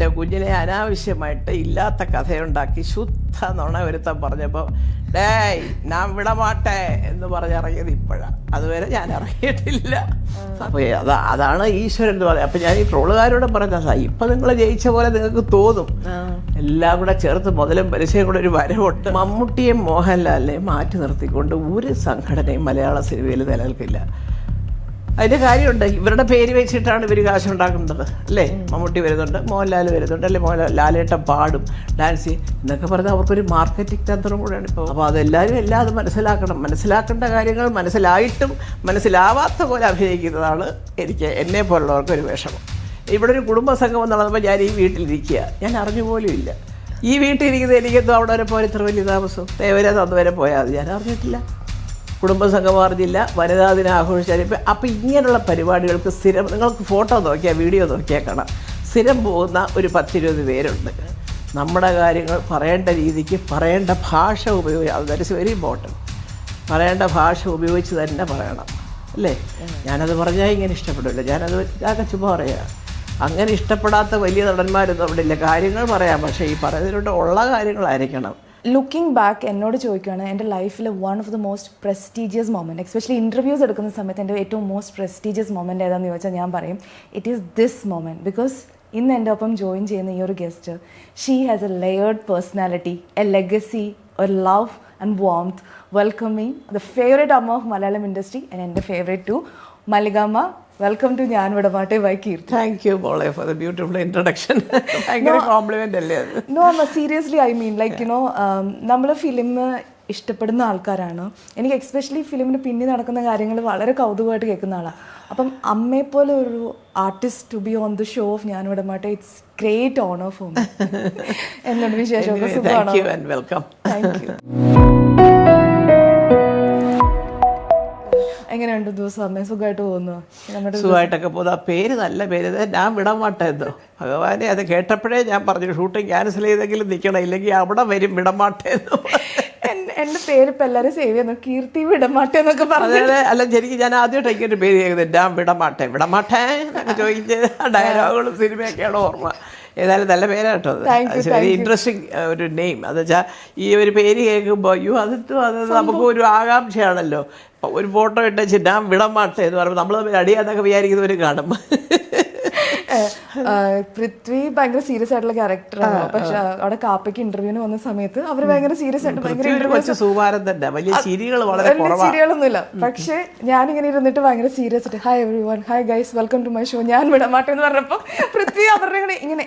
എൻ്റെ കുഞ്ഞിനെ അനാവശ്യമായിട്ട് ഇല്ലാത്ത കഥയുണ്ടാക്കി ശുദ്ധ നുണ ഒരുത്തം പറഞ്ഞപ്പോൾ ഡേയ് ഞാൻ വിടമാട്ടെ എന്ന് പറഞ്ഞിറങ്ങിയത് ഇപ്പോഴാണ്. അതുവരെ ഞാൻ ഇറങ്ങിയിട്ടില്ല. അപ്പോൾ അതാണ് ഈശ്വരൻ എന്ന് പറയുന്നത്. അപ്പം ഞാൻ ഈ ട്രോളുകാരോട് പറഞ്ഞതാ, ഇപ്പം നിങ്ങൾ ജയിച്ച പോലെ നിങ്ങൾക്ക് തോന്നും. എല്ലാം കൂടെ ചേർത്ത് മുതലും പലിശയും കൂടെ ഒരു വരവുണ്ട്. മമ്മൂട്ടിയും മോഹൻലാലിനെയും മാറ്റി നിർത്തിക്കൊണ്ട് ഒരു സംഘടനയും മലയാള സിനിമയിൽ നിലനിൽക്കില്ല. അതിൻ്റെ കാര്യമുണ്ട്. ഇവരുടെ പേര് വെച്ചിട്ടാണ് ഇവർ കാശുണ്ടാക്കുന്നത് അല്ലേ. മമ്മൂട്ടി വരുന്നുണ്ട്, മോഹൻലാൽ വരുന്നുണ്ട്, അല്ലെ ലാലേട്ടൻ പാടും, ഡാൻസ് ചെയ്യും എന്നൊക്കെ പറഞ്ഞാൽ അവർക്കൊരു മാർക്കറ്റിംഗ് തന്ത്രം കൂടെയാണ് ഇപ്പോൾ. അപ്പോൾ അതെല്ലാവരും അത് മനസ്സിലാക്കണം. മനസ്സിലാക്കേണ്ട കാര്യങ്ങൾ മനസ്സിലായിട്ടും മനസ്സിലാവാത്ത പോലെ അഭിനയിക്കുന്നതാണ് എന്നെ പോലുള്ളവർക്ക് ഒരു വിഷമം. ഇവിടെ ഒരു കുടുംബസംഗമം നടന്നപ്പോൾ ഞാൻ ഈ വീട്ടിലിരിക്കുക, ഞാൻ അറിഞ്ഞുപോലും ഇല്ല. ഈ വീട്ടിലിരിക്കുന്നത് എനിക്കെന്തോ അവിടെ വരെ പോയാൽ ഇത്ര വലിയ താമസം, തേവരെ തന്നുവരെ പോയാൽ അത് ഞാൻ അറിഞ്ഞിട്ടില്ല. കുടുംബസംഗമം അറിഞ്ഞില്ല, വനിതാ ദിനം ആഘോഷിച്ചാൽ. അപ്പോൾ ഇങ്ങനെയുള്ള പരിപാടികൾക്ക് സ്ഥിരം നിങ്ങൾക്ക് ഫോട്ടോ നോക്കിയാൽ വീഡിയോ നോക്കിയാൽ കാണാം, സ്ഥിരം പോകുന്ന ഒരു 10-20 പേരുണ്ട്. നമ്മുടെ കാര്യങ്ങൾ പറയേണ്ട രീതിക്ക് പറയേണ്ട ഭാഷ ഉപയോഗിച്ച്, ദാറ്റ് ഇസ് വെരി ഇമ്പോർട്ടൻറ്റ്. പറയേണ്ട ഭാഷ ഉപയോഗിച്ച് തന്നെ പറയണം അല്ലേ. ഞാനത് പറഞ്ഞാൽ ഇങ്ങനെ ഇഷ്ടപ്പെടില്ല, ഞാനത് ഇതൊക്കെ ചുമ്മാ പറയാം. അങ്ങനെ ഇഷ്ടപ്പെടാത്ത വലിയ നടന്മാരൊന്നും അവിടെ ഇല്ല. കാര്യങ്ങൾ പറയാം, പക്ഷേ ഈ പറയുന്നതിലൂടെ ഉള്ള കാര്യങ്ങളായിരിക്കണം. ലുക്കിംഗ് ബാക്ക് എന്നോട് ചോദിക്കുകയാണ് എൻ്റെ ലൈഫിൽ one of the most prestigious moment, especially interviews എടുക്കുന്ന സമയത്ത് എൻ്റെ ഏറ്റവും മോസ്റ്റ് പ്രസ്റ്റീജിയസ് മൊമെൻറ്റ് ഏതാണെന്ന് ചോദിച്ചാൽ ഞാൻ പറയും it is this moment. Because ഇന്ന് എൻ്റെ ഒപ്പം ജോയിൻ ചെയ്യുന്ന ഈ ഒരു guest, she has a layered personality, a legacy, a love and warmth. Welcoming the favourite അമ്മ ഓഫ് മലയാളം ഇൻഡസ്ട്രി ആൻഡ് എൻ്റെ favourite too Mallikamma. Welcome to ഞാൻ വിടമാട്ടെ ബൈ കീർത്തി. താങ്ക് യു മോളെ ഫോർ ദ ബ്യൂട്ടിഫുൾ ഇൻട്രൊഡക്ഷൻ. ഭയങ്കര കോംപ്ലിമെന്റ് അല്ലേ അത്? നോ അമ്മ, seriously I mean like you know നമ്മൾ ഫിലിം ഇഷ്ടപ്പെടുന്ന ആൾക്കാരാണ്. എനിക്ക് എക്സ്പെഷ്യലി ഫിലിമിന് പിന്നെ നടക്കുന്ന കാര്യങ്ങൾ വളരെ കൗതുകമായിട്ട് കേൾക്കുന്ന ആളാണ്. അപ്പം അമ്മയെപ്പോലെ ഒരു artist to be on the show of ഞാൻ വിടമാട്ടെ, it's great honour for me. എന്തുകൊണ്ട് വിശേഷമൊക്കെ സുഖമാണോ? വെൽക്കം. Thank you. എങ്ങനെയുണ്ട് ദിവസം അമ്മ? സുഖമായിട്ട് പോകുന്നു? സുഖമായിട്ടൊക്കെ പോകുന്നു. ആ പേര് നല്ല പേര്, ഞാൻ വിടമാട്ടെ എന്തോ ഭഗവാനെ. അത് കേട്ടപ്പോഴേ ഞാൻ പറഞ്ഞു ഷൂട്ടിങ് ക്യാൻസൽ ചെയ്തെങ്കിലും നിൽക്കണം, ഇല്ലെങ്കിൽ അവിടെ വരും വിടമാട്ടെ എന്ന്. എൻ്റെ പേര് ഇപ്പം എല്ലാവരും സേവ് ചെയ്യുന്നു, കീർത്തി വിടമാട്ടെ എന്നൊക്കെ പറഞ്ഞു. അല്ല ശരിക്കും ഞാൻ ആദ്യമായിട്ട് ഇങ്ങനെ പേര് ചെയ്യുന്നത് ഞാൻ വിടമാട്ടെ വിടമാട്ടെ എന്നൊക്കെ ചോദിച്ച് ഡയലോഗുകളും സിനിമയൊക്കെയാണ് ഓർമ്മ. ഏതായാലും നല്ല പേരാട്ടോ അത്. വെരി ഇൻട്രസ്റ്റിംഗ് ഒരു നെയിം. അത് വെച്ചാൽ ഈ ഒരു പേര് കേൾക്കുമ്പോൾ അയ്യോ അത് നമുക്ക് ഒരു ആകാംക്ഷയാണല്ലോ. ഒരു ഫോട്ടോ ഇട്ട് ഞാൻ വിടമാട്ടെ എന്ന് പറയുമ്പോൾ നമ്മൾ തമ്മിൽ അടിയാന്നൊക്കെ വിചാരിക്കുന്നവർ കാണും. പൃഥ്വി ഭയങ്കര സീരിയസ് ആയിട്ടുള്ള ക്യാരക്ടറാണ്. പക്ഷെ അവിടെ കാപ്പയ്ക്ക് ഇന്റർവ്യൂവിന് വന്ന സമയത്ത് അവർ ഭയങ്കര സീരിയസ് ആയിട്ട് വലിയ ചിരികളൊന്നുമില്ല. പക്ഷെ ഞാനിങ്ങനെ ഇരുന്നിട്ട് ഭയങ്കര സീരിയസ് ആയിട്ട് hi everyone, hi guys, welcome to my show ഞാൻ വിടമാട്ടെ എന്ന് പറഞ്ഞപ്പോൾ പൃഥ്വി അവരുടെ ഇങ്ങനെ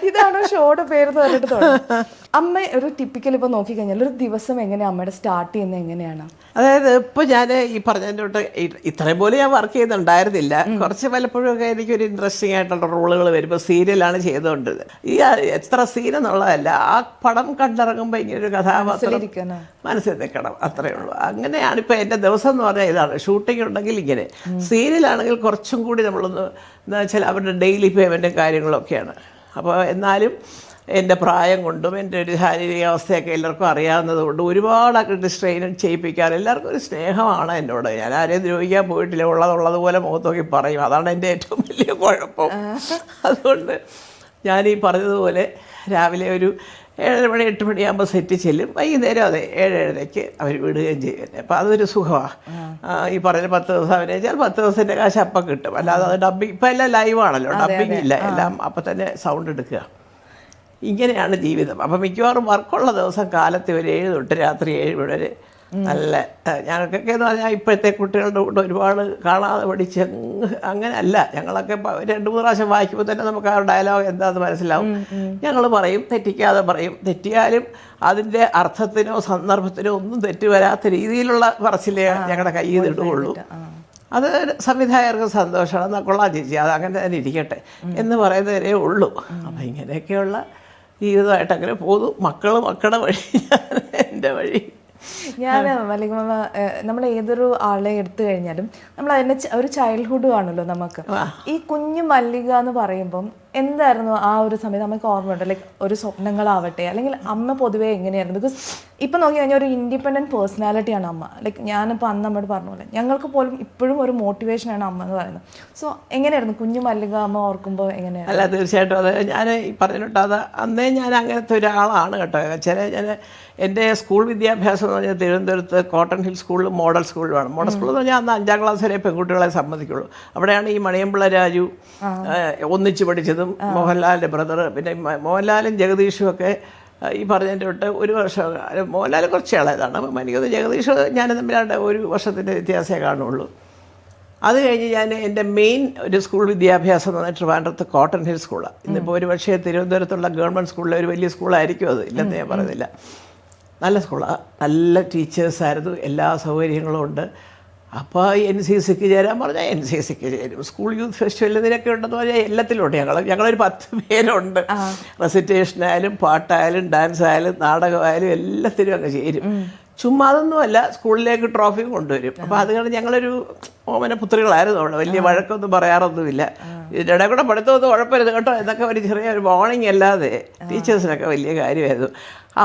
ഇതാണ് ഷോയുടെ പേരെന്ന് പറഞ്ഞിട്ട് തുടങ്ങി. അമ്മ ഒരു ടിപ്പിക്കൽ ഇപ്പോൾ നോക്കിക്കഴിഞ്ഞാൽ ഒരു ദിവസം എങ്ങനെയാണ് അമ്മയുടെ സ്റ്റാർട്ട് ചെയ്യുന്നത്? എങ്ങനെയാണ്? അതായത് ഇപ്പോൾ ഞാൻ ഈ പറഞ്ഞതിൻ്റെ ഇത്രയും പോലെ ഞാൻ വർക്ക് ചെയ്യുന്നുണ്ടായിരുന്നില്ല. കുറച്ച് പലപ്പോഴും ഒക്കെ എനിക്കൊരു ഇൻട്രസ്റ്റിംഗ് ആയിട്ടുള്ള റോളുകൾ വരുമ്പോൾ സീരിയലാണ് ചെയ്തുകൊണ്ടത്. ഈ എത്ര സീൻ എന്നുള്ളതല്ല, ആ പടം കണ്ടിറങ്ങുമ്പോൾ ഇങ്ങനൊരു കഥാപാത്രം മനസ്സിൽ നിൽക്കണം, അത്രയേ ഉള്ളൂ. അങ്ങനെയാണ് ഇപ്പോൾ എൻ്റെ ദിവസം എന്ന് പറഞ്ഞാൽ ഇതാണ്. ഷൂട്ടിംഗ് ഉണ്ടെങ്കിൽ ഇങ്ങനെ, സീരിയലാണെങ്കിൽ കുറച്ചും കൂടി നമ്മളൊന്ന് എന്താ വെച്ചാൽ അവരുടെ ഡെയിലി പേയ്മെൻറ്റും കാര്യങ്ങളൊക്കെയാണ്. അപ്പോൾ എന്നാലും എൻ്റെ പ്രായം കൊണ്ടും എൻ്റെ ഒരു ശാരീരികാവസ്ഥയൊക്കെ എല്ലാവർക്കും അറിയാവുന്നത് കൊണ്ടും ഒരുപാട് സ്ട്രെയിൻ ചെയ്യിപ്പിക്കാൻ എല്ലാവർക്കും ഒരു സ്നേഹമാണ് എന്നോട്. ഞാൻ ആരെയും ദ്രോഹിക്കാൻ പോയിട്ടില്ല, ഉള്ളതുപോലെ മുഖത്ത് നോക്കി പറയും. അതാണ് എൻ്റെ ഏറ്റവും വലിയ കുഴപ്പം. അതുകൊണ്ട് ഞാൻ ഈ പറഞ്ഞതുപോലെ രാവിലെ ഒരു 7 മണി 8 മണിയാകുമ്പോൾ സെറ്റ് ചെല്ലും, വൈകുന്നേരം അതെ 7-7:30 അവർ വിടുകയും ചെയ്യും. അപ്പോൾ അതൊരു സുഖമാണ്. ഈ പറഞ്ഞ 10 ദിവസം അഭിനയിച്ചാൽ 10 ദിവസത്തിൻ്റെ കാശ് അപ്പം കിട്ടും. അല്ലാതെ അത് ഡബ്ബിങ് ഇപ്പം എല്ലാം ലൈവാണല്ലോ, ഡബ്ബിങ് ഇല്ല, എല്ലാം അപ്പം തന്നെ സൗണ്ട് എടുക്കുക. ഇങ്ങനെയാണ് ജീവിതം. അപ്പം മിക്കവാറും വർക്കുള്ള ദിവസം കാലത്ത് ഒരു 7 തൊട്ട് രാത്രി 7 വരെ നല്ല ഞങ്ങൾക്കൊക്കെ എന്ന് പറഞ്ഞാൽ ഇപ്പോഴത്തെ കുട്ടികളുടെ കൂടെ ഒരുപാട് കാണാതെ പഠിച്ച് അങ്ങനെ അല്ല. ഞങ്ങളൊക്കെ 2-3 പ്രാവശ്യം വായിക്കുമ്പോൾ തന്നെ നമുക്ക് ആ ഡയലോഗ് എന്താണെന്ന് മനസ്സിലാവും. ഞങ്ങൾ പറയും, തെറ്റിക്കാതെ പറയും. തെറ്റിയാലും അതിൻ്റെ അർത്ഥത്തിനോ സന്ദർഭത്തിനോ ഒന്നും തെറ്റ് വരാത്ത രീതിയിലുള്ള പറച്ചിലേ ഞങ്ങളുടെ കയ്യിൽ നിന്നിടുകയുള്ളൂ. അത് സംവിധായകർക്ക് സന്തോഷമാണ്. എന്നാൽ കൊള്ളാം ചേച്ചി, അത് അങ്ങനെ തന്നെ ഇരിക്കട്ടെ എന്ന് പറയുന്നവരേ ഉള്ളൂ. അപ്പം ഇങ്ങനെയൊക്കെയുള്ള ജീവിതമായിട്ട് അങ്ങനെ പോകുന്നു. മക്കളുടെ വഴി, എൻ്റെ വഴി. ഞാൻ മല്ലിക നമ്മൾ ഏതൊരു ആളെ എടുത്തു കഴിഞ്ഞാലും നമ്മൾ അതിൻ്റെ ഒരു ചൈൽഡ്ഹുഡ് കാണുമല്ലോ നമുക്ക്. ഈ കുഞ്ഞു മല്ലിക എന്ന് പറയുമ്പം എന്തായിരുന്നു ആ ഒരു സമയത്ത് നമുക്ക് ഓർമ്മയുണ്ട്? ലൈക്ക് ഒരു സ്വപ്നങ്ങളാവട്ടെ, അല്ലെങ്കിൽ അമ്മ പൊതുവേ എങ്ങനെയായിരുന്നു? ബിക്കോസ് ഇപ്പം നോക്കി കഴിഞ്ഞാൽ ഒരു ഇൻഡിപെൻഡൻറ്റ് പേഴ്സണാലിറ്റിയാണ് അമ്മ. ലൈക്ക് ഞാനിപ്പോൾ അന്ന് അമ്മയോട് പറഞ്ഞ പോലെ ഞങ്ങൾക്ക് പോലും ഇപ്പോഴും ഒരു മോട്ടിവേഷനാണ് അമ്മ എന്ന് പറയുന്നത്. സോ എങ്ങനെയായിരുന്നു കുഞ്ഞു മല്ലിക അമ്മ ഓർക്കുമ്പോൾ എങ്ങനെയായിരുന്നു? അല്ല, തീർച്ചയായിട്ടും അത് ഞാൻ ഈ പറഞ്ഞിട്ട് അത് അന്നേ ഞാൻ അങ്ങനത്തെ ഒരാളാണ് കേട്ടോ. ഞാൻ എൻ്റെ സ്കൂൾ വിദ്യാഭ്യാസം എന്ന് പറഞ്ഞാൽ തിരുവനന്തപുരത്ത് കോട്ടൺ ഹിൽ സ്കൂളിലും മോഡൽ സ്കൂളിലുമാണ്. മോഡൽ സ്കൂൾ എന്ന് പറഞ്ഞാൽ അന്ന് 5ാം ക്ലാസ് വരെ പെൺകുട്ടികളെ സമ്മതിക്കുള്ളൂ. അവിടെയാണ് ഈ മണിയമ്പിള്ള രാജു ഒന്നിച്ച് പഠിച്ചതും മോഹൻലാലിൻ്റെ ബ്രദർ. പിന്നെ മോഹൻലാലും ജഗദീഷും ഒക്കെ ഈ പറഞ്ഞതിൻ്റെ തൊട്ട് ഒരു വർഷം, മോഹൻലാൽ കുറച്ച് ആളേതാണ്. എനിക്കത് ജഗദീഷ് ഞാൻ തമ്മിലാണ്ട് 1 വർഷത്തിൻ്റെ വ്യത്യാസമേ കാണുള്ളൂ. അത് കഴിഞ്ഞ് ഞാൻ എൻ്റെ മെയിൻ ഒരു സ്കൂൾ വിദ്യാഭ്യാസം എന്ന് പറഞ്ഞാൽ ട്രിവാൻഡ്രത്ത് കോട്ടൺ ഹിൽ സ്കൂളാണ്. ഇന്നിപ്പോൾ ഒരു പക്ഷേ തിരുവനന്തപുരത്തുള്ള ഗവൺമെൻറ് സ്കൂളിലെ ഒരു വലിയ സ്കൂളായിരിക്കും അത്, ഇല്ലെന്ന് ഞാൻ പറയുന്നില്ല. നല്ല സ്കൂളാണ്, നല്ല ടീച്ചേഴ്സായിരുന്നു, എല്ലാ സൗകര്യങ്ങളും ഉണ്ട്. അപ്പോൾ NCCക്ക് ചേരാൻ പറഞ്ഞാൽ NCCക്ക് ചേരും. സ്കൂൾ യൂത്ത് ഫെസ്റ്റിവൽ ഇതിനൊക്കെ ഉണ്ടെന്ന് പറഞ്ഞാൽ എല്ലാത്തിലും ഉണ്ട്. ഞങ്ങളൊരു 10 പേരുണ്ട്. റെസിറ്റേഷനായാലും പാട്ടായാലും ഡാൻസ് ആയാലും നാടകമായാലും എല്ലാത്തിനും അങ്ങ് ചേരും. ചുമ്മാ അതൊന്നുമല്ല, സ്കൂളിലേക്ക് ട്രോഫി കൊണ്ടുവരും. അപ്പോൾ അത് കാരണം ഞങ്ങളൊരു ഓമന പുത്രികളായിരുന്നു അവിടെ. വലിയ വഴക്കൊന്നും പറയാറൊന്നുമില്ല. ഇതിൻ്റെ ഇടയിൽ കൂടെ പഠിത്തമൊന്നും കുഴപ്പമില്ല കേട്ടോ എന്നൊക്കെ ഒരു ചെറിയൊരു വാർണിംഗ് അല്ലാതെ ടീച്ചേഴ്സിനൊക്കെ വലിയ കാര്യമായിരുന്നു.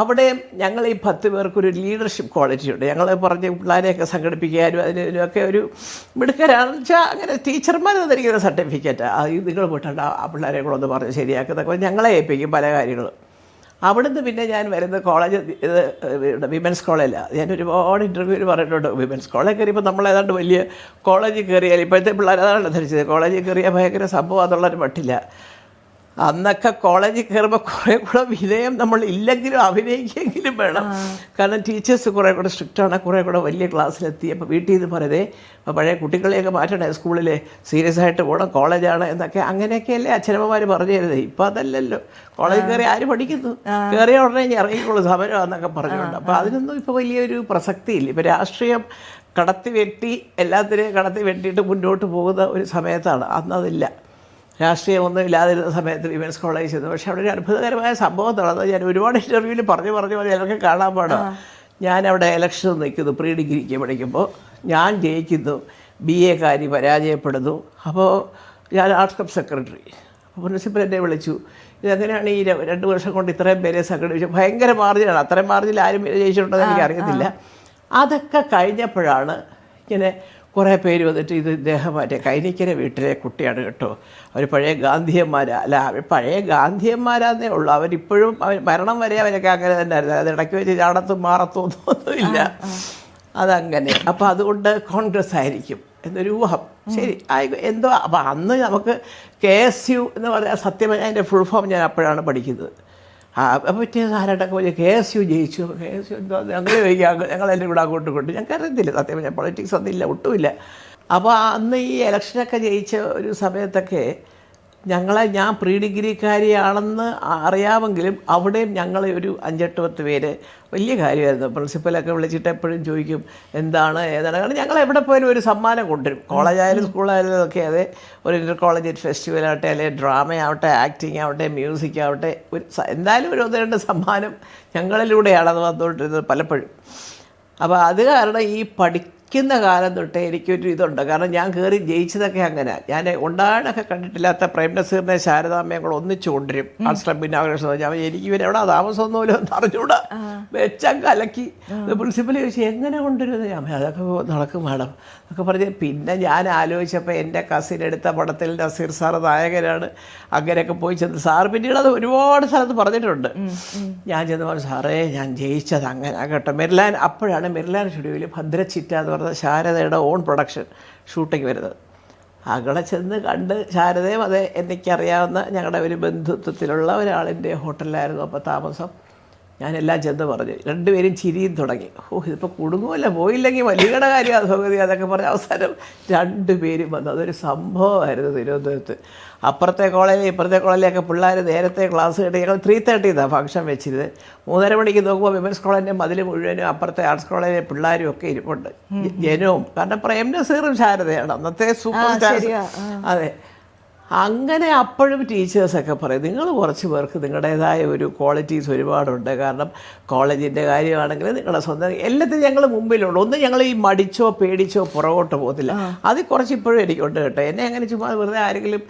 അവിടെയും ഞങ്ങൾ ഈ 10 പേർക്കൊരു ലീഡർഷിപ്പ് ക്വാളിറ്റി ഉണ്ട്. ഞങ്ങൾ പറഞ്ഞ് പിള്ളേരെയൊക്കെ സംഘടിപ്പിക്കാനും ഇതിനൊക്കെ ഒരു മിടുക്കരാണെന്ന് വെച്ചാൽ അങ്ങനെ ടീച്ചർമാർ തന്നിരിക്കുന്ന സർട്ടിഫിക്കറ്റാണ്. നിങ്ങൾ പോയിട്ടുണ്ട് ആ പിള്ളേരെ കൂടെ ഒന്ന് പറഞ്ഞ് ശരിയാക്കുന്നതൊക്കെ ഞങ്ങളെ ഏൽപ്പിക്കും പല കാര്യങ്ങളും. അവിടുന്ന് പിന്നെ ഞാൻ വരുന്നത് കോളേജ് വിമൻസ് കോളേജിലാണ്. ഞാൻ ഒരുപാട് ഇൻ്റർവ്യൂവിൽ പറഞ്ഞിട്ടുണ്ട്. വിമൻസ് കോളേജ് കയറിയപ്പോൾ നമ്മൾ ഏതാണ്ട് വലിയ കോളേജിൽ കയറിയാൽ ഇപ്പോഴത്തെ പിള്ളേർ അതാണ് ധരിച്ചത്, കോളേജിൽ കയറിയാൽ ഭയങ്കര സംഭവം എന്നുള്ളൊരു മട്ടില്ല. അന്നൊക്കെ കോളേജിൽ കയറുമ്പോൾ കുറേ കൂടെ വിനയം നമ്മൾ ഇല്ലെങ്കിലും അഭിനയിക്കെങ്കിലും വേണം. കാരണം ടീച്ചേഴ്സ് കുറേ കൂടെ സ്ട്രിക്റ്റാണ്, കുറേ കൂടെ വലിയ ക്ലാസ്സിലെത്തി. അപ്പോൾ വീട്ടിൽ നിന്ന് പറയുന്നത് അപ്പോൾ പഴയ കുട്ടികളെയൊക്കെ മാറ്റണേ, സ്കൂളിൽ സീരിയസ് ആയിട്ട് പോകണം, കോളേജാണ് എന്നൊക്കെ അങ്ങനെയൊക്കെയല്ലേ അച്ഛനമ്മമാർ പറഞ്ഞു തരുന്നത്. ഇപ്പം അതല്ലല്ലോ. കോളേജിൽ കയറി ആര് പഠിക്കുന്നു, കയറിയ ഉടനെ ഞാൻ ഇറങ്ങിക്കോളൂ സമരമാണെന്നൊക്കെ പറഞ്ഞുകൊണ്ട്. അപ്പോൾ അതിനൊന്നും ഇപ്പോൾ വലിയൊരു പ്രസക്തിയില്ല. ഇപ്പോൾ രാഷ്ട്രീയം കടത്തി വെട്ടി എല്ലാത്തിനെയും കടത്തി വെട്ടിയിട്ട് മുന്നോട്ട് പോകുന്ന ഒരു സമയത്താണ്. അന്നതില്ല, രാഷ്ട്രീയമൊന്നും ഇല്ലാതിരുന്ന സമയത്ത് വിമൻസ് കോളേജ് ചെന്നു. പക്ഷേ അവിടെ ഒരു അത്ഭുതകരമായ സംഭവം നടന്നത് ഞാൻ ഒരുപാട് ഇൻ്റർവ്യൂവിൽ പറഞ്ഞു ചിലർക്ക് കാണാൻ പാടാം. ഞാനവിടെ ഇലക്ഷൻ നിൽക്കുന്നു, പ്രീ ഡിഗ്രിക്ക് പഠിക്കുമ്പോൾ ഞാൻ ജയിക്കുന്നു, BA കാരി പരാജയപ്പെടുന്നു. അപ്പോൾ ഞാൻ ആർട്സ് ക്ലബ് സെക്രട്ടറി. അപ്പോൾ പ്രിൻസിപ്പൽ എന്നെ വിളിച്ചു, ഇതെങ്ങനെയാണ് ഈ 2 വർഷം കൊണ്ട് ഇത്രയും പേരെ സംഘടിപ്പിച്ചു? ഭയങ്കര മാർജിനാണ്, അത്രയും മാർജിൽ ആരും ജയിച്ചിട്ടുണ്ടെന്ന് എനിക്കറിയത്തില്ല. അതൊക്കെ കഴിഞ്ഞപ്പോഴാണ് ഇങ്ങനെ കുറേ പേര് വന്നിട്ട് ഇത് ഇദ്ദേഹം മറ്റേ കൈനിക്കര വീട്ടിലെ കുട്ടിയാണ് കേട്ടോ, അവർ പഴയ ഗാന്ധിയന്മാരാ. അല്ല, അവർ പഴയ ഗാന്ധിയന്മാരാന്നേ ഉള്ളൂ. അവരിപ്പോഴും മരണം വരെ അവരൊക്കെ അങ്ങനെ തന്നെ ആയിരുന്നു. അത് ഇടയ്ക്ക് വെച്ച് ചാടത്തും മാറത്തൊന്നുമില്ല. അതങ്ങനെ. അപ്പോൾ അതുകൊണ്ട് കോൺഗ്രസ് ആയിരിക്കും എന്നൊരു ഊഹം. ശരി, എന്തോ. അപ്പോൾ അന്ന് നമുക്ക് KSU എന്ന് പറഞ്ഞാൽ സത്യം അതിൻ്റെ ഫുൾ ഫോം ഞാൻ അപ്പോഴാണ് പഠിക്കുന്നത്. പിറ്റേ ആരാട്ടൊക്കെ പോയി KSU ജയിച്ചു, KSU എന്തോ ഞങ്ങൾ ചോദിക്കാം, ഞങ്ങളെല്ലാം കൂടെ അങ്ങോട്ട് കൊണ്ട് ഞങ്ങൾക്ക് അറിയത്തില്ല സത്യം. ഞാൻ പൊളിറ്റിക്സ് ഒന്നും ഇല്ല, ഒട്ടുമില്ല. അപ്പോൾ അന്ന് ഈ ഇലക്ഷനൊക്കെ ജയിച്ച ഒരു സമയത്തൊക്കെ ഞാൻ പ്രീ ഡിഗ്രിക്കാരിയാണെന്ന് അറിയാമെങ്കിലും അവിടെയും ഞങ്ങൾ ഒരു 5-8 പേര് വലിയ കാര്യമായിരുന്നു. പ്രിൻസിപ്പലൊക്കെ വിളിച്ചിട്ട് എപ്പോഴും ചോദിക്കും എന്താണ് ഏതാണ്. കാരണം ഞങ്ങൾ എവിടെ പോയാലും ഒരു സമ്മാനം കൊണ്ടുവരും. കോളേജായാലും സ്കൂളായാലും ഒക്കെ അതെ, ഒരു ഇൻ്റർ കോളേജ് ഫെസ്റ്റിവൽ ആവട്ടെ, അല്ലെങ്കിൽ ഡ്രാമയാവട്ടെ, ആക്ടിങ് ആവട്ടെ, മ്യൂസിക് ആവട്ടെ, എന്തായാലും ഒരു 1-2 സമ്മാനം ഞങ്ങളിലൂടെയാണ് അത് വന്നുകൊണ്ടിരുന്നത് പലപ്പോഴും. അപ്പോൾ അത് കാരണം ഈ പഠിക്കുന്ന കാലം തൊട്ടേ എനിക്കൊരു ഇതുണ്ട്. കാരണം ഞാൻ കയറി ജയിച്ചതൊക്കെ അങ്ങനെ. ഞാൻ ഉണ്ടാകാനൊക്കെ കണ്ടിട്ടില്ലാത്ത പ്രേം നസീറിനെ ശാരദാമ്മയും കൂടെ ഒന്നിച്ചു കൊണ്ടുവരും ആർട്സ് ക്ലബ് ഇനാഗ്രേഷൻ. ഞാൻ എനിക്ക് ഇവരെവിടെ താമസമൊന്നുമില്ല എന്ന് അറിഞ്ഞൂടാ, വെച്ചാൽ കലക്കി. പ്രിൻസിപ്പൽ ചോദിച്ചു എങ്ങനെ കൊണ്ടുവരുന്നത്? ഞാൻ അതൊക്കെ നടക്കും മാഡം എന്നൊക്കെ പറഞ്ഞ്. പിന്നെ ഞാൻ ആലോചിച്ചപ്പോൾ എൻ്റെ കസിൻ എടുത്ത പടത്തിൽ നസീർ സാറ് നായകനാണ്. അങ്ങനെയൊക്കെ പോയി ചെന്ന് സാർ പിന്നീട് അത് ഒരുപാട് സ്ഥലത്ത് പറഞ്ഞിട്ടുണ്ട്. ഞാൻ ചെന്ന് പറഞ്ഞു സാറേ ഞാൻ ജയിച്ചത് അങ്ങനെ കേട്ടോ. മെർലാൻ അപ്പോഴാണ് മെർലാൻ സ്റ്റുഡിയോയിൽ ഭദ്രച്ചിറ്റ എന്ന് പറഞ്ഞ ശാരദയുടെ ഓൺ പ്രൊഡക്ഷൻ ഷൂട്ടിങ് വരുന്നത്. അവിടെ ചെന്ന് കണ്ട് ശാരദയും അതെ എനിക്കറിയാവുന്ന ഞങ്ങളുടെ ഒരു ബന്ധുത്വത്തിലുള്ള ഒരാളിൻ്റെ ഹോട്ടലിലായിരുന്നു അപ്പോൾ താമസം. ഞാനെല്ലാം ചെന്ന് പറഞ്ഞു. 2 പേരും ചിരിയും തുടങ്ങി. ഇതിപ്പോൾ കുടുങ്ങുമല്ല, പോയില്ലെങ്കിൽ വലിയയുടെ കാര്യം അധോഗതി അതൊക്കെ പറഞ്ഞ് അവസാനം 2 പേരും വന്നു. അതൊരു സംഭവമായിരുന്നു തിരുവനന്തപുരത്ത്. അപ്പുറത്തെ കോളേജിൽ ഇപ്പുറത്തെ കോളേജിലൊക്കെ പിള്ളേർ നേരത്തെ ക്ലാസ് കിട്ടി. ഞങ്ങൾ 3:30 ഫംഗ്ഷൻ വെച്ചിരുന്നത്. 3:30 മണിക്ക് നോക്കുമ്പോൾ വിമൻസ് കോളേജിൻ്റെ മതിൽ മുഴുവനും അപ്പുറത്തെ ആർട്സ് കോളേജിലെ പിള്ളേരും ഒക്കെ ഇരിപ്പുണ്ട്, ജനവും. കാരണം പ്രേം നസീറും ശാരദയാണ് അന്നത്തെ സൂപ്പർ സ്റ്റാർ. അതെ. അങ്ങനെ അപ്പോഴും ടീച്ചേഴ്സൊക്കെ പറയും നിങ്ങൾ കുറച്ച് പേർക്ക് നിങ്ങളുടേതായ ഒരു ക്വാളിറ്റീസ് ഒരുപാടുണ്ട്. കാരണം കോളേജിൻ്റെ കാര്യമാണെങ്കിൽ നിങ്ങളുടെ സ്വന്തം എല്ലാത്തിനും ഞങ്ങൾ മുമ്പിലുണ്ട്. ഒന്നും ഞങ്ങൾ ഈ മടിച്ചോ പേടിച്ചോ പുറകോട്ട് പോകത്തില്ല. അത് കുറച്ച് ഇപ്പോഴും എനിക്കുണ്ട് കേട്ടോ. എന്നെ അങ്ങനെ ചുമ്മാ വെറുതെ ആരെങ്കിലും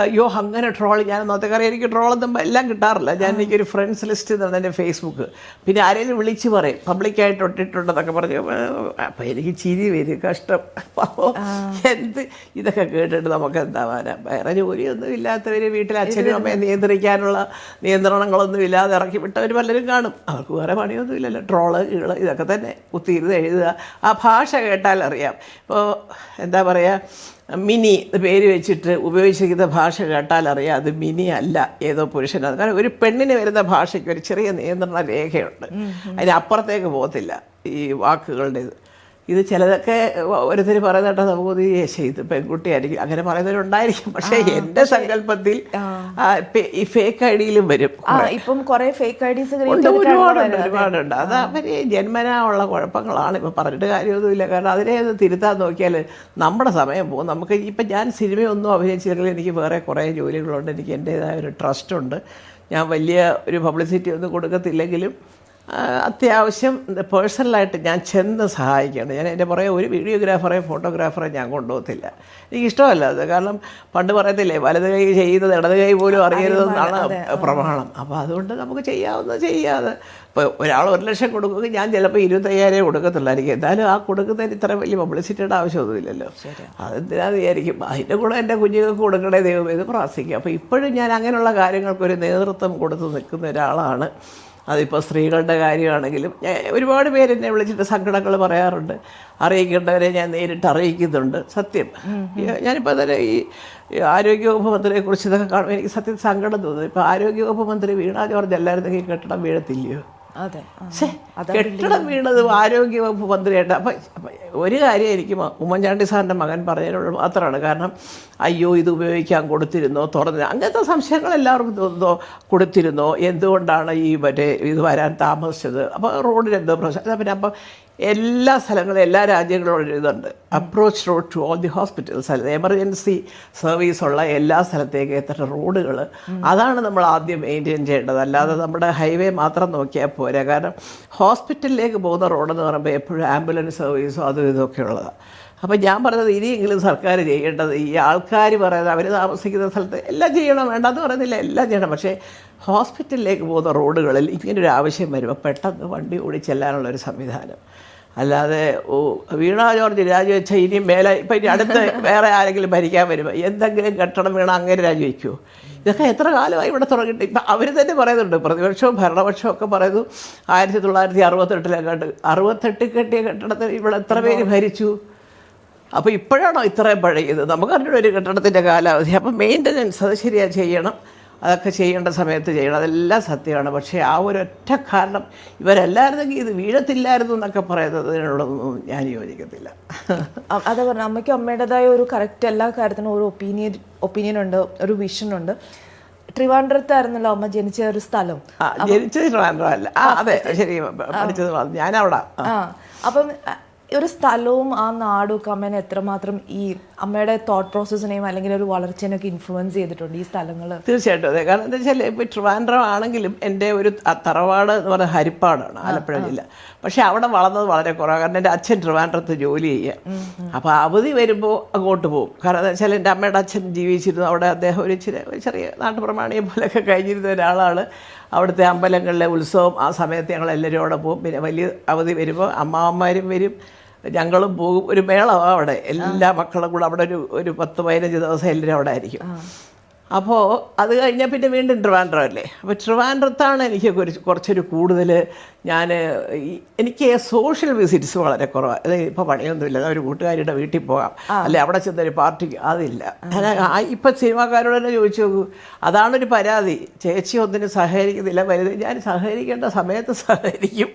അയ്യോ അങ്ങനെ ട്രോൾ, ഞാൻ ഒന്നാമത്തെ കാര്യം എനിക്ക് ട്രോളൊന്നും എല്ലാം കിട്ടാറില്ല. എനിക്കൊരു ഫ്രണ്ട്സ് ലിസ്റ്റ് എന്നാണ് എൻ്റെ ഫേസ്ബുക്ക്. പിന്നെ ആരെങ്കിലും വിളിച്ച് പറയും പബ്ലിക്കായിട്ട് ഇട്ടിട്ടുണ്ടെന്നൊക്കെ പറഞ്ഞു. അപ്പോൾ എനിക്ക് ചിരി വരും, കഷ്ടം. അപ്പോൾ എന്ത് ഇതൊക്കെ കേട്ടിട്ട് നമുക്ക് എന്താവാനാ? വേറെ ജോലിയൊന്നും ഇല്ലാത്തവർ വീട്ടിൽ അച്ഛനും അമ്മയെ നിയന്ത്രിക്കാനുള്ള നിയന്ത്രണങ്ങളൊന്നും ഇല്ലാതെ ഇറക്കി വിട്ടവർ പലരും കാണും. അവർക്ക് വേറെ പണിയൊന്നും ഇല്ലല്ലോ. ട്രോള് കീള് ഇതൊക്കെ തന്നെ കുത്തിയിരുന്ന് എഴുതുക. ആ ഭാഷ കേട്ടാൽ അറിയാം. ഇപ്പോൾ എന്താ പറയുക, മിനി പേര് വെച്ചിട്ട് ഉപയോഗിച്ചിരിക്കുന്ന ഭാഷ കേട്ടാൽ അറിയാം അത് മിനി അല്ല, ഏതോ പുരുഷനാണ്. കാരണം ഒരു പെണ്ണിന് വരുന്ന ഭാഷയ്ക്ക് ഒരു ചെറിയ നിയന്ത്രണ രേഖയുണ്ട്, അതിനപ്പുറത്തേക്ക് പോകത്തില്ല ഈ വാക്കുകളുടേത്. ഇത് ചിലതൊക്കെ ഓരോരുത്തർ പറയുന്നതായിട്ട് നമുക്ക് തോന്നി ഇത് പെൺകുട്ടിയായിരിക്കും, അങ്ങനെ പറയുന്നവരുണ്ടായിരിക്കും. പക്ഷേ എൻ്റെ സങ്കല്പത്തിൽ ഈ ഫേക്ക് ഐ ഡിയിലും വരും. ഇപ്പം കുറേ ഫേക്ക് ഐ ഡീസ് ഒരുപാടുണ്ട്. അത് അവർ ജന്മനാ ഉള്ള കുഴപ്പങ്ങളാണ്. ഇപ്പം പറഞ്ഞിട്ട് കാര്യമൊന്നുമില്ല. കാരണം അതിനെ ഒന്ന് തിരുത്താൻ നോക്കിയാൽ നമ്മുടെ സമയം പോകും. നമുക്ക് ഇപ്പം ഞാൻ സിനിമയൊന്നും അഭിനയിച്ചില്ലെങ്കിൽ എനിക്ക് വേറെ കുറേ ജോലികളുണ്ട്. എനിക്ക് എൻ്റേതായ ഒരു ട്രസ്റ്റുണ്ട്. ഞാൻ വലിയ ഒരു പബ്ലിസിറ്റി ഒന്നും കൊടുക്കത്തില്ലെങ്കിലും അത്യാവശ്യം പേഴ്സണലായിട്ട് ഞാൻ ചെന്ന് സഹായിക്കുകയാണ്. ഞാൻ എൻ്റെ പുറകെ ഒരു വീഡിയോഗ്രാഫറെ ഫോട്ടോഗ്രാഫറെ ഞാൻ കൊണ്ടുപോകത്തില്ല. എനിക്കിഷ്ടമല്ല അത്. കാരണം പണ്ട് പറയത്തില്ലേ വലത് കൈ ചെയ്യുന്നത് ഇടത് കൈ പോലും അറിയരുതെന്നാണ് പ്രമാണം. അപ്പോൾ അതുകൊണ്ട് നമുക്ക് ചെയ്യാവുന്നത് ചെയ്യാതെ. ഇപ്പോൾ ഒരാൾ 1 ലക്ഷം കൊടുക്കുമെങ്കിൽ ഞാൻ ചിലപ്പോൾ 25,000 കൊടുക്കത്തുള്ളായിരിക്കും. എന്തായാലും ആ കൊടുക്കുന്നതിന് ഇത്ര വലിയ പബ്ലിസിറ്റിയുടെ ആവശ്യമൊന്നുമില്ലല്ലോ. അതെന്തിനാന്ന് വിചാരിക്കും. അതിൻ്റെ കൂടെ എൻ്റെ കുഞ്ഞുങ്ങൾക്ക് കൊടുക്കണേ ദൈവം ഇത് പ്രാർത്ഥിക്കുക. അപ്പോൾ ഇപ്പോഴും ഞാൻ അങ്ങനെയുള്ള കാര്യങ്ങൾക്കൊരു നേതൃത്വം കൊടുത്ത് നിൽക്കുന്ന ഒരാളാണ്. അതിപ്പോൾ സ്ത്രീകളുടെ കാര്യമാണെങ്കിലും ഒരുപാട് പേര് എന്നെ വിളിച്ചിട്ട് സങ്കടങ്ങൾ പറയാറുണ്ട്. അറിയിക്കേണ്ടവരെ ഞാൻ നേരിട്ട് അറിയിക്കുന്നുണ്ട്. സത്യം ഞാനിപ്പോൾ തന്നെ ഈ ആരോഗ്യവകുപ്പ് മന്ത്രിയെക്കുറിച്ച് ഇതൊക്കെ കാണുമ്പോൾ എനിക്ക് സത്യം സങ്കടം തോന്നുന്നു. ഇപ്പോൾ ആരോഗ്യവകുപ്പ് മന്ത്രി വീണ ജോർജ് എല്ലാവരുടെയും കെട്ടിടം വീഴത്തില്ലയോ? കെട്ടിടം വീണത് ആരോഗ്യവകുപ്പ് മന്ത്രിയായിട്ട്. അപ്പം ഒരു കാര്യം എനിക്ക് ഉമ്മൻചാണ്ടി സാറിൻ്റെ മകൻ പറഞ്ഞതിനുള്ള മാത്രമാണ്. കാരണം അയ്യോ ഇത് ഉപയോഗിക്കാൻ കൊടുത്തിരുന്നോ, തുറന്ന് അങ്ങനത്തെ സംശയങ്ങൾ എല്ലാവർക്കും തോന്നുന്നോ, കൊടുത്തിരുന്നോ, എന്തുകൊണ്ടാണ് ഈ ഇത് വരാൻ താമസിച്ചത്, അപ്പോൾ റോഡിന് എന്തോ പ്രശ്നം. പിന്നെ അപ്പം എല്ലാ സ്ഥലങ്ങളും എല്ലാ രാജ്യങ്ങളും ഇതുണ്ട്, approach road to all the hospitals. അല്ല എമർജൻസി സർവീസുള്ള എല്ലാ സ്ഥലത്തേക്ക് എത്ര റോഡുകൾ, അതാണ് നമ്മൾ ആദ്യം മെയിൻറ്റെയിൻ ചെയ്യേണ്ടത്. അല്ലാതെ നമ്മുടെ ഹൈവേ മാത്രം നോക്കിയാൽ പോരാ. കാരണം ഹോസ്പിറ്റലിലേക്ക് പോകുന്ന റോഡെന്ന് പറയുമ്പോൾ എപ്പോഴും ആംബുലൻസ് സർവീസോ അതും ഇതൊക്കെ ഉള്ളതാണ്. അപ്പോൾ ഞാൻ പറഞ്ഞത് ഇനിയെങ്കിലും സർക്കാർ ചെയ്യേണ്ടത് ഈ ആൾക്കാർ പറയുന്നത് അവർ താമസിക്കുന്ന സ്ഥലത്ത് എല്ലാം ചെയ്യണം, വേണ്ടെന്ന് പറയുന്നില്ല, എല്ലാം ചെയ്യണം. പക്ഷേ ഹോസ്പിറ്റലിലേക്ക് പോകുന്ന റോഡുകളിൽ ഇങ്ങനൊരു ആവശ്യം വരുമ്പോൾ പെട്ടെന്ന് വണ്ടി ഓടിച്ചെല്ലാനുള്ളൊരു സംവിധാനം. അല്ലാതെ വീണ ജോർജ് രാജിവെച്ച ഇനിയും മേലെ ഇപ്പം ഇനി അടുത്ത് വേറെ ആരെങ്കിലും ഭരിക്കാൻ വരുമ്പോൾ എന്തെങ്കിലും കെട്ടണം വീണ അങ്ങനെ രാജിവെക്കുമോ? ഇതൊക്കെ എത്ര കാലമായി ഇവിടെ തുടങ്ങിയിട്ട്. ഇപ്പം അവർ തന്നെ പറയുന്നുണ്ട്, പ്രതിപക്ഷവും ഭരണപക്ഷവും ഒക്കെ പറയുന്നു 1968 68 കെട്ടിയ കെട്ടിടത്തിൽ ഇവിടെ എത്ര പേര് ഭരിച്ചു. അപ്പോൾ ഇപ്പോഴാണോ ഇത്രയും പഴയത്? നമുക്ക് അതിൻ്റെ ഒരു കെട്ടിടത്തിൻ്റെ കാലാവധി. അപ്പം മെയിൻ്റനൻസ് അത് ശരിയാണ്, ചെയ്യണം. അതൊക്കെ ചെയ്യേണ്ട സമയത്ത് ചെയ്യണം, അതെല്ലാം സത്യമാണ്. പക്ഷേ ആ ഒരൊറ്റ കാരണം ഇവരെല്ലായിരുന്നെങ്കിൽ ഇത് വീഴത്തില്ലായിരുന്നു എന്നൊക്കെ പറയുന്നതിനുള്ളതൊന്നും ഞാൻ യോജിക്കത്തില്ല. അതാ പറഞ്ഞ അമ്മയ്ക്കും അമ്മയുടേതായ ഒരു കറക്റ്റ് എല്ലാ കാര്യത്തിനും ഒരു ഒപ്പീനിയൻ ഉണ്ട്, ഒരു വിഷൻ ഉണ്ട്. ട്രിവാൻഡ്രത്തായിരുന്നല്ലോ അമ്മ ജനിച്ച ഒരു സ്ഥലം. ജനിച്ചത് ട്രിവാൻഡ്രം അല്ല, അതെ ശരി, പഠിച്ചത് ഞാനവിടെ. അപ്പം ഒരു സ്ഥലവും ആ നാടും ഒക്കെ അമ്മേനെ എത്രമാത്രം ഈ അമ്മയുടെ തോട്ട് പ്രോസസ്സിനെയും അല്ലെങ്കിൽ ഒരു വളർച്ചേനൊക്കെ ഇൻഫ്ലുവൻസ് ചെയ്തിട്ടുണ്ട് ഈ സ്ഥലങ്ങൾ? തീർച്ചയായിട്ടും അതെ. കാരണം എന്താ വെച്ചാൽ ഇപ്പോൾ ട്രിവാൻഡ്രം ആണെങ്കിലും എൻ്റെ ഒരു തറവാട് എന്ന് പറയുന്നത് ഹരിപ്പാടാണ്, ആലപ്പുഴ ജില്ല. പക്ഷേ അവിടെ വളർന്നത് വളരെ കുറവാണ്. കാരണം എൻ്റെ അച്ഛൻ ട്രിവാൻഡ്രത്ത് ജോലി ചെയ്യുക. അപ്പോൾ അവധി വരുമ്പോൾ അങ്ങോട്ട് പോകും. കാരണം എന്താ വെച്ചാൽ എൻ്റെ അമ്മയുടെ അച്ഛൻ ജീവിച്ചിരുന്നു അവിടെ. അദ്ദേഹം ഒരു ചെറിയ നാട്ടുപ്രമാണിയെ പോലെയൊക്കെ കഴിഞ്ഞിരുന്ന ഒരാളാണ്. അവിടുത്തെ അമ്പലങ്ങളിലെ ഉത്സവം ആ സമയത്ത് ഞങ്ങൾ എല്ലാവരും അവിടെ പോകും. പിന്നെ വലിയ അവധി വരുമ്പോൾ അമ്മാവന്മാരും വരും, ഞങ്ങളും പോകും. ഒരു മേളമാണ് അവിടെ, എല്ലാ മക്കളും കൂടെ അവിടെ ഒരു 10-15 ദിവസം എല്ലാവരും അവിടെ ആയിരിക്കും. അപ്പോൾ അത് കഴിഞ്ഞാൽ പിന്നെ വീണ്ടും ട്രിവാൻഡ്രം അല്ലേ. അപ്പോൾ ട്രിവാൻഡ്രത്താണ് എനിക്ക് കുറച്ചൊരു കൂടുതൽ എനിക്ക് സോഷ്യൽ വിസിറ്റ്സ് വളരെ കുറവാണ്. അത് ഇപ്പോൾ പണിയൊന്നുമില്ല, ഒരു കൂട്ടുകാരുടെ വീട്ടിൽ പോകാം, അല്ലെ അവിടെ ചെന്നൊരു പാർട്ടിക്ക്, അതില്ല. ഇപ്പം സിനിമാക്കാരോട് തന്നെ ചോദിച്ചു നോക്കൂ, അതാണൊരു പരാതി. ചേച്ചി ഒന്നിനും സഹകരിക്കുന്നില്ല, വരുന്നത് ഞാൻ സഹകരിക്കേണ്ട സമയത്ത് സഹകരിക്കും.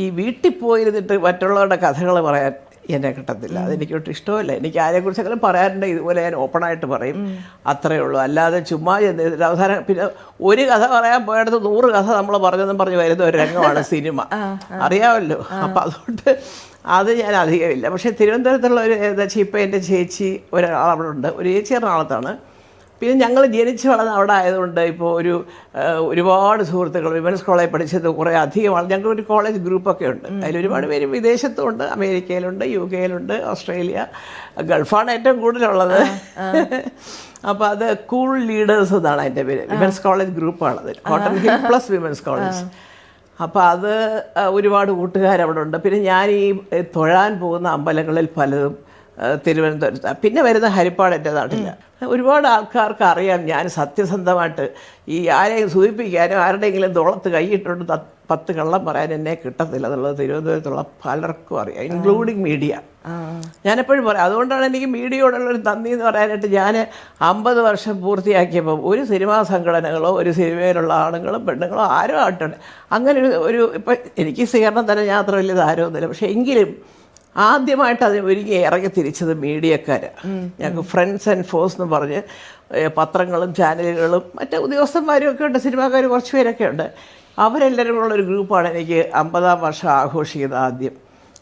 ഈ വീട്ടിൽ പോയിരുന്നിട്ട് മറ്റുള്ളവരുടെ കഥകൾ പറയാൻ എന്നെ കിട്ടത്തില്ല, അതെനിക്കൊട്ടും ഇഷ്ടമല്ല. എനിക്ക് ആരെക്കുറിച്ചെങ്കിലും പറയാറുണ്ട്, ഇതുപോലെ ഞാൻ ഓപ്പണായിട്ട് പറയും, അത്രയേ ഉള്ളൂ. അല്ലാതെ ചുമ്മാ അവസാനം പിന്നെ ഒരു കഥ പറയാൻ പോയടുത്ത് 100 കഥ നമ്മൾ പറഞ്ഞെന്നും പറഞ്ഞ് വരുന്ന ഒരു രംഗമാണ് സിനിമ, അറിയാമല്ലോ. അപ്പം അതുകൊണ്ട് അത് ഞാൻ അധികമില്ല. പക്ഷേ തിരുവനന്തപുരത്തുള്ള ഒരു എന്താ വെച്ചാൽ ഇപ്പം എൻ്റെ ചേച്ചി ഒരാളവിടെ ഉണ്ട്, ഒരു ചേച്ചി എറണാകുളത്താണ്, പിന്നെ ഞങ്ങൾ ജനിച്ച് വളർന്ന അവിടെ ആയതുകൊണ്ട് ഇപ്പോൾ ഒരുപാട് സുഹൃത്തുക്കൾ വിമൻസ് കോളേജ് പഠിച്ചത് കുറേ അധികമാണ്. ഞങ്ങളൊരു കോളേജ് ഗ്രൂപ്പൊക്കെ ഉണ്ട്. അതിലൊരുപാട് പേര് വിദേശത്തുമുണ്ട്, അമേരിക്കയിലുണ്ട്, UK ഓസ്ട്രേലിയ, ഗൾഫാണ് ഏറ്റവും കൂടുതലുള്ളത്. അപ്പോൾ അത് കൂൾ ലീഡേഴ്സ് എന്നാണ് അതിൻ്റെ പേര്. വിമൻസ് കോളേജ് ഗ്രൂപ്പാണത്, Cotton Hill plus women's college. അപ്പോൾ അത് ഒരുപാട് കൂട്ടുകാരവിടെ ഉണ്ട്. പിന്നെ ഞാൻ ഈ തൊഴാൻ പോകുന്ന അമ്പലങ്ങളിൽ പലതും തിരുവനന്തപുരത്ത്, പിന്നെ വരുന്ന ഹരിപ്പാട് എൻ്റെ നാട്ടില്ല. ഒരുപാട് ആൾക്കാർക്ക് അറിയാം ഞാൻ സത്യസന്ധമായിട്ട് ഈ ആരെയും സൂചിപ്പിക്കാനോ ആരുടെയെങ്കിലും തോളത്ത് കൈയിട്ടുണ്ട് 10 കള്ളം പറയാൻ എന്നെ കിട്ടത്തില്ല എന്നുള്ളത് തിരുവനന്തപുരത്തുള്ള പലർക്കും അറിയാം, ഇൻക്ലൂഡിങ് മീഡിയ. ഞാനെപ്പോഴും പറയാം, അതുകൊണ്ടാണ് എനിക്ക് മീഡിയയോടുള്ളൊരു നന്ദി എന്ന് പറയാനായിട്ട്. ഞാൻ 50 വർഷം പൂർത്തിയാക്കിയപ്പോൾ ഒരു സിനിമാ സംഘടനകളോ ഒരു സിനിമയിലുള്ള ആണുങ്ങളും പെണ്ണുങ്ങളോ ആരോ ആട്ടെ അങ്ങനെ ഇപ്പം എനിക്ക് സ്വീകരണം തന്നെ ഞാൻ അത്ര വലിയ താരമൊന്നുമില്ല. പക്ഷേ എങ്കിലും ആദ്യമായിട്ട് അതിന് ഒരുങ്ങി ഇറങ്ങി തിരിച്ചത് മീഡിയക്കാരാണ്. ഞങ്ങൾക്ക് ഫ്രണ്ട്സ് ആൻഡ് ഫോഴ്സ് എന്ന് പറഞ്ഞ് പത്രങ്ങളും ചാനലുകളും മറ്റു ഉദ്യോഗസ്ഥന്മാരും ഒക്കെ ഉണ്ട്, സിനിമാക്കാർ കുറച്ച് പേരൊക്കെ ഉണ്ട്. അവരെല്ലാവരും ഉള്ളൊരു ഗ്രൂപ്പാണ് എനിക്ക് 50-ാം വർഷം ആഘോഷിക്കുന്നത് ആദ്യം.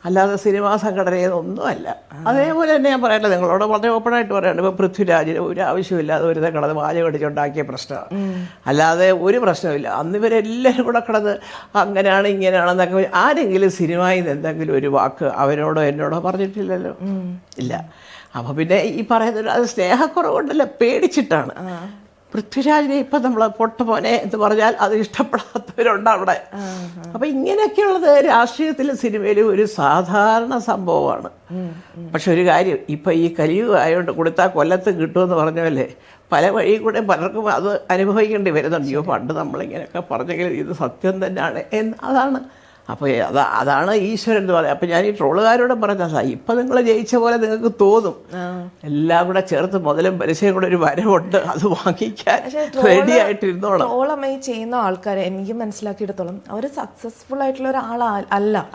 അല്ലാതെ സിനിമാ സംഘടനയൊന്നുമല്ല. അതേപോലെ തന്നെ ഞാൻ പറയട്ടെ, നിങ്ങളോട് വളരെ ഓപ്പണായിട്ട് പറയണം, ഇപ്പോൾ പൃഥ്വിരാജിന് ഒരു ആവശ്യമില്ലാതെ ഒരു കിടന്ന് വാചകം അടിച്ചുണ്ടാക്കിയ പ്രശ്നമാണ്, അല്ലാതെ ഒരു പ്രശ്നമില്ല. അന്ന് ഇവരെല്ലാവരും കൂടെ കിടന്ന് അങ്ങനെയാണ് ഇങ്ങനെയാണെന്നൊക്കെ ആരെങ്കിലും സിനിമയിൽ നിന്ന് എന്തെങ്കിലും ഒരു വാക്ക് അവരോടോ എന്നോടോ പറഞ്ഞിട്ടില്ലല്ലോ, ഇല്ല. അപ്പോൾ പിന്നെ ഈ പറയുന്നത് അത് സ്നേഹക്കുറവുകൊണ്ടല്ല, പേടിച്ചിട്ടാണ്. പൃഥ്വിരാജിനെ ഇപ്പം നമ്മൾ പൊട്ടമോനെ എന്ന് പറഞ്ഞാൽ അത് ഇഷ്ടപ്പെടാത്തവരുണ്ട് അവിടെ. അപ്പം ഇങ്ങനെയൊക്കെയുള്ളത് രാഷ്ട്രീയത്തിലും സിനിമയിലും ഒരു സാധാരണ സംഭവമാണ്. പക്ഷെ ഒരു കാര്യം, ഇപ്പം ഈ കലിയുഗം ആയതുകൊണ്ട് കൊടുത്താൽ കൊല്ലത്ത് കിട്ടുമെന്ന് പറഞ്ഞല്ലേ, പല വഴി കൂടെ പലർക്കും അത് അനുഭവിക്കേണ്ടി വരുന്നുണ്ട്. അയ്യോ പണ്ട് നമ്മളിങ്ങനെയൊക്കെ പറഞ്ഞെങ്കിൽ ഇത് സത്യം തന്നെയാണ് അതാണ്. അപ്പോൾ അതാണ് ഈശ്വരൻ എന്ന് പറയാം. അപ്പം ഞാൻ ഈ ട്രോളുകാരോട് പറഞ്ഞാൽ, ഇപ്പം നിങ്ങൾ ജയിച്ച പോലെ നിങ്ങൾക്ക് തോന്നും, എല്ലാം കൂടെ ചേർത്ത് മുതലും പലിശയും കൂടെ ഒരു വരവുണ്ട്, അത് വാങ്ങിക്കാൻ റെഡി ആയിട്ടിരുന്നോളാം. ട്രോളമായി ചെയ്യുന്ന ആൾക്കാരെ എനിക്ക് മനസ്സിലാക്കിയെടുത്തോളം അവർ സക്സസ്ഫുൾ ആയിട്ടുള്ള ഒരാളല്ല.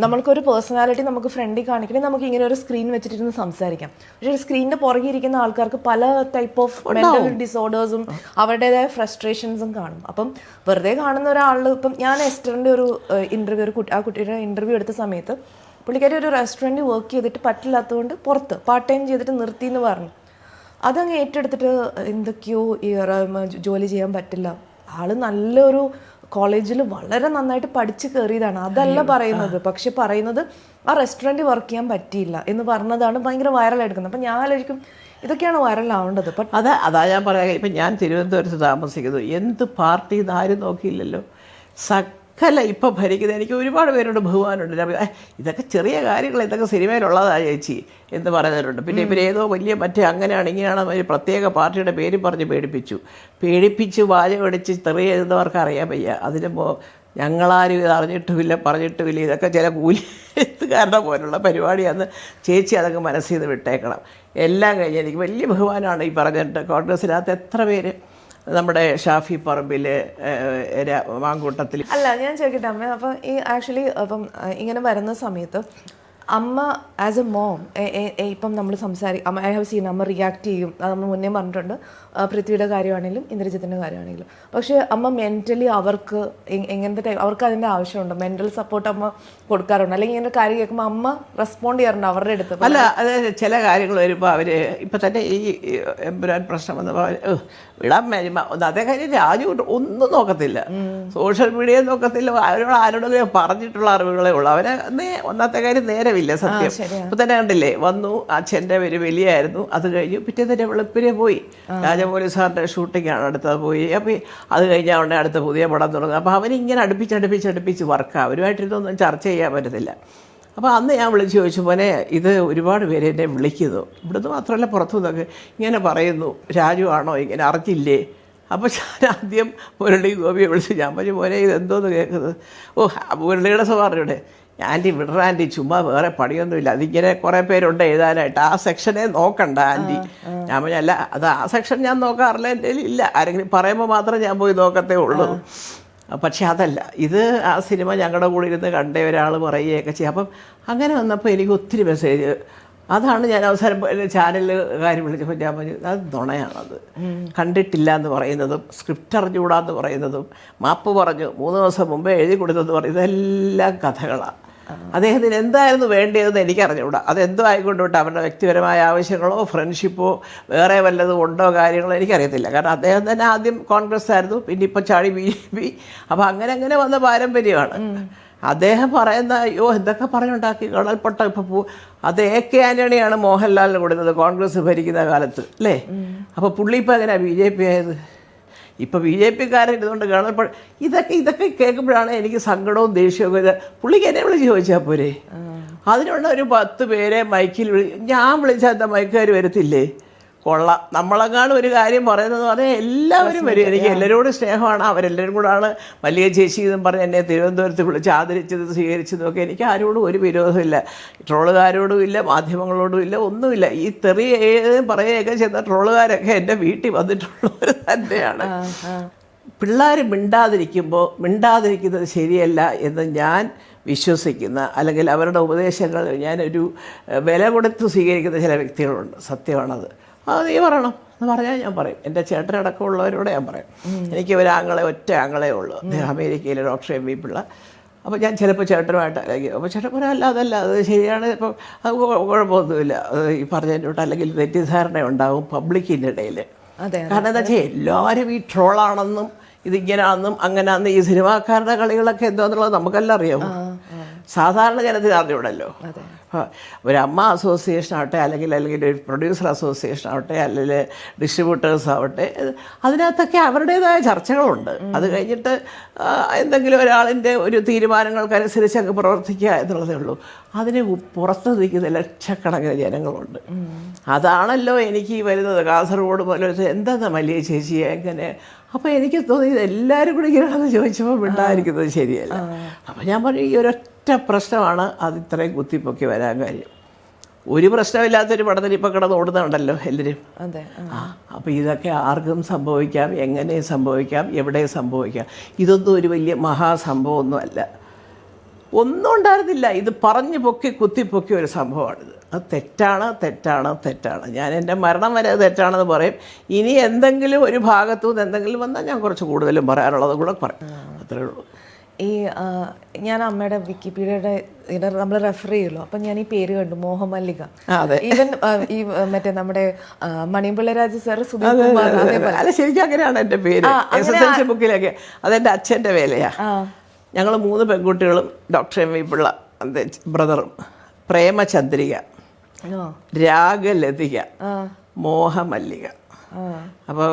നമ്മൾക്കൊരു പേഴ്സണാലിറ്റി നമുക്ക് ഫ്രണ്ടിൽ കാണിക്കണമെങ്കിൽ നമുക്ക് ഇങ്ങനെ ഒരു സ്ക്രീൻ വെച്ചിട്ടിരുന്ന് സംസാരിക്കാം. പക്ഷേ ഒരു സ്ക്രീനിന്റെ പുറകെ ഇരിക്കുന്ന ആൾക്കാർക്ക് പല ടൈപ്പ് ഓഫ് മെന്റൽ ഡിസോർഡേഴ്സും അവരുടേതായ ഫ്രസ്ട്രേഷൻസും കാണും. അപ്പം വെറുതെ കാണുന്ന ഒരാൾ, ഇപ്പം ഞാൻ എസ്റ്ററിന്റെ ഒരു ആ കുട്ടിയുടെ ഇന്റർവ്യൂ എടുത്ത സമയത്ത് പുള്ളിക്കാരി ഒരു റെസ്റ്റോറൻറ്റിൽ വർക്ക് ചെയ്തിട്ട് പറ്റില്ലാത്തതുകൊണ്ട് പുറത്ത് പാർട്ട് ടൈം ചെയ്തിട്ട് നിർത്തി എന്ന് പറഞ്ഞു. അതങ്ങ് ഏറ്റെടുത്തിട്ട് എന്തൊക്കെയോ ജോലി ചെയ്യാൻ പറ്റില്ല. ആള് നല്ലൊരു കോളേജിൽ വളരെ നന്നായിട്ട് പഠിച്ച് കയറിയതാണ്, അതല്ല പറയുന്നത്. പക്ഷെ പറയുന്നത് ആ റെസ്റ്റോറൻറ്റിൽ വർക്ക് ചെയ്യാൻ പറ്റിയില്ല എന്ന് പറഞ്ഞതാണ് ഭയങ്കര വൈറലായിരിക്കുന്നത്. അപ്പം ഞാൻ ആലോചിക്കും, ഇതൊക്കെയാണ് വൈറലാവേണ്ടത്. അതാ ഞാൻ പറയാം. ഇപ്പം ഞാൻ തിരുവനന്തപുരത്ത് താമസിക്കുന്നത്, എന്ത് പാർട്ടി ആരും നോക്കിയില്ലല്ലോ, സകല ഇപ്പം ഭരിക്കുന്നത്. എനിക്ക് ഒരുപാട് പേരോട് ബഹുമാനുണ്ട്. ഇതൊക്കെ ചെറിയ കാര്യങ്ങൾ, ഇതൊക്കെ സിനിമയിലുള്ളതാ ചേച്ചി എന്ന് പറയുന്നവരുണ്ട്. പിന്നെ ഇവരേതോ വലിയ മറ്റേ അങ്ങനെയാണ് ഇങ്ങനെയാണ് ഒരു പ്രത്യേക പാർട്ടിയുടെ പേര് പറഞ്ഞ് പേടിപ്പിച്ച് വാചകടിച്ച് തെറിയ എഴുതുന്നവർക്ക് അറിയാൻ വയ്യ. അതിന് ഞങ്ങളാരും ഇത് അറിഞ്ഞിട്ടുമില്ല പറഞ്ഞിട്ടുമില്ല, ഇതൊക്കെ ചില കൂലിക്കാരുടെ പോലുള്ള പരിപാടിയാണെന്ന് ചേച്ചി അതൊക്കെ മനസ്സിൽ നിന്ന് വിട്ടേക്കണം. എല്ലാം കഴിഞ്ഞ് എനിക്ക് വലിയ ബഹുമാനമാണ് ഈ പറഞ്ഞിട്ട്. കോൺഗ്രസിനകത്ത് എത്ര പേര്, നമ്മുടെ ഷാഫി പറമ്പിൽ, മാങ്കൂട്ടത്തിൽ. അല്ല ഞാൻ ചോദിക്കട്ടെ അമ്മ, അപ്പം ഈ ആക്ച്വലി അപ്പം ഇങ്ങനെ വരുന്ന സമയത്ത് അമ്മ ആസ് എ മോം ഇപ്പം നമ്മൾ അമ്മ ഐ ഹാവ് സീൻ അമ്മ റിയാക്ട് ചെയ്യും. അത് നമ്മൾ മുന്നേ പറഞ്ഞിട്ടുണ്ട്, പൃഥ്വിയുടെ കാര്യമാണെങ്കിലും ഇന്ദ്രജിത്തിൻ്റെ കാര്യമാണെങ്കിലും. പക്ഷേ അമ്മ മെൻ്റലി അവർക്ക് എങ്ങനത്തെ അവർക്ക് അതിൻ്റെ ആവശ്യമുണ്ട്, മെൻ്റൽ സപ്പോർട്ട് അമ്മ കൊടുക്കാറുണ്ട്, അല്ലെങ്കിൽ ഇങ്ങനെ കാര്യം കേൾക്കുമ്പോൾ അമ്മ റെസ്പോണ്ട് ചെയ്യാറുണ്ട് അവരുടെ അടുത്ത്? അല്ല, അത് ചില കാര്യങ്ങൾ വരുമ്പോൾ അവർ ഇപ്പം തന്നെ ഈ എമ്പുരാൻ പ്രശ്നം എന്ന് പറഞ്ഞാൽ വിടാൻ അതേ കാര്യം രാജു ഒന്നും നോക്കത്തില്ല, സോഷ്യൽ മീഡിയ നോക്കത്തില്ല, ആരോടെങ്കിലും പറഞ്ഞിട്ടുള്ള അറിവുകളേ ഉള്ളൂ. അവരെ ഒന്നാമത്തെ കാര്യം നേരമില്ല സത്യം. ഇപ്പം തന്നെ കണ്ടില്ലേ, വന്നു അച്ഛൻ്റെ ഒരു വലിയായിരുന്നു, അത് കഴിഞ്ഞു പിറ്റേന്നെ വെളുപ്പിനെ പോയി രാജമൗലി സാറിൻ്റെ ഷൂട്ടിങ്ങാണ്, അടുത്തത് പോയി. അപ്പം അത് കഴിഞ്ഞാൽ ഉടനെ അടുത്ത പുതിയ പടം തുടങ്ങും. അപ്പോൾ അവനിങ്ങനെ അടുപ്പിച്ച് വർക്ക്, അവരുമായിട്ട് ഇതൊന്നും ചർച്ച ചെയ്യാൻ പറ്റത്തില്ല. അപ്പോൾ അന്ന് ഞാൻ വിളിച്ച് ചോദിച്ചു, മോനെ ഇത് ഒരുപാട് പേര് എന്നെ വിളിക്കുന്നു, ഇവിടുന്ന് മാത്രമല്ല പുറത്തു നിന്നൊക്കെ ഇങ്ങനെ പറയുന്നു, രാജു ആണോ ഇങ്ങനെ, അറിഞ്ഞില്ലേ? അപ്പോൾ ഞാൻ ആദ്യം മുരളി ഗോപിയെ വിളിച്ച് ഞാൻ പറഞ്ഞു, മോനെ ഇതെന്തോന്ന് കേൾക്കുന്നത്? മുരളിയുടെ സ്വഭാവയുടെ ആൻറ്റി വിടറ ആൻറ്റി, ചുമ്മാ വേറെ പണിയൊന്നുമില്ല, അതിങ്ങനെ കുറേ പേരുണ്ട് എഴുതാനായിട്ട്, ആ സെക്ഷനെ നോക്കണ്ട ആൻറ്റി. ഞാൻ പറഞ്ഞല്ല, അത് ആ സെക്ഷൻ ഞാൻ നോക്കാറില്ല, എൻ്റെ ഇല്ല, ആരെങ്കിലും പറയുമ്പോൾ മാത്രമേ ഞാൻ പോയി നോക്കത്തേ ഉള്ളൂ. പക്ഷെ അതല്ല, ഇത് ആ സിനിമ ഞങ്ങളുടെ കൂടെ ഇരുന്ന് കണ്ട ഒരാൾ പറയുകയൊക്കെ ചെയ്യും. അപ്പം അങ്ങനെ വന്നപ്പോൾ എനിക്ക് ഒത്തിരി മെസ്സേജ്. അതാണ് ഞാൻ അവസാനം ചാനലിൽ കാര്യം വിളിച്ചപ്പോൾ ഞാൻ പറഞ്ഞു, അത് നുണയാണത്, കണ്ടിട്ടില്ല എന്ന് പറയുന്നതും സ്ക്രിപ്റ്റ് അറിഞ്ഞുകൂടാന്ന് പറയുന്നതും മാപ്പ് പറഞ്ഞു 3 ദിവസം മുമ്പേ എഴുതി കൊടുത്തെന്ന് പറയുന്നത് ഇതെല്ലാം കഥകളാണ്. അദ്ദേഹത്തിന് എന്തായിരുന്നു വേണ്ടിയതെന്ന് എനിക്കറിഞ്ഞുകൂടാ. അതെന്തോ ആയിക്കൊണ്ടോട്ടെ, അവരുടെ വ്യക്തിപരമായ ആവശ്യങ്ങളോ ഫ്രണ്ട്ഷിപ്പോ വേറെ വല്ലതും ഉണ്ടോ കാര്യങ്ങളോ എനിക്കറിയത്തില്ല. കാരണം അദ്ദേഹം തന്നെ ആദ്യം കോൺഗ്രസ് ആയിരുന്നു, പിന്നെ ഇപ്പം ചാടി BJP. അപ്പോൾ അങ്ങനെ വന്ന പാരമ്പര്യമാണ്. അദ്ദേഹം പറയുന്ന അയ്യോ എന്തൊക്കെ പറഞ്ഞുണ്ടാക്കി കടൽപ്പൊട്ട ഇപ്പോൾ അത് AK ആൻ്റണിയാണ് മോഹൻലാലിന് കൊടുത്തത് കോൺഗ്രസ് ഭരിക്കുന്ന കാലത്ത് അല്ലേ. അപ്പോൾ പുള്ളി ഇപ്പം എങ്ങനെയാണ് BJP ആയത്? ഇപ്പോൾ BJP-ക്കാരൻ ഇതുകൊണ്ട് കാണപ്പോൾ ഇതൊക്കെ കേൾക്കുമ്പോഴാണ് എനിക്ക് സങ്കടവും ദേഷ്യവും. ഇത് പുള്ളിക്ക് എന്നെ വിളിച്ച് ചോദിച്ചാൽ പോരെ? അതിനുള്ള ഒരു 10 പേരെ മൈക്കിൽ ഞാൻ വിളിച്ചാൽ എന്താ മൈക്കുകാർ വരത്തില്ലേ? കൊള്ളാം. നമ്മളെങ്ങാനും ഒരു കാര്യം പറയുന്നത് പറഞ്ഞാൽ എല്ലാവരും വരും. എനിക്ക് എല്ലാവരോടും സ്നേഹമാണ്. അവരെല്ലാവരും കൂടാണ് വലിയ ചേച്ചി എന്നും പറഞ്ഞ് എന്നെ തിരുവനന്തപുരത്ത് വിളിച്ച് ആദരിച്ചത് സ്വീകരിച്ചതും ഒക്കെ. എനിക്ക് ആരോടും ഒരു വിരോധമില്ല, ട്രോളുകാരോടും ഇല്ല, മാധ്യമങ്ങളോടും ഇല്ല, ഒന്നുമില്ല. ഈ തെറി പറയുകയൊക്കെ ചെയ്യുന്ന ട്രോളുകാരൊക്കെ എൻ്റെ വീട്ടിൽ വന്നിട്ടുള്ളവർ തന്നെയാണ്. പിള്ളേർ മിണ്ടാതിരിക്കുന്നത് ശരിയല്ല എന്ന് ഞാൻ വിശ്വസിക്കുന്ന, അല്ലെങ്കിൽ അവരുടെ ഉപദേശങ്ങൾ ഞാനൊരു വില കൊടുത്ത് സ്വീകരിക്കുന്ന ചില വ്യക്തികളുണ്ട്. സത്യമാണത്. അത് നീ പറയണം എന്ന് പറഞ്ഞാൽ ഞാൻ പറയും. എൻ്റെ ചേട്ടനടക്കമുള്ളവരോട് ഞാൻ പറയും. എനിക്ക് ഒറ്റ ആങ്ങളേ ഉള്ളൂ. അദ്ദേഹം അമേരിക്കയിലെ ഡോക്ടർ MV പിള്ള. അപ്പോൾ ഞാൻ ചിലപ്പോൾ ചേട്ടനുമായിട്ട് അല്ലെങ്കിൽ അപ്പോൾ ചേട്ടൻ പറയാം അതല്ല അത് ശരിയാണ്, ഇപ്പം അത് കുഴപ്പമൊന്നുമില്ല ഈ പറഞ്ഞതിൻ്റെ അല്ലെങ്കിൽ തെറ്റിദ്ധാരണ ഉണ്ടാവും പബ്ലിക്കിൻ്റെ ഇടയിൽ. കാരണം എന്താ വെച്ചാൽ എല്ലാവരും ഈ ട്രോളാണെന്നും ഇതിങ്ങനാണെന്നും അങ്ങനെയാണെന്നും ഈ സിനിമാക്കാരുടെ കളികളൊക്കെ എന്താണെന്നുള്ളത് നമുക്കെല്ലാം അറിയാമോ? സാധാരണ ജനത്തിന് അറിഞ്ഞൂടല്ലോ. ഒരു അമ്മ അസോസിയേഷൻ ആവട്ടെ, അല്ലെങ്കിൽ ഒരു പ്രൊഡ്യൂസർ അസോസിയേഷൻ ആവട്ടെ, അല്ലെങ്കിൽ ഡിസ്ട്രിബ്യൂട്ടേഴ്സ് ആവട്ടെ, അതിനകത്തൊക്കെ അവരുടേതായ ചർച്ചകളുണ്ട്. അത് കഴിഞ്ഞിട്ട് എന്തെങ്കിലും ഒരാളിൻ്റെ ഒരു തീരുമാനങ്ങൾക്കനുസരിച്ച് അങ്ങ് പ്രവർത്തിക്കുക എന്നുള്ളതേ ഉള്ളൂ. അതിന് പുറത്ത് നിൽക്കുന്ന ലക്ഷക്കണക്കിന് ജനങ്ങളുണ്ട്. അതാണല്ലോ എനിക്ക് വരുന്നത്. കാസർഗോഡ് പോലെ എന്താ വലിയ ചേച്ചി എങ്ങനെ? അപ്പോൾ എനിക്ക് തോന്നിയത് എല്ലാവരും കൂടി ഇങ്ങനെയാണെന്ന് ചോദിച്ചപ്പോൾ മിണ്ടായിരിക്കുന്നത് ശരിയല്ല. അപ്പോൾ ഞാൻ പറഞ്ഞു ഈ ഒരൊറ്റ പ്രശ്നമാണ് അത് ഇത്രയും കുത്തിപ്പൊക്കി വരാൻ കാര്യം. ഒരു പ്രശ്നമില്ലാത്തൊരു പടത്തിൽ ഇപ്പോൾ കിടന്ന് ഓടുന്നുണ്ടല്ലോ എല്ലാവരും. അപ്പോൾ ഇതൊക്കെ ആർക്കും സംഭവിക്കാം, എങ്ങനെ സംഭവിക്കാം, എവിടെ സംഭവിക്കാം. ഇതൊന്നും ഒരു വലിയ മഹാസംഭവമൊന്നുമല്ല, ഒന്നും ഉണ്ടായിരുന്നില്ല. ഇത് പറഞ്ഞു കുത്തിപ്പൊക്കി ഒരു സംഭവമാണിത്. അത് തെറ്റാണ്. ഞാൻ എൻ്റെ മരണം വരെ അത് തെറ്റാണെന്ന് പറയും. ഇനി എന്തെങ്കിലും ഒരു ഭാഗത്തു നിന്ന് എന്തെങ്കിലും വന്നാൽ ഞാൻ കുറച്ച് കൂടുതലും പറയാനുള്ളത് കൂടെ പറയും. അത്രേ ഉള്ളൂ. ഈ ഞാൻ അമ്മയുടെ വിക്കിപീഡിയയുടെ നമ്മൾ റെഫർ ചെയ്യുമല്ലോ, അപ്പം ഞാൻ ഈ പേര് കണ്ടു, മോഹമല്ലിക. ഈവൻ ഈ മറ്റേ നമ്മുടെ മണിപിള്ളരാജ് സാർ, സുധീർ കുമാർ, അതേപോലെ ശരിക്കും അങ്ങനെയാണ് എൻ്റെ പേര് SSLC ബുക്കിലൊക്കെ. അതെൻ്റെ അച്ഛൻ്റെ വേലയാ. ഞങ്ങൾ 3 പെൺകുട്ടികളും ഡോക്ടർ MV പിള്ള ബ്രദറും, പ്രേമചന്ദ്രിക, രാഗലതിക, മോഹമല്ലിക. അപ്പോൾ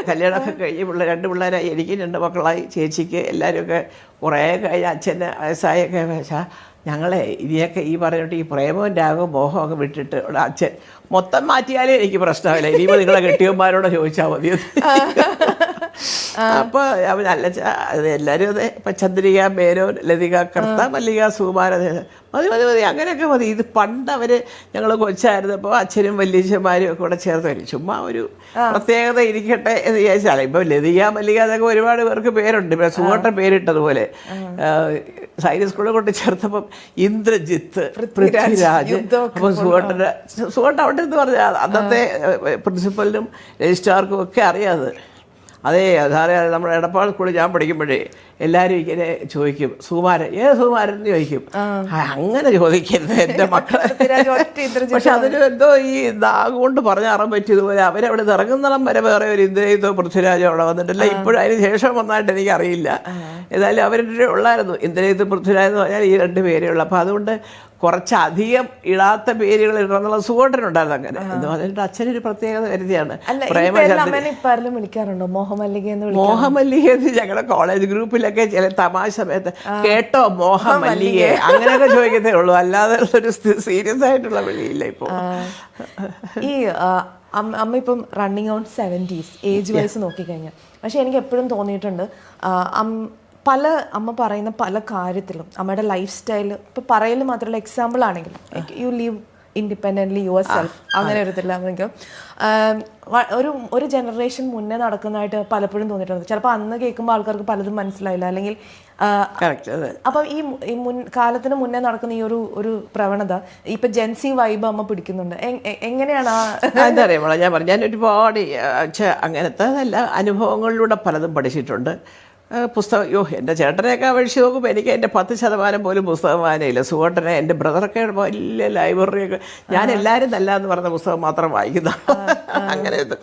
കല്യാണമൊക്കെ കഴിഞ്ഞ് 2 പിള്ളേരായി. എനിക്ക് 2 മക്കളായി, ചേച്ചിക്ക്, എല്ലാവരുമൊക്കെ കുറേ കഴിഞ്ഞ് അച്ഛൻ്റെ വയസ്സായൊക്കെ. പക്ഷേ ഞങ്ങളെ ഇനിയൊക്കെ ഈ പറഞ്ഞിട്ട് ഈ പ്രേമവും രാഗവും മോഹമൊക്കെ വിട്ടിട്ട് അച്ഛൻ മൊത്തം മാറ്റിയാലേ എനിക്ക് പ്രശ്നമില്ല. ഇനിയിപ്പോൾ നിങ്ങളെ കെട്ടിയന്മാരോട് ചോദിച്ചാൽ മതി. അപ്പോൾ നല്ല എല്ലാവരും അതെ. ഇപ്പം ചന്ദ്രിക, മേനോൻ, ലതിക, കർത്ത, മല്ലിക, സുകുമാര, മതി അങ്ങനെയൊക്കെ മതി. ഇത് പണ്ട് ഞങ്ങൾ കൊച്ചായിരുന്നപ്പോൾ അച്ഛനും വല്യച്ഛന്മാരും ഒക്കെ കൂടെ ചേർത്ത് വരും. ചുമ്മാ ഒരു പ്രത്യേകത ഇരിക്കട്ടെ എന്ന് വിചാരിച്ചാൽ. ഇപ്പം ലതിക, മല്ലിക എന്നൊക്കെ ഒരുപാട് പേർക്ക് പേരുണ്ട്. ഇപ്പം സുഖട്ടൻ പേരിട്ടതുപോലെ സൈനിക സ്കൂളിൽ കൊണ്ട് ചേർത്തപ്പം ഇന്ദ്രജിത്ത്, പൃഥ്വിരാജ്. അപ്പോൾ സുഖട്ടൻ അവിടെ എന്ന് പറഞ്ഞാൽ അന്നത്തെ പ്രിൻസിപ്പലിനും രജിസ്ട്രാർക്കും ഒക്കെ അറിയാതെ. അതേ സാറേ, നമ്മുടെ എടപ്പാൾ സ്കൂളിൽ ഞാൻ പഠിക്കുമ്പോഴേ എല്ലാവരും ഇങ്ങനെ ചോദിക്കും, സുകുമാരൻ സുകുമാരൻ എന്ന് ചോദിക്കും. അങ്ങനെ ചോദിക്കരുത് എൻ്റെ മക്കളെ. പക്ഷെ അതിന് എന്തോ ഈ നാഗ് കൊണ്ട് പറഞ്ഞാറാൻ പറ്റിയതുപോലെ അവരവിടെ ഇറങ്ങുന്നിടം വരെ വേറെ ഒരു ഇന്ദ്രജിത്തോ പൃഥ്വിരാജോ അവിടെ വന്നിട്ടില്ല. ഇപ്പോഴും അതിന് ശേഷം വന്നായിട്ട് എനിക്കറിയില്ല. ഏതായാലും അവരുടെ ഉള്ളായിരുന്നു ഇന്ദ്രജിത്ത്, പൃഥ്വിരാജ് എന്ന് പറഞ്ഞാൽ ഈ 2 പേരേ ഉള്ളൂ. അപ്പോൾ അതുകൊണ്ട് കുറച്ചധികം ഇടാത്ത പേരുകൾ ഇടണമെന്നുള്ള സുഖോട്ടനുണ്ടായിരുന്നു. അങ്ങനെ എന്ന് പറഞ്ഞിട്ട് അച്ഛനൊരു പ്രത്യേകത കരുതിയാണ്. മോഹമല്ലിക എന്ന് ഞങ്ങളുടെ കോളേജ് ഗ്രൂപ്പിലൊക്കെ ചില തമാശ സമയത്ത് കേട്ടോ മോഹമല്ലികയെ അങ്ങനെയൊക്കെ ചോദിക്കുന്നേ ഉള്ളൂ. അല്ലാതെ ഒരു സീരിയസ് ആയിട്ടുള്ള വിളിയില്ല ഇപ്പോൾ. ഈ അമ്മ ഇപ്പം running on 70s age vice നോക്കിക്കഴിഞ്ഞാൽ. പക്ഷെ എനിക്ക് എപ്പോഴും തോന്നിയിട്ടുണ്ട് അമ്മ പറയുന്ന പല കാര്യത്തിലും അമ്മയുടെ ലൈഫ് സ്റ്റൈൽ ഇപ്പം പറയൽ മാത്രമല്ല, എക്സാമ്പിൾ ആണെങ്കിലും you leave independently yourself, അങ്ങനെ ഒരു ഇതിലാണെങ്കിൽ ഒരു ജനറേഷൻ മുന്നേ നടക്കുന്നതായിട്ട് പലപ്പോഴും തോന്നിയിട്ടുണ്ട്. ചിലപ്പോൾ അന്ന് കേൾക്കുമ്പോൾ ആൾക്കാർക്ക് പലതും മനസ്സിലായില്ല, അല്ലെങ്കിൽ അപ്പം ഈ കാലത്തിന് മുന്നേ നടക്കുന്ന ഈ ഒരു പ്രവണത ഇപ്പം ജെൻസി വൈബ് അമ്മ പിടിക്കുന്നുണ്ട്. എങ്ങനെയാണ് എന്താ അറിയാമോ? ഞാൻ ഒരുപാട് അങ്ങനത്തെ അനുഭവങ്ങളിലൂടെ പലതും പഠിച്ചിട്ടുണ്ട്. പുസ്തകം എൻ്റെ ചേട്ടനെയൊക്കെ അപേക്ഷിച്ച് നോക്കുമ്പോൾ എനിക്ക് എൻ്റെ 10% പോലും പുസ്തകം വായനയില്ല. സുഖേട്ടനെ എൻ്റെ ബ്രദറൊക്കെ വലിയ ലൈബ്രറിയൊക്കെ, ഞാൻ എല്ലാവരും നല്ല എന്ന് പറഞ്ഞ പുസ്തകം മാത്രം വായിക്കുന്ന അങ്ങനെ ഇത്.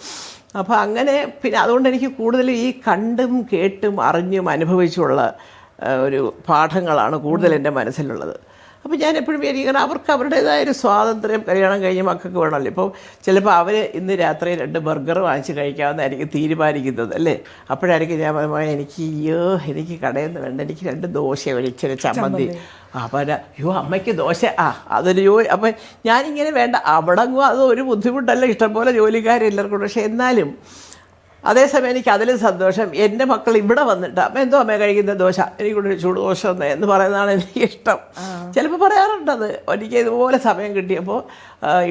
അപ്പോൾ അങ്ങനെ പിന്നെ അതുകൊണ്ട് എനിക്ക് കൂടുതൽ ഈ കണ്ടും കേട്ടും അറിഞ്ഞും അനുഭവിച്ചുള്ള ഒരു പാഠങ്ങളാണ് കൂടുതൽ എൻ്റെ മനസ്സിലുള്ളത്. അപ്പോൾ ഞാൻ എപ്പോഴും വിചാരിക്കണം അവർക്ക് അവരുടേതായൊരു സ്വാതന്ത്ര്യം കല്യാണം കഴിഞ്ഞ് മക്കൾക്ക് വേണമല്ലോ. ഇപ്പോൾ ചിലപ്പോൾ അവർ ഇന്ന് രാത്രി 2 ബർഗർ വാങ്ങിച്ച് കഴിക്കാമെന്നായിരിക്കും തീരുമാനിക്കുന്നത് അല്ലേ. അപ്പോഴായിരിക്കും ഞാൻ എനിക്ക് കടയിൽ നിന്ന് വേണ്ട, എനിക്ക് 2 ദോശ ഒരിച്ചിരി ചമ്മന്തി. അപ്പം അമ്മയ്ക്ക് ദോശ അതൊരു ജോലി. അപ്പം ഞാനിങ്ങനെ വേണ്ട അവിടെങ്ങും അതൊരു ബുദ്ധിമുട്ടല്ല, ഇഷ്ടംപോലെ ജോലിക്കാരെല്ലാവർക്കും. പക്ഷേ എന്നാലും അതേസമയം എനിക്ക് അതിലും സന്തോഷം എൻ്റെ മക്കൾ ഇവിടെ വന്നിട്ട് അമ്മ എന്തോ അമ്മ കഴിക്കുന്ന ദോശ, എനിക്കൊരു ചൂട് ദോശ എന്ന് പറയുന്നതാണ് എനിക്കിഷ്ടം. ചിലപ്പോൾ പറയാറുണ്ടത്. എനിക്ക് ഇതുപോലെ സമയം കിട്ടിയപ്പോൾ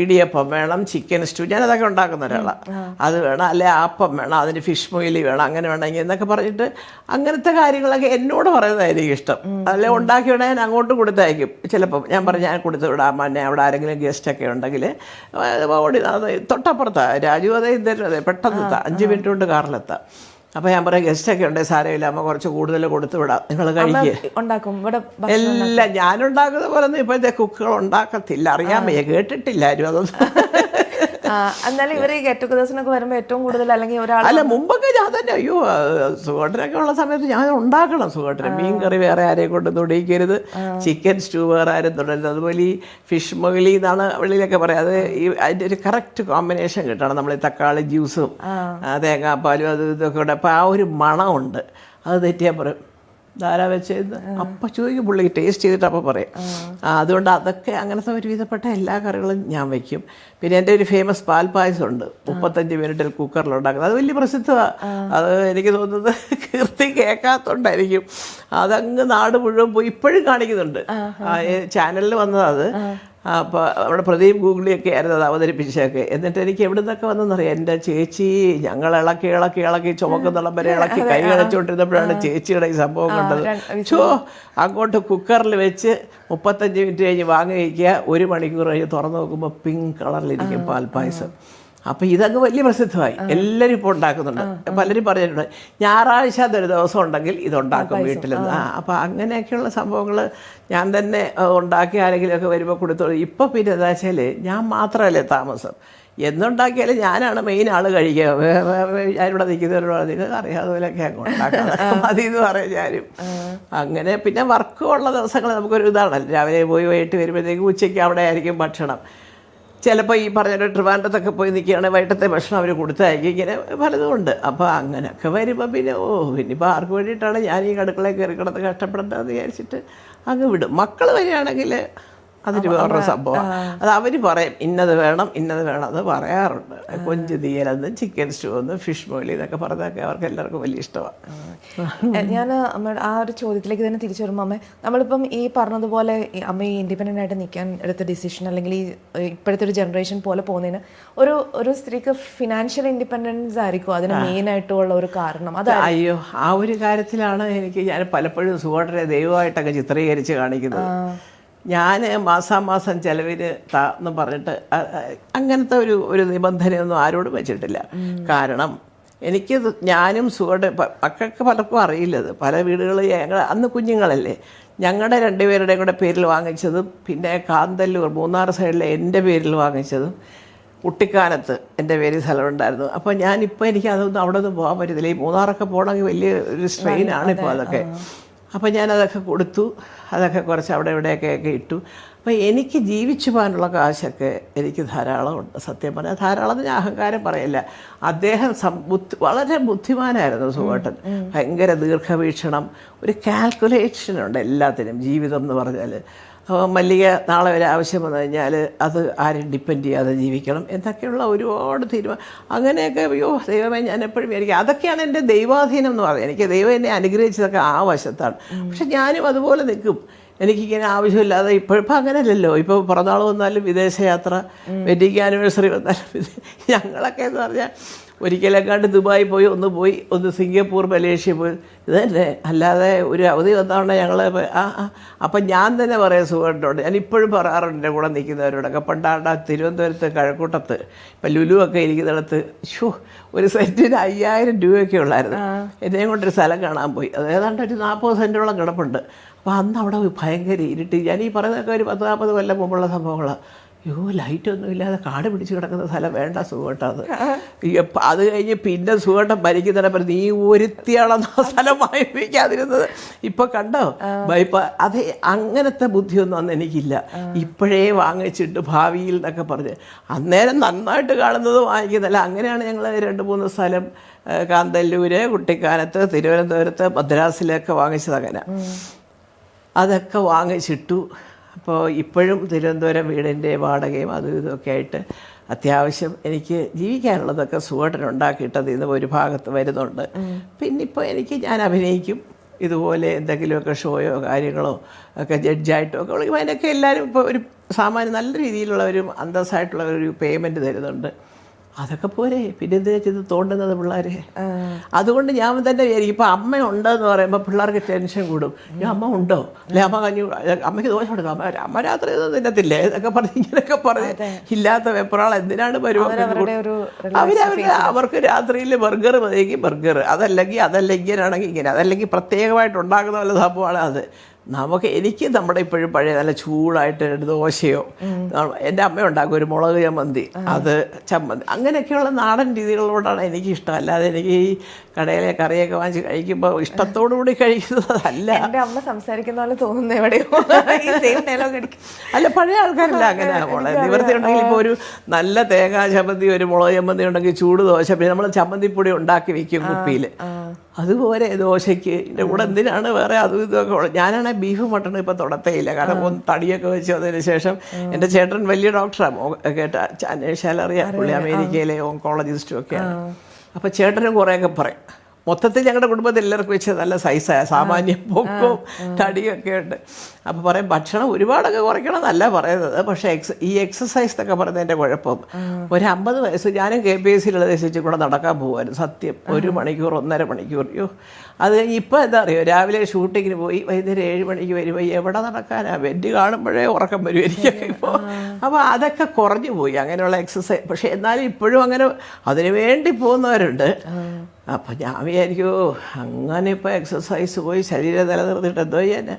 ഇടിയപ്പം വേണം, ചിക്കൻ സ്റ്റൂ, ഞാനതൊക്കെ ഉണ്ടാക്കുന്ന ഒരാളാണ്, അത് വേണം, അല്ലെ അപ്പം വേണം, അതിന് ഫിഷ് മൊയിലി വേണം, അങ്ങനെ വേണമെങ്കിൽ എന്നൊക്കെ പറഞ്ഞിട്ട് അങ്ങനത്തെ കാര്യങ്ങളൊക്കെ എന്നോട് പറയുന്നതായിരിക്കും ഇഷ്ടം. അല്ലെ ഉണ്ടാക്കി വിടാൻ ഞാൻ അങ്ങോട്ട് കൊടുത്തയക്കും. ചിലപ്പം ഞാൻ പറഞ്ഞു ഞാൻ കൊടുത്തു വിടാം, എന്നെ അവിടെ ആരെങ്കിലും ഗസ്റ്റൊക്കെ ഉണ്ടെങ്കിൽ ഓടി തൊട്ടപ്പുറത്താണ് രാജു, അതെ ഇന്തരും അതെ, പെട്ടെന്ന് 5 മിനിറ്റ് കൊണ്ട് കാറിലെത്താം. അപ്പോൾ ഞാൻ പറയാം ഗസ്റ്റൊക്കെ ഉണ്ട്, സാരമില്ല അമ്മ കുറച്ച് കൂടുതൽ കൊടുത്തു വിടാം, നിങ്ങൾ കഴിക്കുക. എല്ലാം ഞാനുണ്ടാക്കുന്ന പോലെ ഒന്നും ഇപ്പോഴത്തെ കുക്കുകൾ ഉണ്ടാക്കത്തില്ല, അറിയാൻ വയ്യ, കേട്ടിട്ടില്ല ആരും അതൊന്നും. എന്നാലും ഇവർ ഈ ഗെറ്റ് ടുഗദേഴ്സിനൊക്കെ വരുമ്പോൾ ഏറ്റവും കൂടുതൽ അല്ലെങ്കിൽ ഒരാൾ അല്ല മുമ്പൊക്കെ ഞാൻ തന്നെ സുഖേട്ടനൊക്കെ ഉള്ള സമയത്ത് ഞാൻ ഉണ്ടാക്കണം. സുഖേട്ടന് മീൻ കറി വേറെ ആരെയും കൊണ്ട് തൊടിയിക്കരുത്, ചിക്കൻ സ്റ്റൂ വേറെ ആരും തുടരുത്, അതുപോലെ ഈ ഫിഷ് മൊയിലി എന്നാണ് വെളിയിലൊക്കെ പറയാം. അത് അതിൻ്റെ ഒരു കറക്റ്റ് കോമ്പിനേഷൻ കിട്ടണം. നമ്മൾ ഈ തക്കാളി ജ്യൂസും തേങ്ങാപ്പാലും അത് ഇതൊക്കെ ഉണ്ട്. അപ്പോൾ ആ ഒരു മണമുണ്ട്, അത് തെറ്റിയാൽ പറയും ധാരാ വെച്ചത് അപ്പം ചോദിക്കും, പുള്ളിക്ക് ടേസ്റ്റ് ചെയ്തിട്ട് അപ്പം പറയും. അതുകൊണ്ട് അതൊക്കെ അങ്ങനത്തെ ഒരുവിധപ്പെട്ട എല്ലാ കറികളും ഞാൻ വയ്ക്കും. പിന്നെ എൻ്റെ ഒരു ഫേമസ് പാൽപ്പായസം ഉണ്ട്, 35 മിനിറ്റിൽ കുക്കറിൽ ഉണ്ടാക്കുന്നത്. അത് വലിയ പ്രസിദ്ധമാണ്. അത് എനിക്ക് തോന്നുന്നത് കീർത്തി കേൾക്കാത്തോണ്ടായിരിക്കും. അതങ്ങ് നാട് മുഴുവൻ പോയി ഇപ്പോഴും കാണിക്കുന്നുണ്ട്. ചാനലിൽ വന്നതാണ്. അപ്പോൾ അവിടെ പ്രദീപ് ഗൂഗിളിയൊക്കെ ആയിരുന്നു അത് അവതരിപ്പിച്ചൊക്കെ. എന്നിട്ട് എനിക്ക് എവിടെ നിന്നൊക്കെ വന്നെന്നറിയാം, എൻ്റെ ചേച്ചി ഞങ്ങൾ ഇളക്കി ചുമക്കുന്നിടം വരെ ഇളക്കി കൈ കളിച്ചുകൊണ്ടിരുന്നപ്പോഴാണ് ചേച്ചിയുടെ ഈ സംഭവം കണ്ടത്. അങ്ങോട്ട് കുക്കറിൽ വെച്ച് 35 മിനിറ്റ് കഴിഞ്ഞ് വാങ്ങി വയ്ക്കുക, 1 മണിക്കൂർ കഴിഞ്ഞ് തുറന്ന് നോക്കുമ്പോൾ പിങ്ക് കളറിലിരിക്കും പാൽപ്പായസം. അപ്പോൾ ഇതങ്ങ് വലിയ പ്രസിദ്ധമായി, എല്ലാവരും ഇപ്പോൾ ഉണ്ടാക്കുന്നുണ്ട്. പലരും പറഞ്ഞിട്ടുണ്ട് ഞായറാഴ്ച അതൊരു ദിവസം ഉണ്ടെങ്കിൽ ഇതുണ്ടാക്കും വീട്ടിൽ. അപ്പോൾ അങ്ങനെയൊക്കെയുള്ള സംഭവങ്ങൾ ഞാൻ തന്നെ ഉണ്ടാക്കി ആരെങ്കിലുമൊക്കെ വരുമ്പോൾ കൊടുത്തു. ഇപ്പോൾ പിന്നെ എന്താ വെച്ചാൽ ഞാൻ മാത്രമല്ലേ താമസം, എന്നുണ്ടാക്കിയാലും ഞാനാണ് മെയിൻ ആൾ കഴിക്കുക. ഞാനിവിടെ നിൽക്കുന്നവരോട് നിങ്ങൾക്ക് അറിയാതെ പോലെയൊക്കെ അങ്ങ് ഉണ്ടാക്കാം മതി എന്ന് പറയും ഞാനും. അങ്ങനെ പിന്നെ വർക്കുള്ള ദിവസങ്ങൾ നമുക്കൊരു ഇതാണല്ലോ, രാവിലെ പോയി വൈകിട്ട് വരുമ്പോഴത്തേക്കും ഉച്ചയ്ക്ക് അവിടെ ആയിരിക്കും ഭക്ഷണം. ചിലപ്പോൾ ഈ പറഞ്ഞ ട്രിവാൻഡ്രത്തൊക്കെ പോയി നിൽക്കുകയാണെങ്കിൽ വൈകിട്ടത്തെ ഭക്ഷണം അവർ കൊടുത്തയക്കും. ഇങ്ങനെ പലതും ഉണ്ട്. അപ്പോൾ അങ്ങനെയൊക്കെ വരുമ്പോൾ പിന്നെ പിന്നിപ്പോൾ ആർക്ക് വേണ്ടിയിട്ടാണ് ഞാൻ ഈ അടുക്കളയിൽ കയറി കിടന്ന് കഷ്ടപ്പെടേണ്ടതെന്ന് വിചാരിച്ചിട്ട് അങ്ങ് വിടും. മക്കൾ വരികയാണെങ്കിൽ അതൊരു വേറൊരു സംഭവമാണ്. അത് അവർ പറയും ഇന്നത് വേണം അത് പറയാറുണ്ട്. കൊഞ്ച് തീയലെന്ന്, ചിക്കൻ സ്റ്റൂ എന്ന്, ഫിഷ് മൊയിലി എന്നൊക്കെ പറഞ്ഞതൊക്കെ അവർക്ക് എല്ലാവർക്കും വലിയ ഇഷ്ടമാണ്. ഞാൻ അമ്മയുടെ ആ ഒരു ചോദ്യത്തിലേക്ക് തന്നെ തിരിച്ചു വരുമ്പോൾ അമ്മ, നമ്മളിപ്പം ഈ പറഞ്ഞതുപോലെ അമ്മ ഈ ഇൻഡിപെൻഡൻ്റ് ആയിട്ട് നിൽക്കാൻ എടുത്ത ഡിസിഷൻ അല്ലെങ്കിൽ ഈ ഇപ്പോഴത്തെ ഒരു ജനറേഷൻ പോലെ പോകുന്നതിന് ഒരു സ്ത്രീക്ക് ഫിനാൻഷ്യൽ ഇൻഡിപെൻഡൻസ് ആയിരിക്കും അതിന് മെയിനായിട്ടുള്ള ഒരു കാരണം. അത് അയ്യോ ആ ഒരു കാര്യത്തിലാണ് ഞാൻ പലപ്പോഴും സുഖേട്ടനെ ദൈവമായിട്ടൊക്കെ ചിത്രീകരിച്ച് കാണിക്കുന്നത്. ഞാൻ മാസാമാസം ചിലവിന് എന്ന് പറഞ്ഞിട്ട് അങ്ങനത്തെ ഒരു നിബന്ധനയൊന്നും ആരോടും വെച്ചിട്ടില്ല. കാരണം ഞാനും സുഖേട്ടൻ മക്കൾക്ക് പലർക്കും അറിയില്ലത്. പല വീടുകളിൽ ഞങ്ങൾ അന്ന് കുഞ്ഞുങ്ങളല്ലേ, ഞങ്ങളുടെ 2 പേരുടെയും കൂടെ പേരിൽ വാങ്ങിച്ചതും പിന്നെ കാന്തല്ലൂർ മൂന്നാർ സൈഡിലെ എൻ്റെ പേരിൽ വാങ്ങിച്ചതും കുട്ടിക്കാനത്ത് എൻ്റെ പേരിൽ സ്ഥലമുണ്ടായിരുന്നു. അപ്പോൾ ഞാനിപ്പോൾ എനിക്ക് അതൊന്നും അവിടെ ഒന്നും പോകാൻ പറ്റത്തില്ല. ഈ മൂന്നാറൊക്കെ പോകണമെങ്കിൽ വലിയ ഒരു സ്ട്രെയിനാണ് ഇപ്പോൾ അതൊക്കെ. അപ്പോൾ ഞാനതൊക്കെ കൊടുത്തു, അതൊക്കെ കുറച്ച് അവിടെ ഇവിടെയൊക്കെ ഇട്ടു. അപ്പോൾ എനിക്ക് ജീവിച്ചു പോകാനുള്ള കാശൊക്കെ എനിക്ക് ധാരാളമുണ്ട്. സത്യം പറഞ്ഞാൽ ധാരാളം ഞാൻ അഹങ്കാരം പറയില്ല. അദ്ദേഹം വളരെ ബുദ്ധിമാനായിരുന്നു സുഖേട്ടൻ. ഭയങ്കര ദീർഘവീക്ഷണം, ഒരു കാൽക്കുലേഷനുണ്ട് എല്ലാത്തിനും. ജീവിതം എന്ന് പറഞ്ഞാൽ മല്ലിക നാളെ ഒരു ആവശ്യം വന്നു കഴിഞ്ഞാൽ അത് ആരും ഡിപ്പെൻഡ് ചെയ്യാതെ ജീവിക്കണം എന്നൊക്കെയുള്ള ഒരുപാട് തീരുമാനം. അങ്ങനെയൊക്കെ ദൈവമേ ഞാൻ എപ്പോഴും വിചാരിക്കും അതൊക്കെയാണ് എൻ്റെ ദൈവാധീനം എന്ന് പറയുന്നത്. എനിക്ക് ദൈവം എന്നെ അനുഗ്രഹിച്ചതൊക്കെ ആ വശത്താണ്. പക്ഷെ ഞാനും അതുപോലെ നിൽക്കും. എനിക്കിങ്ങനെ ആവശ്യമില്ലാതെ ഇപ്പോഴിപ്പോൾ അങ്ങനെയല്ലല്ലോ. ഇപ്പോൾ പിറന്നാൾ വന്നാലും വിദേശയാത്ര, വെഡിങ് ആനിവേഴ്സറി വന്നാലും ഞങ്ങളൊക്കെ എന്ന് പറഞ്ഞാൽ ഒരിക്കലെങ്ങാണ്ട് ദുബായി പോയി, ഒന്ന് സിംഗപ്പൂർ, മലേഷ്യ പോയി, ഇത് തന്നെ. അല്ലാതെ ഒരു അവധി വന്നതുകൊണ്ട് ഞങ്ങൾ അപ്പം ഞാൻ തന്നെ പറയാൻ സുഖമായിട്ടുണ്ട്. ഞാൻ ഇപ്പോഴും പറയാറുണ്ട് എൻ്റെ കൂടെ നിൽക്കുന്നവരോടൊക്കെ. പണ്ടാണ്ട തിരുവനന്തപുരത്ത് കഴക്കൂട്ടത്ത് ഇപ്പം ലുലു ഒക്കെ ഇരിക്കുന്നിടത്ത് ഒരു സെൻറ്റിന് 5000 രൂപയൊക്കെ ഉള്ളായിരുന്നു. എന്നെയും കൊണ്ടൊരു സ്ഥലം കാണാൻ പോയി. അത് ഏതാണ്ട് ഒരു 40 സെൻറ്റോളം കിടപ്പുണ്ട്. അപ്പോൾ അന്ന് അവിടെ ഭയങ്കര ഇരുട്ട്. ഞാൻ ഈ പറയുന്നതൊക്കെ ഒരു 10-40 കൊല്ലം മുമ്പുള്ള സംഭവങ്ങളാണ്. ലൈറ്റൊന്നും ഇല്ലാതെ കാട് പിടിച്ച് കിടക്കുന്ന സ്ഥലം വേണ്ട സുഖമായിട്ടത്. അത് കഴിഞ്ഞ് പിന്നെ സുഖമായിട്ട് ഭരിക്കുന്നിടപ്പം നീ ഒരുത്തിയാണെന്ന സ്ഥലം വാങ്ങിപ്പിക്കാതിരുന്നത്. ഇപ്പം കണ്ടോ അത് അങ്ങനത്തെ ബുദ്ധിയൊന്നും അന്ന് എനിക്കില്ല. ഇപ്പോഴേ വാങ്ങിച്ചിട്ട് ഭാവിയിൽ എന്നൊക്കെ പറഞ്ഞ് അന്നേരം നന്നായിട്ട് കാണുന്നത് വാങ്ങിക്കുന്നില്ല. അങ്ങനെയാണ് ഞങ്ങൾ 2-3 സ്ഥലം കാന്തല്ലൂര്, കുട്ടിക്കാനത്ത്, തിരുവനന്തപുരത്ത്, മദ്രാസിലൊക്കെ വാങ്ങിച്ചത്. അങ്ങനെ അതൊക്കെ വാങ്ങിച്ചിട്ടു. അപ്പോൾ ഇപ്പോഴും തിരുവനന്തപുരം വീടിൻ്റെ വാടകയും അതും ഇതൊക്കെ ആയിട്ട് അത്യാവശ്യം എനിക്ക് ജീവിക്കാനുള്ളതൊക്കെ സുഖമായിട്ടുണ്ടാക്കിയിട്ടത് ഇന്ന് ഒരു ഭാഗത്ത് വരുന്നുണ്ട്. പിന്നെ ഇപ്പോൾ ഞാൻ അഭിനയിക്കും. ഇതുപോലെ എന്തെങ്കിലുമൊക്കെ ഷോയോ കാര്യങ്ങളോ ഒക്കെ ജഡ്ജായിട്ടോ ഒക്കെ വിളിക്കുമ്പോൾ അതിനൊക്കെ എല്ലാവരും ഇപ്പോൾ ഒരു സാമാന്യം നല്ല രീതിയിലുള്ള ഒരു അന്തസ്സായിട്ടുള്ള ഒരു പേയ്മെൻറ്റ് തരുന്നുണ്ട്. അതൊക്കെ പോരെ, പിന്നെ എന്തിനാ ചെയ്ത് തോണ്ടുന്നത് പിള്ളേർ? അതുകൊണ്ട് ഞാൻ തന്നെ വിചാരിക്കും, ഇപ്പം അമ്മ ഉണ്ടെന്ന് പറയുമ്പോൾ പിള്ളേർക്ക് ടെൻഷൻ കൂടും. അമ്മ ഉണ്ടോ, അല്ലെ അമ്മ അമ്മയ്ക്ക് ദോഷം കൊടുക്കും, അമ്മ രാത്രി ഒന്നും തിന്നത്തില്ലേ എന്നൊക്കെ പറഞ്ഞ് ഇങ്ങനെയൊക്കെ പറഞ്ഞ് ഇല്ലാത്ത വെപ്രാൾ എന്തിനാണ് പരിപാടി? അവർക്ക് രാത്രിയിൽ ബർഗർ മതിയെങ്കിൽ ബർഗർ, അതല്ലെങ്കിൽ ഇങ്ങനെയാണെങ്കിൽ ഇങ്ങനെ, അതല്ലെങ്കിൽ പ്രത്യേകമായിട്ട് ഉണ്ടാക്കുന്ന വല്ല സംഭവമാണ് അത്. എനിക്ക് നമ്മുടെ ഇപ്പോഴും പഴയ നല്ല ചൂടായിട്ട് ദോശയോ, എൻ്റെ അമ്മ ഉണ്ടാക്കും ഒരു മുളക് ചമ്മന്തി, അത് ചമ്മന്തി, അങ്ങനെയൊക്കെയുള്ള നാടൻ രീതികളോടാണ് എനിക്കിഷ്ടം. അല്ലാതെ എനിക്ക് ഈ കടയിലെ കറിയൊക്കെ വാങ്ങിച്ച് കഴിക്കുമ്പോൾ ഇഷ്ടത്തോടു കൂടി കഴിക്കുന്നതല്ല. എൻ്റെ അമ്മ സംസാരിക്കുന്ന പോലെ തോന്നുന്നു എവിടെയോ. അല്ല, പഴയ ആൾക്കാരല്ല അങ്ങനെ മോളെ. നിവൃത്തി ഉണ്ടെങ്കിൽ ഇപ്പോൾ ഒരു നല്ല തേങ്ങാ ചമ്മന്തി, ഒരു മുളക് ചമ്മന്തി ഉണ്ടെങ്കിൽ ചൂട് ദോശ, പിന്നെ നമ്മൾ ചമ്മന്തിപ്പൊടി ഉണ്ടാക്കി വെക്കും കുപ്പിയിൽ. അതുപോലെ ദോശയ്ക്ക് ഇതിൻ്റെ കൂടെ എന്തിനാണ് വേറെ അതും ഇതൊക്കെ. ഞാനാണെങ്കിൽ ബീഫ് മട്ടൺ ഇപ്പം തുടത്തേയില്ല. കാരണം തടിയൊക്കെ വെച്ച് അതിന് ശേഷം എൻ്റെ ചേട്ടൻ വലിയ ഡോക്ടറാണ്, കേട്ട അന്വേഷിച്ചാൽ അറിയാം. പുള്ളി അമേരിക്കയിലെ ഓങ്കോളജിസ്റ്റും ഒക്കെയാണ്. അപ്പോൾ ചേട്ടനും കുറേയൊക്കെ പറയും. മൊത്തത്തിൽ ഞങ്ങളുടെ കുടുംബത്തിൽ എല്ലാവർക്കും വെച്ച് നല്ല സൈസായ സാമാന്യം പൊക്കവും തടിയൊക്കെ ഉണ്ട്. അപ്പോൾ പറയും ഭക്ഷണം ഒരുപാടൊക്കെ കുറയ്ക്കണം എന്നല്ല പറയുന്നത്. പക്ഷേ ഈ എക്സസൈസ് എന്നൊക്കെ പറയുന്നതിൻ്റെ കുഴപ്പം, ഒരു 50 വയസ്സ് ഞാനും KPSCയിലുള്ള ദേശിച്ച് കൂടെ നടക്കാൻ പോകുമായിരുന്നു. സത്യം, 1 മണിക്കൂർ 1.5 മണിക്കൂർ. അത് കഴിഞ്ഞ് ഇപ്പോൾ എന്താ അറിയോ, രാവിലെ ഷൂട്ടിങ്ങിന് പോയി വൈകുന്നേരം 7 മണിക്ക് വരുമ്പോൾ എവിടെ നടക്കാനാ, ബെഡ് കാണുമ്പോഴേ ഉറക്കം വരും എനിക്കൊക്കെ ഇപ്പോൾ. അപ്പോൾ അതൊക്കെ കുറഞ്ഞു പോയി അങ്ങനെയുള്ള എക്സസൈസ്. പക്ഷേ എന്നാലും ഇപ്പോഴും അങ്ങനെ അതിനു വേണ്ടി പോകുന്നവരുണ്ട്. അപ്പം ഞാൻ വിചാരിക്കുമോ അങ്ങനെ ഇപ്പോൾ എക്സസൈസ് പോയി ശരീരം നിലനിർത്തിയിട്ട് എന്തോ ചെയ്യാൻ.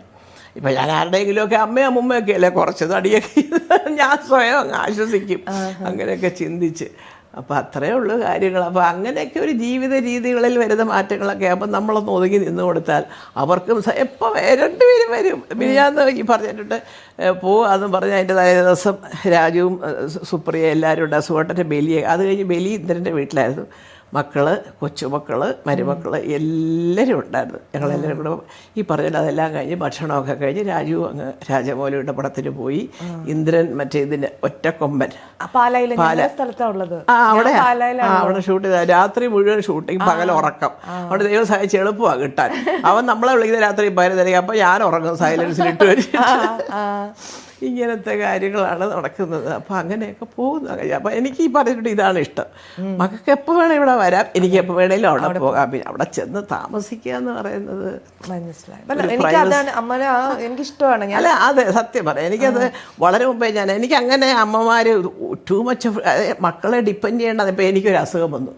ഇപ്പം ഞാൻ ആരുടെയെങ്കിലുമൊക്കെ അമ്മയൊക്കെ അല്ലേ കുറച്ച് തടിയൊക്കെ ഞാൻ സ്വയം അങ്ങ് ആശ്വസിക്കും അങ്ങനെയൊക്കെ ചിന്തിച്ച്. അപ്പോൾ അത്രയേ ഉള്ളൂ കാര്യങ്ങൾ. അപ്പോൾ അങ്ങനെയൊക്കെ ഒരു ജീവിത രീതികളിൽ വരുന്ന മാറ്റങ്ങളൊക്കെ ആകുമ്പോൾ നമ്മളൊന്ന് ഒതുങ്ങി നിന്ന് കൊടുത്താൽ അവർക്കും എപ്പോൾ 2 പേരും വരും. പിന്നെ ഞാൻ ഈ പറഞ്ഞിട്ടുണ്ട് പോകാമെന്നും പറഞ്ഞ് അതിൻ്റെ തലേ ദിവസം രാജുവും സുപ്രിയ എല്ലാവരും ഉണ്ട്. സുഹൃത്തിൻ്റെ ബലിയെ, അത് കഴിഞ്ഞ് ബലി ഇന്ദ്രൻ്റെ വീട്ടിലായിരുന്നു. മക്കൾ, കൊച്ചുമക്കൾ, മരുമക്കൾ എല്ലാവരും ഉണ്ടായിരുന്നു. ഞങ്ങളെല്ലാവരും കൂടെ ഈ പറഞ്ഞിട്ട് അതെല്ലാം കഴിഞ്ഞ് ഭക്ഷണമൊക്കെ കഴിഞ്ഞ് രാജു അങ്ങ് രാജമൗലിയുടെ പടത്തിന് പോയി. ഇന്ദ്രൻ മറ്റേ ഇതിൻ്റെ ഒറ്റക്കൊമ്പൻ അവിടെ ഷൂട്ട് ചെയ്ത രാത്രി മുഴുവൻ ഷൂട്ടിങ്, പകൽ ഉറക്കം. അവിടെ ദൈവം സഹായിച്ച് എളുപ്പമാണ് കിട്ടാൻ. അവൻ നമ്മളെ വിളിക്കുന്ന രാത്രി 11:30, അപ്പോൾ ഞാൻ ഉറങ്ങും സൈലൻസിലിട്ട് വരും. ഇങ്ങനത്തെ കാര്യങ്ങളാണ് നടക്കുന്നത്. അപ്പോൾ അങ്ങനെയൊക്കെ പോകുന്നു. അപ്പോൾ എനിക്ക് ഈ പറഞ്ഞിട്ട് ഇതാണ് ഇഷ്ടം. മക്കൾക്ക് എപ്പോൾ വേണേൽ ഇവിടെ വരാം, എനിക്ക് എപ്പോൾ വേണേലും അവിടെ പോകാം. പിന്നെ അവിടെ ചെന്ന് താമസിക്കുക എന്ന് പറയുന്നത് എനിക്കിഷ്ടമാണ്. അല്ല, അതെ, സത്യം പറയാം. എനിക്കത് വളരെ മുമ്പേ എനിക്ക് അങ്ങനെ അമ്മമാർ ടൂ മച്ച് മക്കളെ ഡിപ്പെൻഡ് ചെയ്യേണ്ടത്. ഇപ്പോൾ എനിക്കൊരു അസുഖം വന്നു,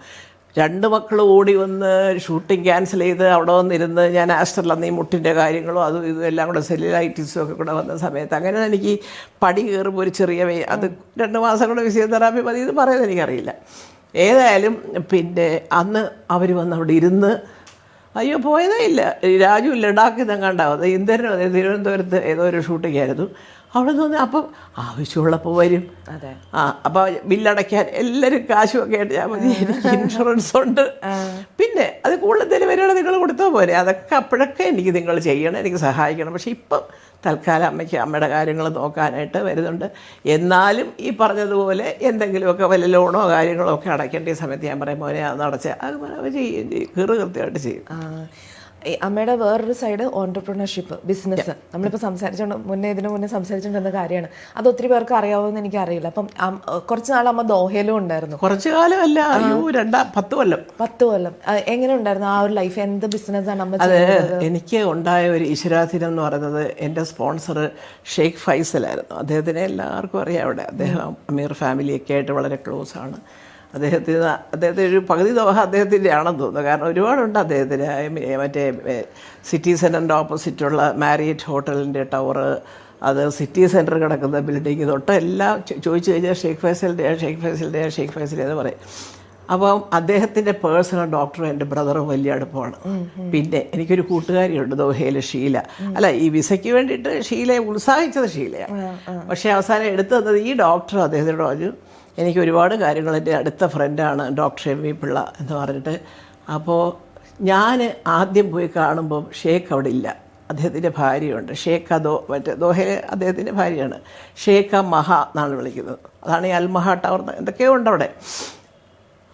2 മക്കൾ ഓടി വന്ന് ഷൂട്ടിങ് ക്യാൻസൽ ചെയ്ത് അവിടെ വന്നിരുന്ന് ഞാൻ ആസ്റ്ററിൽ അന്ന് ഈ മുട്ടിൻ്റെ കാര്യങ്ങളും അതും ഇതും എല്ലാം കൂടെ സെല്ലുലൈറ്റിസും ഒക്കെ കൂടെ വന്ന സമയത്ത് അങ്ങനെ എനിക്ക് പടി കയറുമ്പോൾ ഒരു ചെറിയ അത് 2 മാസം കൂടെ ഫിസിയോതെറാപ്പി മതി ഇത് പറയുന്നത് എനിക്കറിയില്ല. ഏതായാലും പിന്നെ അന്ന് അവർ വന്ന് അവിടെ ഇരുന്ന് അയ്യോ പോയതേ ഇല്ല. രാജു ലഡാക്കിൽ നിന്നെങ്ങാണ്ടാവും, ഇന്ദ്രനും അതെ തിരുവനന്തപുരത്ത് ഏതോ ഒരു ഷൂട്ടിംഗ് ആയിരുന്നു. അവിടെ നിന്ന് അപ്പം ആവശ്യമുള്ളപ്പോൾ വരും. അപ്പോൾ ബില്ലടയ്ക്കാൻ എല്ലാവരും കാശുമൊക്കെ ആയിട്ട് ഞാൻ മതി, എനിക്ക് ഇൻഷുറൻസ് ഉണ്ട്. പിന്നെ അത് കൂടുതൽ എന്തെങ്കിലും വരികയാണെങ്കിൽ നിങ്ങൾ കൊടുത്താൽ പോരെ, അതൊക്കെ അപ്പോഴൊക്കെ എനിക്ക് നിങ്ങൾ ചെയ്യണം, എനിക്ക് സഹായിക്കണം. പക്ഷേ ഇപ്പം തൽക്കാലം അമ്മയുടെ കാര്യങ്ങൾ നോക്കാനായിട്ട് വരുന്നുണ്ട്. എന്നാലും ഈ പറഞ്ഞതുപോലെ എന്തെങ്കിലുമൊക്കെ വല്ല ലോണോ കാര്യങ്ങളോ ഒക്കെ അടയ്ക്കേണ്ട സമയത്ത് ഞാൻ പറയും മോനെ അത് അടച്ചാൽ അത് ചെയ്യും, കൃത്യമായിട്ട് ചെയ്യും. അമ്മയുടെ വേറൊരു സൈഡ് ഓൺടർപ്രണർഷിപ്പ്, ബിസിനസ്. നമ്മളിപ്പോൾ ഇതിനു മുന്നേ സംസാരിച്ചുകൊണ്ടിരുന്ന കാര്യമാണ്. അത് ഒത്തിരി പേർക്ക് അറിയാവുമെന്ന് എനിക്ക് അറിയില്ല. അപ്പം കുറച്ച് നാൾ അമ്മ ദോഹയിലും ഉണ്ടായിരുന്നു. കുറച്ചു കാലമല്ല, 10 കൊല്ലം. 10 കൊല്ലം. എങ്ങനെ ഉണ്ടായിരുന്നു ആ ഒരു ലൈഫ്? എന്ത് ബിസിനസ്സാണ് അമ്മ അത് ചെയ്തത്? എനിക്ക് ഉണ്ടായ ഒരു ഈശ്വരാധീനം എന്ന് പറയുന്നത് എൻ്റെ സ്പോൺസർ ഷെയ്ഖ് ഫൈസലായിരുന്നു. അദ്ദേഹത്തിനെ എല്ലാവർക്കും അറിയാം അവിടെ. അദ്ദേഹം അമീർ ഫാമിലിയൊക്കെ ആയിട്ട് വളരെ ക്ലോസ് ആണ്. അദ്ദേഹത്തിന് ഒരു പകുതി ദോഹ അദ്ദേഹത്തിൻ്റെ ആണെന്ന് തോന്നുന്നു. കാരണം ഒരുപാടുണ്ട് അദ്ദേഹത്തിന്. മറ്റേ സിറ്റി സെൻറ്ററിൻ്റെ ഓപ്പോസിറ്റുള്ള മാരിയറ്റ് ഹോട്ടലിൻ്റെ ടവറ്, അത് സിറ്റി സെൻറ്റർ കിടക്കുന്ന ബിൽഡിങ് തൊട്ട് എല്ലാം ചോദിച്ചു കഴിഞ്ഞാൽ ഷെയ്ഖ് ഫൈസൽ എന്ന് പറയും. അപ്പം അദ്ദേഹത്തിൻ്റെ പേഴ്സണൽ ഡോക്ടറും എൻ്റെ ബ്രദറും വലിയ അടുപ്പമാണ്. പിന്നെ എനിക്കൊരു കൂട്ടുകാരിയുണ്ട് ദോഹയിൽ, ഷീല. അല്ല, ഈ വിസയ്ക്ക് വേണ്ടിയിട്ട് ഷീലയെ ഉത്സാഹിച്ചത് ഷീലയാണ്. പക്ഷേ അവസാനം എടുത്തു തന്നത് ഈ ഡോക്ടർ അദ്ദേഹത്തോട് പറഞ്ഞു, എനിക്ക് ഒരുപാട് കാര്യങ്ങൾ, എൻ്റെ അടുത്ത ഫ്രണ്ടാണ് ഡോക്ടർ എം വി പിള്ള എന്ന് പറഞ്ഞിട്ട്. അപ്പോൾ ഞാൻ ആദ്യം പോയി കാണുമ്പം ഷേഖ് അവിടെ ഇല്ല. അദ്ദേഹത്തിൻ്റെ ഭാര്യയുണ്ട്, ഷേഖ ദോഹയിലെ അദ്ദേഹത്തിൻ്റെ ഭാര്യയാണ്. ഷേഖ മഹ എന്നാണ് വിളിക്കുന്നത്. അതാണ് ഈ അൽമഹ ടവർ, എന്തൊക്കെയോ ഉണ്ട് അവിടെ.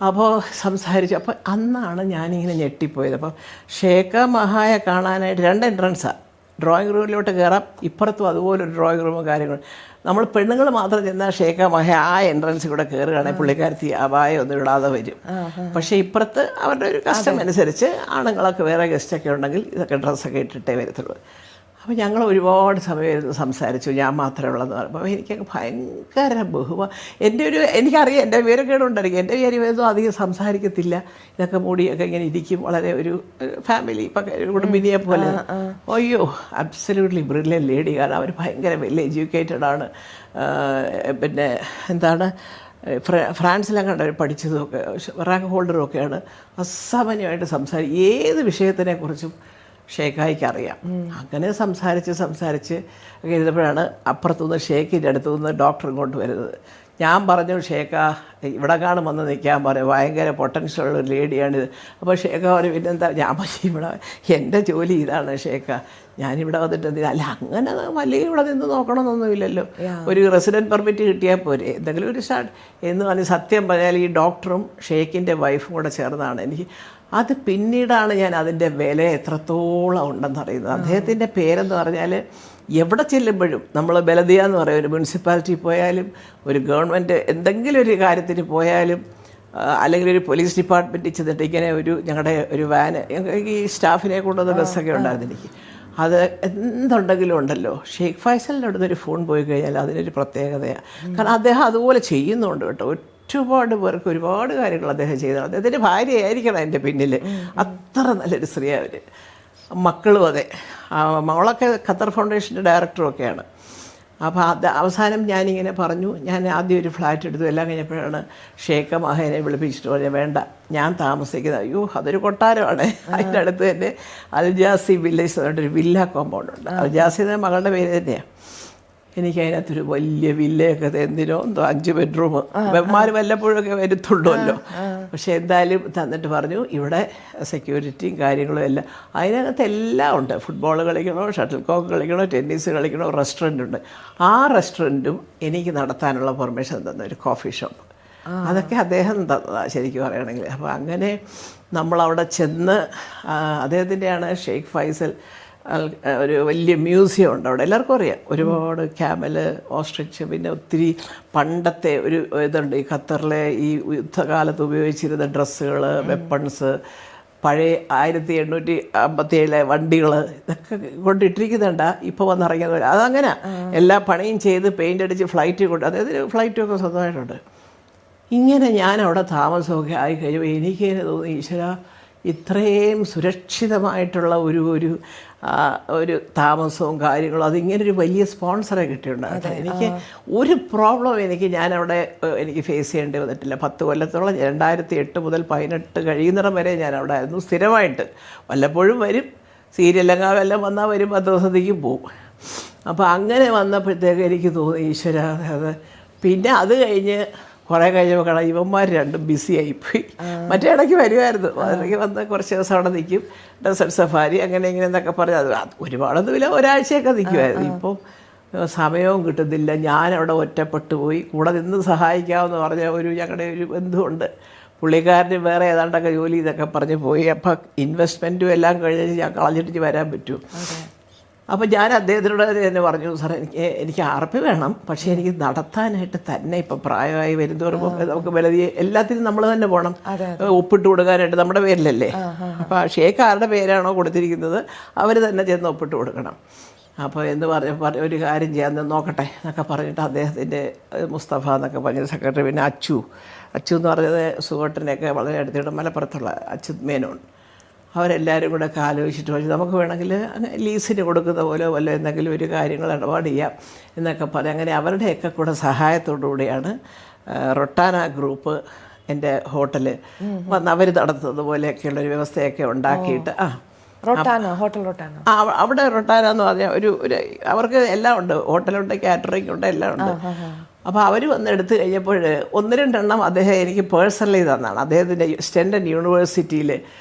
അപ്പോൾ സംസാരിച്ചു. അപ്പോൾ അന്നാണ് ഞാനിങ്ങനെ ഞെട്ടിപ്പോയത്. അപ്പം ഷേഖ മഹായെ കാണാനായിട്ട് 2 എൻട്രൻസാണ്. ഡ്രോയിങ് റൂമിലോട്ട് കയറാം, ഇപ്പുറത്തും അതുപോലൊരു ഡ്രോയിങ് റൂമും കാര്യങ്ങളും. നമ്മൾ പെണ്ണുങ്ങൾ മാത്രം ചെന്നാൽ ഷേഖ മഹ ആ എൻട്രൻസിൽ കൂടെ കയറുകയാണെങ്കിൽ പുള്ളിക്കാരത്തി അപായം ഒന്നും ഇടാതെ വരും. പക്ഷേ ഇപ്പുറത്ത് അവരുടെ ഒരു കസ്റ്റം അനുസരിച്ച് ആണുങ്ങളൊക്കെ വേറെ ഗസ്റ്റൊക്കെ ഉണ്ടെങ്കിൽ ഇതൊക്കെ ഡ്രസ്സൊക്കെ ഇട്ടിട്ടേ വരത്തുള്ളൂ. അപ്പോൾ ഞങ്ങൾ ഒരുപാട് സമയം സംസാരിച്ചു, ഞാൻ മാത്രമേ ഉള്ളതെന്ന് പറയുമ്പോൾ എനിക്കൊക്കെ ഭയങ്കര എനിക്കറിയാം എൻ്റെ വിവരക്കേടുണ്ടായിരിക്കും. എൻ്റെ വിചാരിക്കും അധികം സംസാരിക്കത്തില്ല, ഇതൊക്കെ മൂടിയൊക്കെ ഇങ്ങനെ ഇരിക്കും, വളരെ ഒരു ഫാമിലി ഇപ്പം കുടുംബിനിയെ പോലെ. അയ്യോ, അബ്സല്യൂട്ട്ലി ബ്രില്യൻ ലേഡി. കാരണം അവർ ഭയങ്കര വെൽ എഡ്യൂക്കേറ്റഡ് ആണ്. പിന്നെ എന്താണ്, ഫ്രാൻസിലങ്ങാണ്ട് പഠിച്ചതുമൊക്കെ റാങ്ക് ഹോൾഡറും ഒക്കെയാണ്. അസാമാന്യമായിട്ട് സംസാരിക്കും, ഏത് വിഷയത്തിനെക്കുറിച്ചും ഷേഖായിക്ക് അറിയാം. അങ്ങനെ സംസാരിച്ച് ഒക്കെ ഇരുന്നപ്പോഴാണ് അപ്പുറത്തുനിന്ന് ഷേഖിൻ്റെ അടുത്തുനിന്ന് ഡോക്ടർ ഇങ്ങോട്ട് വരുന്നത്. ഞാൻ പറഞ്ഞു, ഷേഖ ഇവിടെ വന്ന് നിൽക്കാൻ പറയും, ഭയങ്കര പൊട്ടൻഷ്യലുള്ള ഒരു ലേഡിയാണിത്. അപ്പോൾ ഷേഖ പറയും, പിന്നെന്താ? ഞാൻ പറഞ്ഞു, ഇവിടെ എൻ്റെ ജോലി ഇതാണ് ഷേഖ, ഞാനിവിടെ വന്നിട്ട് എന്തിനാ? അല്ല, അങ്ങനെ വലിയ ഇവിടെ നിന്ന് നോക്കണമെന്നൊന്നുമില്ലല്ലോ, ഒരു റെസിഡൻറ്റ് പെർമിറ്റ് കിട്ടിയാൽ പോരെ, എന്തെങ്കിലും ഒരു സ്റ്റാർട്ട് എന്ന് പറഞ്ഞ്. സത്യം പറഞ്ഞാൽ ഈ ഡോക്ടറും ഷേഖിൻ്റെ വൈഫും കൂടെ ചേർന്നാണ് എനിക്ക് അത് പിന്നീടാണ് ഞാൻ അതിൻ്റെ വില എത്രത്തോളം ഉണ്ടെന്ന് അറിയുന്നത്. അദ്ദേഹത്തിൻ്റെ പേരെന്ന് പറഞ്ഞാൽ എവിടെ ചെല്ലുമ്പോഴും, നമ്മൾ ബലദിയ എന്ന് പറയും, ഒരു മുനിസിപ്പാലിറ്റി പോയാലും, ഒരു ഗവൺമെൻറ് എന്തെങ്കിലും ഒരു കാര്യത്തിന് പോയാലും, അല്ലെങ്കിൽ ഒരു പോലീസ് ഡിപ്പാർട്ട്മെൻറ്റിൽ ചെന്നിട്ട് ഇങ്ങനെ ഞങ്ങളുടെ ഒരു വാന്, ഈ സ്റ്റാഫിനെ കൊണ്ടുവന്ന ബസ്സൊക്കെ ഉണ്ടായിരുന്നു എനിക്ക്. അത് എന്തുണ്ടെങ്കിലും ഉണ്ടല്ലോ, ഷെയ്ഖ് ഫൈസലിൻ്റെ അടുത്ത് ഒരു ഫോൺ പോയി കഴിഞ്ഞാൽ അതിനൊരു പ്രത്യേകതയാണ്. കാരണം അദ്ദേഹം അതുപോലെ ചെയ്യുന്നുണ്ട് കേട്ടോ. ഒരുപാട് പേർക്ക് ഒരുപാട് കാര്യങ്ങൾ അദ്ദേഹം ചെയ്തതാണ്. അദ്ദേഹത്തിൻ്റെ ഭാര്യയായിരിക്കണം എൻ്റെ പിന്നിൽ. അത്ര നല്ലൊരു സ്ത്രീ അവർ. മക്കളും അതെ. മകളൊക്കെ ഖത്തർ ഫൗണ്ടേഷൻ്റെ ഡയറക്ടറൊക്കെയാണ്. അപ്പോൾ അവസാനം ഞാനിങ്ങനെ പറഞ്ഞു, ഞാൻ ആദ്യം ഒരു ഫ്ലാറ്റ് എടുത്തു. എല്ലാം കഴിഞ്ഞപ്പോഴാണ് ഷേഖ മഹേനെ വിളിപ്പിച്ചിട്ട് പറഞ്ഞാൽ, വേണ്ട, ഞാൻ താമസിക്കുന്നത്, അയ്യോ അതൊരു കൊട്ടാരമാണ്, അതിൻ്റെ അടുത്ത് തന്നെ അൽജാസി വില്ലേജ് പറഞ്ഞിട്ടൊരു വില്ല കോമ്പൗണ്ട് ഉണ്ട്. അൽജാസി മകളുടെ പേര് തന്നെയാണ്. എനിക്കതിനകത്തൊരു വലിയ വില്ലയൊക്കെ എന്തിനോ എന്തോ 5 ബെഡ്റൂം, വെമ്മാർ വല്ലപ്പോഴൊക്കെ വരുത്തുള്ളൂല്ലോ. പക്ഷെ എന്തായാലും തന്നിട്ട് പറഞ്ഞു, ഇവിടെ സെക്യൂരിറ്റിയും കാര്യങ്ങളും എല്ലാം, അതിനകത്ത് എല്ലാം ഉണ്ട്. ഫുട്ബോൾ കളിക്കണോ, ഷട്ടിൽ കോക്ക് കളിക്കണോ, ടെന്നീസ് കളിക്കണോ, റെസ്റ്റോറൻ്റ് ഉണ്ട്. ആ റെസ്റ്റോറൻറ്റും എനിക്ക് നടത്താനുള്ള പെർമിഷൻ തന്ന ഒരു കോഫി ഷോപ്പ്, അതൊക്കെ അദ്ദേഹം തന്നതാണ് ശരിക്കും പറയുകയാണെങ്കിൽ. അപ്പോൾ അങ്ങനെ നമ്മളവിടെ ചെന്ന്, അദ്ദേഹത്തിൻ്റെയാണ് ഷെയ്ഖ് ഫൈസൽ ഒരു വലിയ മ്യൂസിയം ഉണ്ട് അവിടെ, എല്ലാവർക്കും അറിയാം. ഒരുപാട് ക്യാമല്, ഓസ്ട്രിച്ച്, പിന്നെ ഒത്തിരി പണ്ടത്തെ ഒരു ഇതുണ്ട്. ഈ ഖത്തറിലെ ഈ യുദ്ധകാലത്ത് ഉപയോഗിച്ചിരുന്ന ഡ്രസ്സുകൾ, വെപ്പൺസ്, പഴയ 1857 വണ്ടികൾ, ഇതൊക്കെ കൊണ്ടിട്ടിരിക്കുന്നുണ്ട. ഇപ്പോൾ വന്നിറങ്ങിയത് അതങ്ങനെ എല്ലാ പണിയും ചെയ്ത് പെയിൻ്റ് അടിച്ച് ഫ്ലൈറ്റ് കൊണ്ട്, അതായത് ഫ്ലൈറ്റൊക്കെ സ്വന്തമായിട്ടുണ്ട്. ഇങ്ങനെ ഞാൻ അവിടെ താമസമൊക്കെ ആയി കഴിയുമ്പോൾ എനിക്കിങ്ങനെ തോന്നി, ഈശ്വര, ഇത്രയും സുരക്ഷിതമായിട്ടുള്ള ഒരു താമസവും കാര്യങ്ങളും, അതിങ്ങനൊരു വലിയ സ്പോൺസറെ കിട്ടിയിട്ടുണ്ടായിരുന്നു. എനിക്ക് ഒരു പ്രോബ്ലം ഞാനവിടെ എനിക്ക് ഫേസ് ചെയ്യേണ്ടി വന്നിട്ടില്ല. 10 കൊല്ലത്തോളം, 2008 മുതൽ 18 കഴിയുന്നിടം വരെ ഞാൻ അവിടെ ആയിരുന്നു സ്ഥിരമായിട്ട്. വല്ലപ്പോഴും വരും, സീരിയലെല്ലാം എല്ലാം വന്നാൽ വരും, 10 ദിവസത്തേക്കും പോവും. അപ്പോൾ അങ്ങനെ വന്നപ്പോഴത്തേക്ക് എനിക്ക് തോന്നി, ഈശ്വര, അത്. പിന്നെ അത് കഴിഞ്ഞ് കുറേ കഴിഞ്ഞപ്പോൾ കാണാം ഇവന്മാർ രണ്ടും ബിസി ആയിപ്പോയി. മറ്റേ ഇടയ്ക്ക് വരുമായിരുന്നു, അതിലേക്ക് വന്ന് കുറച്ച് ദിവസം അവിടെ നിൽക്കും, ഡെസേർട്ട് സഫാരി അങ്ങനെ ഇങ്ങനെ എന്നൊക്കെ പറഞ്ഞ് അത് ഒരുപാടൊന്നുമില്ല, ഒരാഴ്ചയൊക്കെ നിൽക്കുമായിരുന്നു. ഇപ്പം സമയവും കിട്ടുന്നില്ല. ഞാനവിടെ ഒറ്റപ്പെട്ടു പോയി. കൂടെ നിന്ന് സഹായിക്കാമെന്ന് പറഞ്ഞ ഞങ്ങളുടെ ഒരു ബന്ധുവുണ്ട്, പുള്ളിക്കാരന് വേറെ ഏതാണ്ടൊക്കെ ജോലി ഇതൊക്കെ പറഞ്ഞ് പോയി. അപ്പം ഇൻവെസ്റ്റ്മെൻറ്റും എല്ലാം കഴിഞ്ഞ് ഞാൻ കളഞ്ഞിട്ട് വരാൻ പറ്റൂ. അപ്പോൾ ഞാൻ അദ്ദേഹത്തിനോട് തന്നെ പറഞ്ഞു, സാർ എനിക്ക് അറപ്പ് വേണം, പക്ഷേ എനിക്ക് നടത്താനായിട്ട് തന്നെ ഇപ്പം പ്രായമായി വരുന്നതോറും നമുക്ക് വലുതി എല്ലാത്തിനും നമ്മൾ തന്നെ പോകണം, ഒപ്പിട്ട് കൊടുക്കാനായിട്ട് നമ്മുടെ പേരിലല്ലേ. അപ്പോൾ ഷേഖ് ആരുടെ പേരാണോ കൊടുത്തിരിക്കുന്നത് അവർ തന്നെ ചെന്ന് ഒപ്പിട്ട് കൊടുക്കണം. അപ്പോൾ എന്ന് പറഞ്ഞ ഒരു കാര്യം ചെയ്യാൻ നോക്കട്ടെ എന്നൊക്കെ പറഞ്ഞിട്ട് അദ്ദേഹത്തിൻ്റെ മുസ്തഫ എന്നൊക്കെ പറഞ്ഞ സെക്രട്ടറി, പിന്നെ അച്ചു എന്ന് പറഞ്ഞത് സുഹൃത്തിനെയൊക്കെ വളരെ അടുത്തിട്ട് മലപ്പുറത്തുള്ള അച്യുത് മേനോൻ, അവരെല്ലാവരും കൂടെ ഒക്കെ ആലോചിച്ചിട്ട് പറഞ്ഞു നമുക്ക് വേണമെങ്കിൽ ലീസിന് കൊടുക്കുന്ന പോലെ വല്ല എന്തെങ്കിലും ഒരു കാര്യങ്ങൾ ഇടപാട് ചെയ്യാം എന്നൊക്കെ പറഞ്ഞ് അങ്ങനെ അവരുടെയൊക്കെ കൂടെ സഹായത്തോടുകൂടിയാണ് റൊട്ടാന ഗ്രൂപ്പ് എൻ്റെ ഹോട്ടൽ വന്ന് അവർ നടത്തുന്നത് പോലെയൊക്കെയുള്ളൊരു വ്യവസ്ഥയൊക്കെ ഉണ്ടാക്കിയിട്ട് അവിടെ റൊട്ടാന എന്ന് പറഞ്ഞാൽ ഒരു അവർക്ക് എല്ലാം ഉണ്ട്, ഹോട്ടലുണ്ട്, കാറ്ററിംഗ് ഉണ്ട്, എല്ലാം ഉണ്ട്. അപ്പോൾ അവർ വന്ന് എടുത്തു കഴിഞ്ഞപ്പോൾ 1-2 അദ്ദേഹം എനിക്ക് പേഴ്സണലി തന്നാണ്. അദ്ദേഹത്തിൻ്റെ സ്റ്റെൻഡൻ യൂണിവേഴ്സിറ്റിയിൽ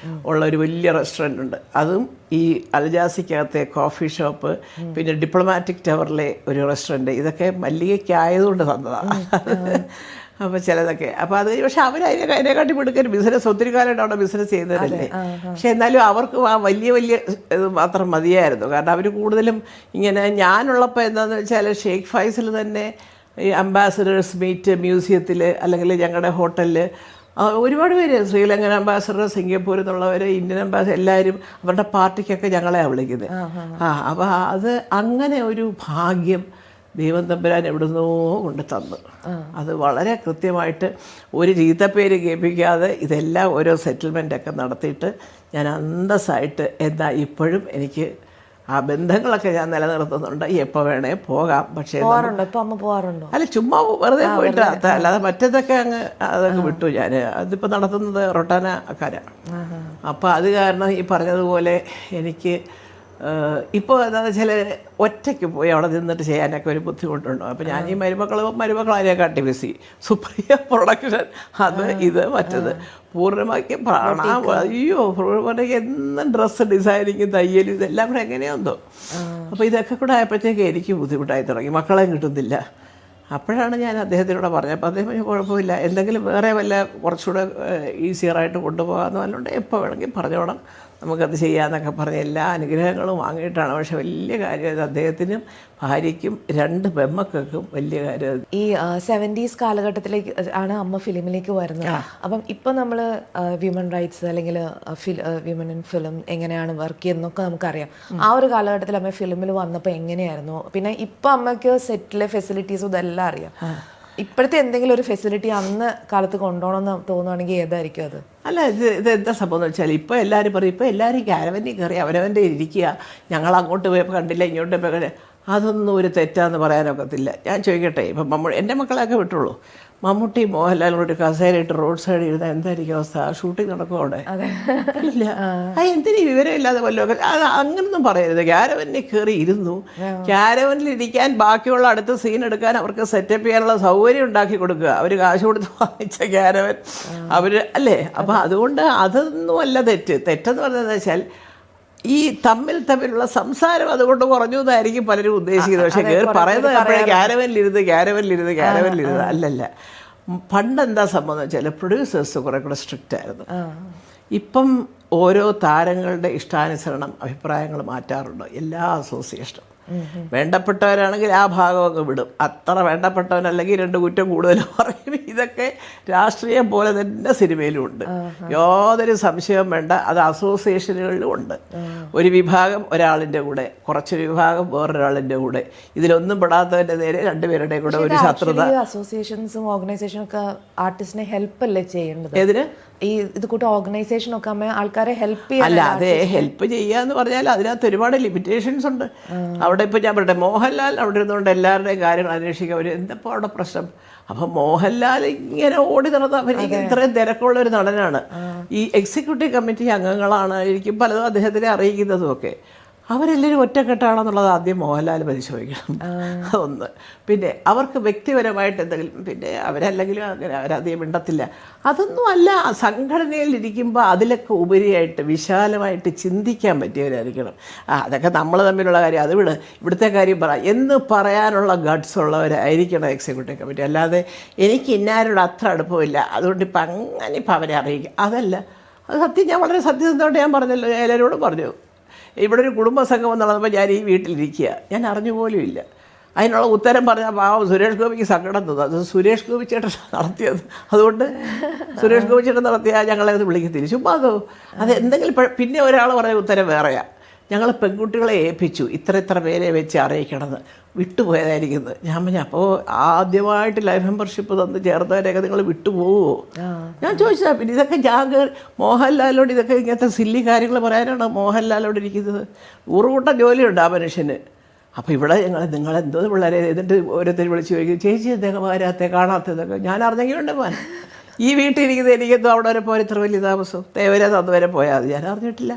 ഉള്ള ഒരു വലിയ റെസ്റ്റോറൻ്റ് ഉണ്ട്, അതും ഈ അൽജാസിക്കകത്തെ കോഫി ഷോപ്പ്, പിന്നെ ഡിപ്ലോമാറ്റിക് ടവറിലെ ഒരു റെസ്റ്റോറൻറ്റ്, ഇതൊക്കെ മല്ലികയ്ക്കായതുകൊണ്ട് തന്നതാണ്. അപ്പോൾ ചിലതൊക്കെ അപ്പോൾ അത് പക്ഷെ അതിനെക്കാട്ടി എടുക്കാൻ ബിസിനസ് ഒത്തിരി കാലമായിട്ട് അവിടെ ബിസിനസ് ചെയ്യുന്നവരല്ലേ. പക്ഷെ എന്നാലും അവർക്ക് ആ വലിയ ഇത് മാത്രം മതിയായിരുന്നു. കാരണം അവർ കൂടുതലും ഇങ്ങനെ ഞാനുള്ളപ്പോൾ എന്താണെന്ന് വെച്ചാൽ ഷെയ്ഖ് ഫൈസൽ തന്നെ ഈ അംബാസഡേഴ്സ് മീറ്റ് മ്യൂസിയത്തിൽ അല്ലെങ്കിൽ ഞങ്ങളുടെ ഹോട്ടലിൽ ഒരുപാട് പേര്, ശ്രീലങ്കൻ അംബാസഡർ, സിംഗപ്പൂരിൽ നിന്നുള്ളവർ, ഇന്ത്യൻ അംബാസഡർ, എല്ലാവരും അവരുടെ പാർട്ടിക്കൊക്കെ ഞങ്ങളെയാണ് വിളിക്കുന്നത്. അപ്പോൾ അത് അങ്ങനെ ഒരു ഭാഗ്യം ദൈവം തമ്പുരാൻ എവിടുന്നോ കൊണ്ട് തന്നു. അത് വളരെ കൃത്യമായിട്ട് ഒരു ചീത്തപ്പേര് കേൾപ്പിക്കാതെ ഇതെല്ലാം ഓരോ സെറ്റിൽമെൻറ്റൊക്കെ നടത്തിയിട്ട് ഞാൻ അന്തസ്സായിട്ട് ഇപ്പോഴും എനിക്ക് ആ ബന്ധങ്ങളൊക്കെ ഞാൻ നിലനിർത്തുന്നുണ്ട്. എപ്പോൾ വേണേ പോകാം. പക്ഷേ അല്ല ചുമ്മാ വെറുതെ പോയിട്ട് അല്ലാതെ മറ്റേതൊക്കെ അതൊക്കെ വിട്ടു ഞാൻ. അതിപ്പോൾ നടത്തുന്നത് റൊട്ടാനക്കാരാണ്. അപ്പോൾ അത് കാരണം ഈ പറഞ്ഞതുപോലെ എനിക്ക് ഇപ്പോൾ എന്താണെന്ന് വെച്ചാൽ ഒറ്റയ്ക്ക് പോയി അവിടെ നിന്നിട്ട് ചെയ്യാനൊക്കെ ഒരു ബുദ്ധിമുട്ടുണ്ടോ. അപ്പോൾ ഞാൻ ഈ മരുമക്കളെ കാട്ടി ബിസി, സുപ്രിയ പ്രൊഡക്ഷൻ, അത് ഇത് മറ്റത് പൂർണ്ണമാക്കി അയ്യോ പൂർണ്ണമാക്കി എന്നും ഡ്രസ്സ് ഡിസൈനിങ്, തയ്യൽ, ഇതെല്ലാം കൂടെ എങ്ങനെയാണെന്നോ. അപ്പോൾ ഇതൊക്കെ കൂടെ ആയപ്പോഴത്തേക്ക് എനിക്ക് ബുദ്ധിമുട്ടായി തുടങ്ങി, മക്കളെ കിട്ടുന്നില്ല. അപ്പോഴാണ് ഞാൻ അദ്ദേഹത്തിനോട് പറഞ്ഞത്. അപ്പോൾ അദ്ദേഹം കുഴപ്പമില്ല, എന്തെങ്കിലും വേറെ വല്ല കുറച്ചുകൂടെ ഈസിയറായിട്ട് കൊണ്ടുപോകാമെന്ന് പറഞ്ഞുകൊണ്ട് എപ്പോൾ വേണമെങ്കിൽ പറഞ്ഞോണം, നമുക്കത് ചെയ്യാമെന്നൊക്കെ പറഞ്ഞ് എല്ലാ അനുഗ്രഹങ്ങളും വാങ്ങിയിട്ടാണ്. പക്ഷെ വലിയ കാര്യം അദ്ദേഹത്തിനും ഭാര്യയ്ക്കും 2 പെമ്മക്കും വലിയ കാര്യം. ഈ 70s കാലഘട്ടത്തിലേക്ക് ആണ് അമ്മ ഫിലിമിലേക്ക് വരുന്നത്. അപ്പം ഇപ്പം നമ്മൾ വിമൻ റൈറ്റ്സ് അല്ലെങ്കിൽ വിമൻ ഇൻ ഫിലിം എങ്ങനെയാണ് വർക്ക് ചെയ്യുന്നതൊക്കെ നമുക്കറിയാം. ആ ഒരു കാലഘട്ടത്തിൽ അമ്മ ഫിലിമിൽ വന്നപ്പോൾ എങ്ങനെയായിരുന്നു? പിന്നെ ഇപ്പം അമ്മയ്ക്ക് സെറ്റിലെ ഫെസിലിറ്റീസും ഇതെല്ലാം അറിയാം. ഇപ്പോഴത്തെ എന്തെങ്കിലും ഒരു ഫെസിലിറ്റി അന്ന് കാലത്ത് കൊണ്ടുപോകണമെന്ന് തോന്നുവാണെങ്കിൽ ഏതായിരിക്കും അത്? അല്ല, ഇത് എന്താ സംഭവം എന്ന് വെച്ചാൽ ഇപ്പോൾ എല്ലാവരും പറയും, ഇപ്പോൾ എല്ലാവരും ക്യാരവനിൽ കയറി അവനവൻ്റെ ഇരിക്കുക, ഞങ്ങൾ അങ്ങോട്ട് പോയപ്പോൾ കണ്ടില്ല, ഇങ്ങോട്ട് പോയപ്പോൾ കണ്ടില്ല. അതൊന്നും ഒരു തെറ്റാന്ന് പറയാനൊക്കത്തില്ല. ഞാൻ ചോദിക്കട്ടെ, ഇപ്പം എൻ്റെ മക്കളെയൊക്കെ വിട്ടുള്ളൂ, മമ്മൂട്ടി മോഹൻലാലും കൂടി കസേരയിട്ട് റോഡ് സൈഡിൽ ഇരുന്നാൽ എന്തായിരിക്കും അവസ്ഥ? ഷൂട്ടിംഗ് നടക്കും അവിടെ? ഇല്ല. എന്തിനീ വിവരമില്ലാതെ വല്ലതൊക്കെ അങ്ങനൊന്നും പറയരുത്. ക്യാരവനിൽ കയറി ഇരുന്നു, ക്യാരവനിൽ ഇരിക്കാൻ ബാക്കിയുള്ള അടുത്ത സീൻ എടുക്കാൻ അവർക്ക് സെറ്റപ്പ് ചെയ്യാനുള്ള സൗകര്യം ഉണ്ടാക്കി കൊടുക്കുക. അവർ കാശ് കൊടുത്ത് വാങ്ങിച്ച ക്യാരവൻ അവർ അല്ലേ. അപ്പം അതുകൊണ്ട് അതൊന്നും അല്ല തെറ്റെന്ന് പറഞ്ഞതെന്ന് വെച്ചാൽ ഈ തമ്മിലുള്ള സംസാരം അതുകൊണ്ട് കുറഞ്ഞു എന്നായിരിക്കും പലരും ഉദ്ദേശിക്കുന്നത്. പക്ഷെ പറയുന്നത് അപ്പോഴേ ക്യാരവനിലിരുന്ന് അല്ലല്ല. പണ്ടെന്താ സംഭവം എന്ന് വെച്ചാൽ പ്രൊഡ്യൂസേഴ്സ് കുറെ കൂടെ സ്ട്രിക്റ്റ് ആയിരുന്നു. ഇപ്പം ഓരോ താരങ്ങളുടെ ഇഷ്ടാനുസരണം അഭിപ്രായങ്ങൾ മാറ്റാറുണ്ട് എല്ലാ അസോസിയേഷനും. വേണ്ടപ്പെട്ടവരാണെങ്കിൽ ആ ഭാഗമൊക്കെ വിടും, അത്ര വേണ്ടപ്പെട്ടവനല്ലെങ്കിൽ 2 കുറ്റം കൂടുതൽ പറയും. ഇതൊക്കെ രാഷ്ട്രീയം പോലെ തന്നെ സിനിമയിലും ഉണ്ട്, യാതൊരു സംശയവും വേണ്ട. അത് അസോസിയേഷനുകളിലും ഉണ്ട്. ഒരു വിഭാഗം ഒരാളിൻ്റെ കൂടെ, കുറച്ചൊരു വിഭാഗം വേറൊരാളിൻ്റെ കൂടെ, ഇതിലൊന്നും പെടാത്തവൻ്റെ നേരെ 2 പേരുടെ കൂടെ ഒരു ശത്രുത. അസോസിയേഷൻസും ഓർഗനൈസേഷനും ഒക്കെ ആർട്ടിസ്റ്റിനെ ഹെൽപ്പ് അല്ലേ ചെയ്യേണ്ടത്? ഏതിന്? ഈ ഇത് കൂട്ട ഓർഗനൈസേഷനൊക്കെ ആൾക്കാരെ ഹെൽപ്പ് ചെയ്യാൻ. അല്ല, അതെ, ഹെൽപ്പ് ചെയ്യുക എന്ന് പറഞ്ഞാൽ അതിനകത്ത് ഒരുപാട് ലിമിറ്റേഷൻസ് ഉണ്ട്. അവിടെ ഇപ്പോൾ ഞാൻ പറയട്ടെ, മോഹൻലാൽ അവിടെ ഇരുന്നുകൊണ്ട് എല്ലാവരുടെയും കാര്യങ്ങൾ അന്വേഷിക്കുക. അവർ എന്തപ്പോൾ അവിടെ പ്രശ്നം? അപ്പം മോഹൻലാൽ ഇങ്ങനെ ഓടി നടന്ന് അഭിനയിക്കുന്ന ഇത്രയും തിരക്കുള്ള ഒരു നടനാണ്. ഈ എക്സിക്യൂട്ടീവ് കമ്മിറ്റി അംഗങ്ങളാണ് ആയിരിക്കും പലതും അദ്ദേഹത്തിനെ അറിയിക്കുന്നതും ഒക്കെ. അവരെല്ലാവരും ഒറ്റക്കെട്ടാണെന്നുള്ളത് ആദ്യം മോഹൻലാൽ പരിശോധിക്കണം. അതൊന്ന്. പിന്നെ അവർക്ക് വ്യക്തിപരമായിട്ട് എന്തെങ്കിലും, പിന്നെ അവരല്ലെങ്കിലും അങ്ങനെ അവരധികം മിണ്ടത്തില്ല, അതൊന്നും അല്ല. സംഘടനയിൽ ഇരിക്കുമ്പോൾ അതിലൊക്കെ ഉപരിയായിട്ട് വിശാലമായിട്ട് ചിന്തിക്കാൻ പറ്റിയവരായിരിക്കണം. അതൊക്കെ നമ്മൾ തമ്മിലുള്ള കാര്യം, അത് ഇവിടുത്തെ കാര്യം എന്ന് പറയാനുള്ള ഗട്ട്സ് ഉള്ളവരായിരിക്കണം എക്സിക്യൂട്ടീവ് കമ്മിറ്റി. അല്ലാതെ എനിക്ക് ഇന്നാരോട് അത്ര അടുപ്പമില്ല അതുകൊണ്ട് ഇപ്പം അങ്ങനെ ഇപ്പം അവരെ അറിയിക്കുക, അതല്ല. അത് സത്യം, ഞാൻ വളരെ സത്യസന്ധമായിട്ട് ഞാൻ പറഞ്ഞല്ലോ, എല്ലാവരോടും പറഞ്ഞു. ഇവിടെ ഒരു കുടുംബസംഗമം നടന്നപ്പോൾ ഞാൻ ഈ വീട്ടിലിരിക്കുക, ഞാൻ അറിഞ്ഞു പോലും ഇല്ല. അതിനുള്ള ഉത്തരം പറഞ്ഞാൽ പാവം സുരേഷ് ഗോപിക്ക് സങ്കടം തോന്നും. അത് സുരേഷ് ഗോപി ചേട്ടൻ നടത്തിയത്, അതുകൊണ്ട് സുരേഷ് ഗോപി ചേട്ടൻ നടത്തിയാൽ ഞങ്ങളെ അത് വിളിക്കത്തില്ല, ചുമ്മാ അതോ. അത് എന്തെങ്കിലും പിന്നെ ഒരാൾ പറഞ്ഞ ഉത്തരം വേറെയാണ്. ഞങ്ങൾ പെൺകുട്ടികളെ ഏൽപ്പിച്ചു ഇത്ര പേരെ വെച്ച് അറിയിക്കണമെന്ന്, വിട്ടുപോയതായിരിക്കുന്നത്. ഞാൻ പറഞ്ഞു, അപ്പോൾ ആദ്യമായിട്ട് ലൈഫ് മെമ്പർഷിപ്പ് തന്ന് ചേർത്തവരെയൊക്കെ നിങ്ങൾ വിട്ടുപോകുമോ? ഞാൻ ചോദിച്ചതാ. പിന്നെ ഇതൊക്കെ മോഹൻലാലിനോട് ഇതൊക്കെ ഇങ്ങനത്തെ സില്ലി കാര്യങ്ങൾ പറയാനാണ് മോഹൻലാലിനോട് ഇരിക്കുന്നത്. ഊറുകൂട്ടം ജോലിയുണ്ട് ആ മനുഷ്യന്. അപ്പോൾ ഇവിടെ നിങ്ങളെന്തോ പിള്ളേരെ, എന്നിട്ട് ഓരോരുത്തർ വിളിച്ച് ചോദിക്കും, ചേച്ചി എന്തൊക്കെ വരാത്തെ കാണാത്തതൊക്കെ. ഞാൻ അറിഞ്ഞെങ്കിലുണ്ട് പോകാൻ. ഈ വീട്ടിലിരിക്കുന്നത് എനിക്കെന്തോ അവിടെ വരെ പോയാൽ ഇത്ര വലിയ താമസം, തേവരെ തന്നു വരെ പോയാൽ അത് ഞാൻ അറിഞ്ഞിട്ടില്ല.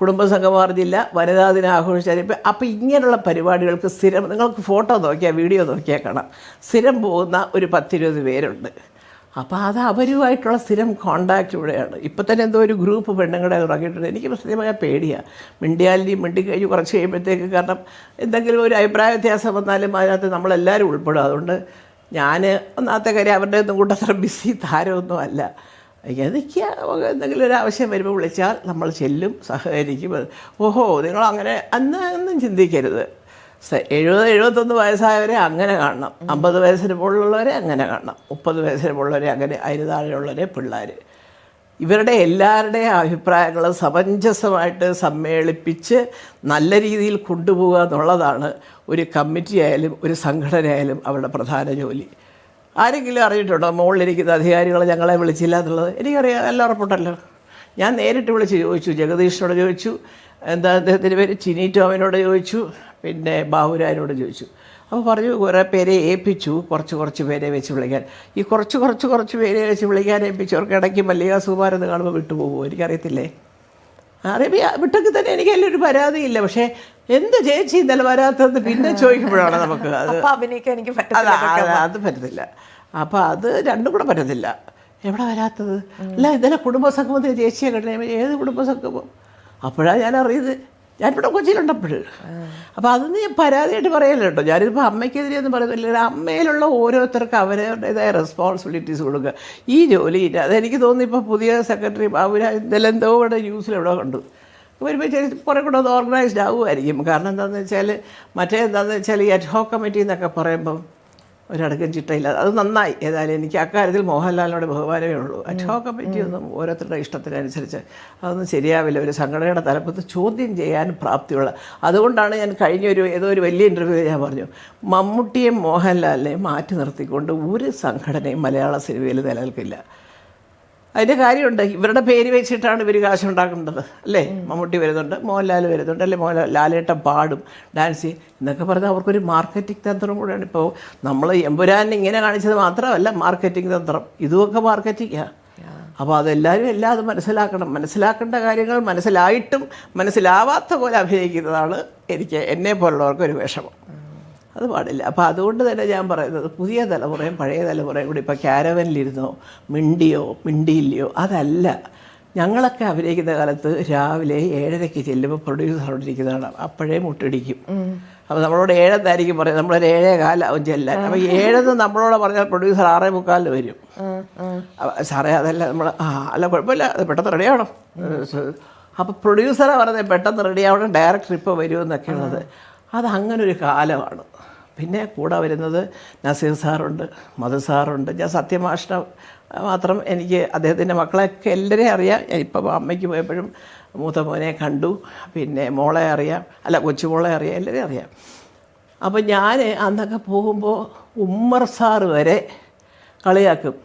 കുടുംബസംഗമം അറിഞ്ഞില്ല, വനിതാ ദിനം ആഘോഷിച്ചാൽ. അപ്പോൾ ഇങ്ങനെയുള്ള പരിപാടികൾക്ക് സ്ഥിരം, നിങ്ങൾക്ക് ഫോട്ടോ നോക്കിയാൽ വീഡിയോ നോക്കിയാൽ കാണാം, സ്ഥിരം പോകുന്ന ഒരു 10-20 പേരുണ്ട്. അപ്പോൾ അത് അവരുമായിട്ടുള്ള സ്ഥിരം കോണ്ടാക്റ്റ് ഇവിടെയാണ്. ഇപ്പം തന്നെ എന്തോ ഒരു ഗ്രൂപ്പ് പെണ്ണുങ്ങളെ ഇറങ്ങിയിട്ടുണ്ട്. എനിക്ക് പ്രത്യേകമായ പേടിയാണ്. മിണ്ടിക്കഴിഞ്ഞ് കുറച്ച് കഴിയുമ്പോഴത്തേക്ക്, കാരണം എന്തെങ്കിലും ഒരു അഭിപ്രായ വ്യത്യാസം വന്നാലും അതിനകത്ത് നമ്മളെല്ലാവരും ഉൾപ്പെടും. അതുകൊണ്ട് ഞാൻ ഒന്നാമത്തെ കാര്യം അവരുടെ ഒന്നും കൂട്ടത്ര ബിസി താരമൊന്നും അല്ല. എനിക്ക് എന്തെങ്കിലും ഒരു ആവശ്യം വരുമ്പോൾ വിളിച്ചാൽ നമ്മൾ ചെല്ലും, സഹകരിക്കും. ഓഹോ, നിങ്ങളങ്ങനെ അന്നും ചിന്തിക്കരുത്. 70-71 വയസ്സായവരെ അങ്ങനെ കാണണം, 50 വയസ്സിന് മുകളിലുള്ളവരെ അങ്ങനെ കാണണം, 30 വയസ്സിന് മുകളിലുള്ളവരെ അങ്ങനെ, അതിന് താഴെയുള്ളവരെ പിള്ളേർ. ഇവരുടെ എല്ലാവരുടെയും അഭിപ്രായങ്ങൾ സമഞ്ജസമായിട്ട് സമ്മേളിപ്പിച്ച് നല്ല രീതിയിൽ കൊണ്ടുപോകുക എന്നുള്ളതാണ് ഒരു കമ്മിറ്റി ആയാലും ഒരു സംഘടന ആയാലും അവരുടെ പ്രധാന ജോലി. ആരെങ്കിലും അറിഞ്ഞിട്ടുണ്ടോ മുകളിലിരിക്കുന്ന അധികാരികൾ ഞങ്ങളെ വിളിച്ചില്ല എന്നുള്ളത്? എനിക്കറിയാം, എല്ലാം ഉറപ്പുണ്ടല്ലോ. ഞാൻ നേരിട്ട് വിളിച്ച് ചോദിച്ചു, ജഗദീഷിനോട് ചോദിച്ചു, എന്താ അദ്ദേഹത്തിൻ്റെ പേര്, ചിനി ടോമിനോട് ചോദിച്ചു, പിന്നെ ബാബുരാജിനോട് ചോദിച്ചു. അപ്പോൾ പറഞ്ഞു കുറേ പേരെ ഏൽപ്പിച്ചു, കുറച്ച് പേരെ വെച്ച് വിളിക്കാൻ. ഈ കുറച്ച് പേരെ വെച്ച് വിളിക്കാൻ ഏൽപ്പിച്ചവർക്ക് ഇടയ്ക്ക് മല്ലിക സുകുമാരെന്ന് കാണുമ്പോൾ വിട്ടുപോകുമോ എനിക്കറിയത്തില്ലേ. വിട്ടൊക്കെ തന്നെ എനിക്ക് അതിലൊരു പരാതിയില്ല. പക്ഷേ എന്ത് ചേച്ചി ഇന്നലെ വരാത്തത് പിന്നെ ചോദിക്കുമ്പോഴാണ് നമുക്ക് അത് പറ്റത്തില്ല. അപ്പോൾ അത് രണ്ടും കൂടെ പറ്റത്തില്ല. എവിടെ വരാത്തത്? അല്ല, ഇന്നലെ കുടുംബസംഗമത്തിന് ചേച്ചിയെ കണ്ടേ. ഏത് കുടുംബസംഗമം? അപ്പോഴാണ് ഞാൻ അറിയത്. ഞാനിവിടെ കൊച്ചിയിലുണ്ടപ്പോൾ. അപ്പോൾ അതൊന്നും ഞാൻ പരാതിയായിട്ട് പറയല്ലോ കേട്ടോ. ഞാനിപ്പോൾ അമ്മയ്ക്കെതിരെയൊന്നും പറയുന്നില്ല. അമ്മയിലുള്ള ഓരോരുത്തർക്ക് അവരുടേതായ റെസ്പോൺസിബിലിറ്റീസ് കൊടുക്കുക. ഈ ജോലി അതെനിക്ക് തോന്നുന്നു ഇപ്പോൾ പുതിയ സെക്രട്ടറി ബാബുരാജ് ഇതെല്ലാം എന്തോ ഇവിടെ ന്യൂസിൽ എവിടെ കണ്ടു വരുമ്പോൾ കുറേ കൂടെ അത് ഓർഗനൈസ്ഡ് ആകുമായിരിക്കും. കാരണം എന്താണെന്ന് വെച്ചാൽ എന്താണെന്ന് വെച്ചാൽ ഈ അഡ്ഹോക് കമ്മിറ്റി എന്നൊക്കെ പറയുമ്പം ഒരടക്കം ചിട്ടയില്ല. അത് നന്നായി. ഏതായാലും എനിക്ക് അക്കാര്യത്തിൽ മോഹൻലാലിനോട് ബഹുമാനമേ ഉള്ളൂ. അഡ്ഹോക് കമ്മിറ്റി ഒന്നും ഓരോരുത്തരുടെ ഇഷ്ടത്തിനനുസരിച്ച് അതൊന്നും ശരിയാവില്ല. ഒരു സംഘടനയുടെ തലപ്പത്ത് ചോദ്യം ചെയ്യാൻ പ്രാപ്തിയുള്ള. അതുകൊണ്ടാണ് ഞാൻ ഏതോ ഒരു വലിയ ഇൻ്റർവ്യൂ ഞാൻ പറഞ്ഞു, മമ്മൂട്ടിയും മോഹൻലാലിനെയും മാറ്റി നിർത്തിക്കൊണ്ട് ഒരു സംഘടനയും മലയാള സിനിമയിൽ നിലനിൽക്കില്ല. അതിൻ്റെ കാര്യമുണ്ട്. ഇവരുടെ പേര് വെച്ചിട്ടാണ് ഇവർ കാശുണ്ടാക്കേണ്ടത് അല്ലേ. മമ്മൂട്ടി വരുന്നുണ്ട്, മോഹൻലാൽ വരുന്നുണ്ട്, അല്ലെ ലാലേട്ടൻ പാടും, ഡാൻസ് ചെയ്യും എന്നൊക്കെ പറഞ്ഞാൽ അവർക്കൊരു മാർക്കറ്റിംഗ് തന്ത്രം കൂടെയാണ്. ഇപ്പോൾ നമ്മൾ എമ്പുരാൻ ഇങ്ങനെ കാണിച്ചത് മാത്രമല്ല മാർക്കറ്റിംഗ് തന്ത്രം, ഇതുമൊക്കെ മാർക്കറ്റിംഗാണ്. അപ്പോൾ അതെല്ലാവരും അത് മനസ്സിലാക്കണം. മനസ്സിലാക്കേണ്ട കാര്യങ്ങൾ മനസ്സിലായിട്ടും മനസ്സിലാവാത്ത പോലെ അഭിനയിക്കുന്നതാണ് എന്നെ പോലുള്ളവർക്കൊരു വിഷമം. അത് പാടില്ല. അപ്പോൾ അതുകൊണ്ട് തന്നെ ഞാൻ പറയുന്നത്, പുതിയ തലമുറയും പഴയ തലമുറയും കൂടി ഇപ്പോൾ ക്യാരവനിലിരുന്നോ മിണ്ടിയില്ലയോ അതല്ല. ഞങ്ങളൊക്കെ അഭിനയിക്കുന്ന കാലത്ത് രാവിലെ 7:30 ചെല്ലുമ്പോൾ പ്രൊഡ്യൂസർ അവിടെ ഇരിക്കുന്നതാണ്. അപ്പോഴേ മുട്ടടിക്കും. അപ്പോൾ നമ്മളോട് 7 പറയും, നമ്മളൊരു 7:15 ചെല്ലാൻ. അപ്പോൾ 7 നമ്മളോട് പറഞ്ഞാൽ പ്രൊഡ്യൂസർ 6:45 വരും. സാറേ അതല്ല അല്ല കുഴപ്പമില്ല, അത് പെട്ടെന്ന് റെഡിയാവണം. അപ്പോൾ പ്രൊഡ്യൂസറെ പറഞ്ഞത് പെട്ടെന്ന് റെഡിയാവണം, ഡയറക്ടർ ഇപ്പോൾ വരുമെന്നൊക്കെയുള്ളത്. അതങ്ങനൊരു കാലമാണ്. പിന്നെ കൂടെ വരുന്നത് നസീർ സാറുണ്ട്, മധു സാറുണ്ട്. ഞാൻ സത്യമാഷിനെ മാത്രം എനിക്ക് അദ്ദേഹത്തിൻ്റെ മക്കളെയൊക്കെ എല്ലാവരെയും അറിയാം. ഇപ്പം അമ്മയ്ക്ക് പോയപ്പോഴും മൂത്ത മോനെ കണ്ടു, പിന്നെ മോളെ അറിയാം, കൊച്ചുമോളെ അറിയാം, എല്ലാവരെയും അറിയാം. അപ്പം ഞാൻ അന്നൊക്കെ പോകുമ്പോൾ ഉമ്മർ സാറ് വരെ കളിയാക്കും.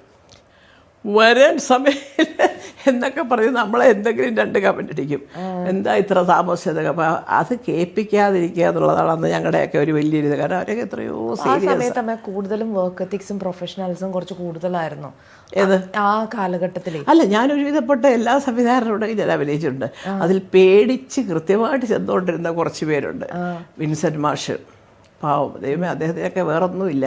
വരാൻ സമയമില്ല, എന്നൊക്കെ പറഞ്ഞ് നമ്മളെ എന്തെങ്കിലും 2 കമൻ്റ് അടിക്കും, എന്താ ഇത്ര താമസിച്ചതൊക്കെ. അപ്പോൾ അത് കേൾപ്പിക്കാതിരിക്കുക എന്നുള്ളതാണ് അന്ന് ഞങ്ങളുടെയൊക്കെ ഒരു വലിയൊരു ഇത്. കാരണം അവരൊക്കെ എത്രയോ സീരിയസ്. സമയത്ത് അമ്മ കൂടുതലും വർക്ക് എത്തിക്സും പ്രൊഫഷണൽസും കുറച്ച് കൂടുതലായിരുന്നു ഏത് ആ കാലഘട്ടത്തിൽ. അല്ല, ഞാൻ ഒരുവിധപ്പെട്ട എല്ലാ സംവിധാനങ്ങളുടെയും ഞാൻ അഭിനയിച്ചിട്ടുണ്ട്. അതിൽ പേടിച്ച് കൃത്യമായിട്ട് ചെന്നുകൊണ്ടിരുന്ന കുറച്ച് പേരുണ്ട്. വിൻസെൻ്റ് മാഷ്, പാവം ദൈവമേ, അദ്ദേഹത്തിനൊക്കെ വേറൊന്നുമില്ല,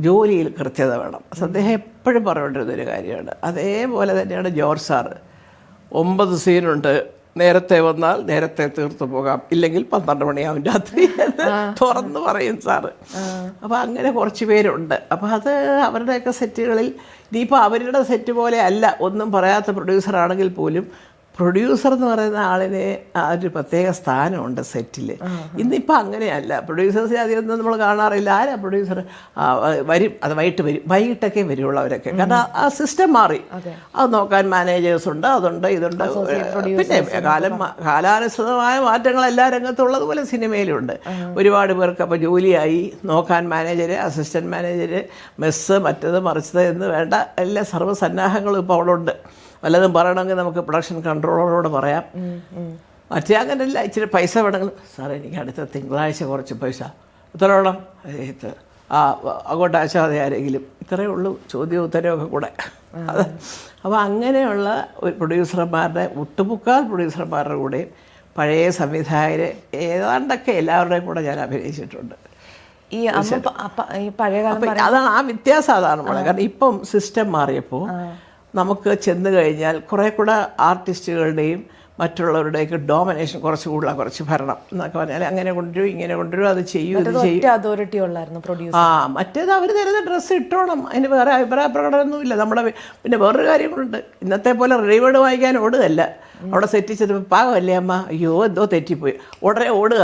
ജോലിയിൽ കൃത്യത വേണം. അദ്ദേഹം എപ്പോഴും പറഞ്ഞുകൊണ്ടിരുന്നൊരു കാര്യമാണ്. അതേപോലെ തന്നെയാണ് ജോർജ് സാറ്. 9 സീനുണ്ട്, നേരത്തെ വന്നാൽ നേരത്തെ തീർത്തു പോകാം, ഇല്ലെങ്കിൽ 12 മണിയാവും രാത്രി എന്ന് തുറന്ന് പറയും സാറ്. അപ്പോൾ അങ്ങനെ കുറച്ച് പേരുണ്ട്. അപ്പോൾ അത് അവരുടെയൊക്കെ സെറ്റുകളിൽ ഇനിയിപ്പോൾ അവരുടെ സെറ്റ് പോലെ അല്ല, ഒന്നും പറയാത്ത പ്രൊഡ്യൂസറാണെങ്കിൽ പോലും പ്രൊഡ്യൂസർ എന്ന് പറയുന്ന ആളിന് ആ ഒരു പ്രത്യേക സ്ഥാനമുണ്ട് സെറ്റിൽ. ഇന്നിപ്പോൾ അങ്ങനെയല്ല, പ്രൊഡ്യൂസേഴ്സിനെ അധികമൊന്നും നമ്മൾ കാണാറില്ല. ആരാ പ്രൊഡ്യൂസർ? വരും, അത് വൈകിട്ടൊക്കെ വരുള്ളൂ അവരൊക്കെ. കാരണം ആ സിസ്റ്റം മാറി. അത് നോക്കാൻ മാനേജേഴ്സ് ഉണ്ട്, അതുണ്ട്, ഇതുണ്ട്. പിന്നെ കാലാനുസൃതമായ മാറ്റങ്ങൾ എല്ലാ രംഗത്തുള്ളതുപോലെ സിനിമയിലുണ്ട്. ഒരുപാട് പേർക്ക് അപ്പോൾ ജോലിയായി, നോക്കാൻ മാനേജർ, അസിസ്റ്റൻറ്റ് മാനേജർ, മെസ്സ്, മറ്റത് മറിച്ചത് എന്ന് വേണ്ട എല്ലാ സർവ്വസന്നാഹങ്ങളും ഇപ്പോൾ അവിടെ ഉണ്ട്. വല്ലതും പറയണമെങ്കിൽ നമുക്ക് പ്രൊഡക്ഷൻ കൺട്രോളറോട് പറയാം. മറ്റേ അങ്ങനെയല്ല, ഇച്ചിരി പൈസ വേണമെങ്കിൽ സാറേ എനിക്ക് അടുത്ത തിങ്കളാഴ്ച കുറച്ച് പൈസ ഇത്ര വേണം, അങ്ങോട്ട് അയച്ചാൽ മതി ആരെങ്കിലും, ഇത്രയേ ഉള്ളൂ ചോദ്യവും ഉത്തരവൊക്കെ കൂടെ. അത് അപ്പോൾ അങ്ങനെയുള്ള ഒരു പ്രൊഡ്യൂസർമാരുടെ, ഒട്ടുമുക്കാൽ പ്രൊഡ്യൂസർമാരുടെ കൂടെയും പഴയ സംവിധായകരെ ഏതാണ്ടൊക്കെ എല്ലാവരുടെയും കൂടെ ഞാൻ അഭിനയിച്ചിട്ടുണ്ട്. ഈ പഴയകാലം അതാണ് ആ വ്യത്യാസം, അതാണ് മോളെ. കാരണം ഇപ്പം സിസ്റ്റം മാറിയപ്പോൾ നമുക്ക് ചെന്ന് കഴിഞ്ഞാൽ കുറേ കൂടെ ആർട്ടിസ്റ്റുകളുടെയും മറ്റുള്ളവരുടെയൊക്കെ ഡോമിനേഷൻ കുറച്ച് കൂടുതലാണ്, കുറച്ച് ഭരണം എന്നൊക്കെ പറഞ്ഞാൽ അങ്ങനെ കൊണ്ടുവരും, ഇങ്ങനെ കൊണ്ടുവരും, അത് ചെയ്യും, ഇത് ചെയ്യും. അതോറിറ്റി ഉള്ളായിരുന്നു പ്രൊഡ്യൂസർ. മറ്റേത് അവർ തരുന്ന ഡ്രസ്സ് ഇട്ടോണം, അതിന് വേറെ അഭിപ്രായ പ്രകടനമൊന്നുമില്ല. നമ്മുടെ പിന്നെ വേറൊരു കാര്യങ്ങളുണ്ട്, ഇന്നത്തെ പോലെ റെഡിമെയ്ഡ് വാങ്ങിക്കാൻ ഓടുകയല്ല. അവിടെ സെറ്റ് ചെയ്ത് പാകമല്ലേ അമ്മ, അയ്യോ എന്തോ തെറ്റിപ്പോയി, ഉടനെ ഓടുക.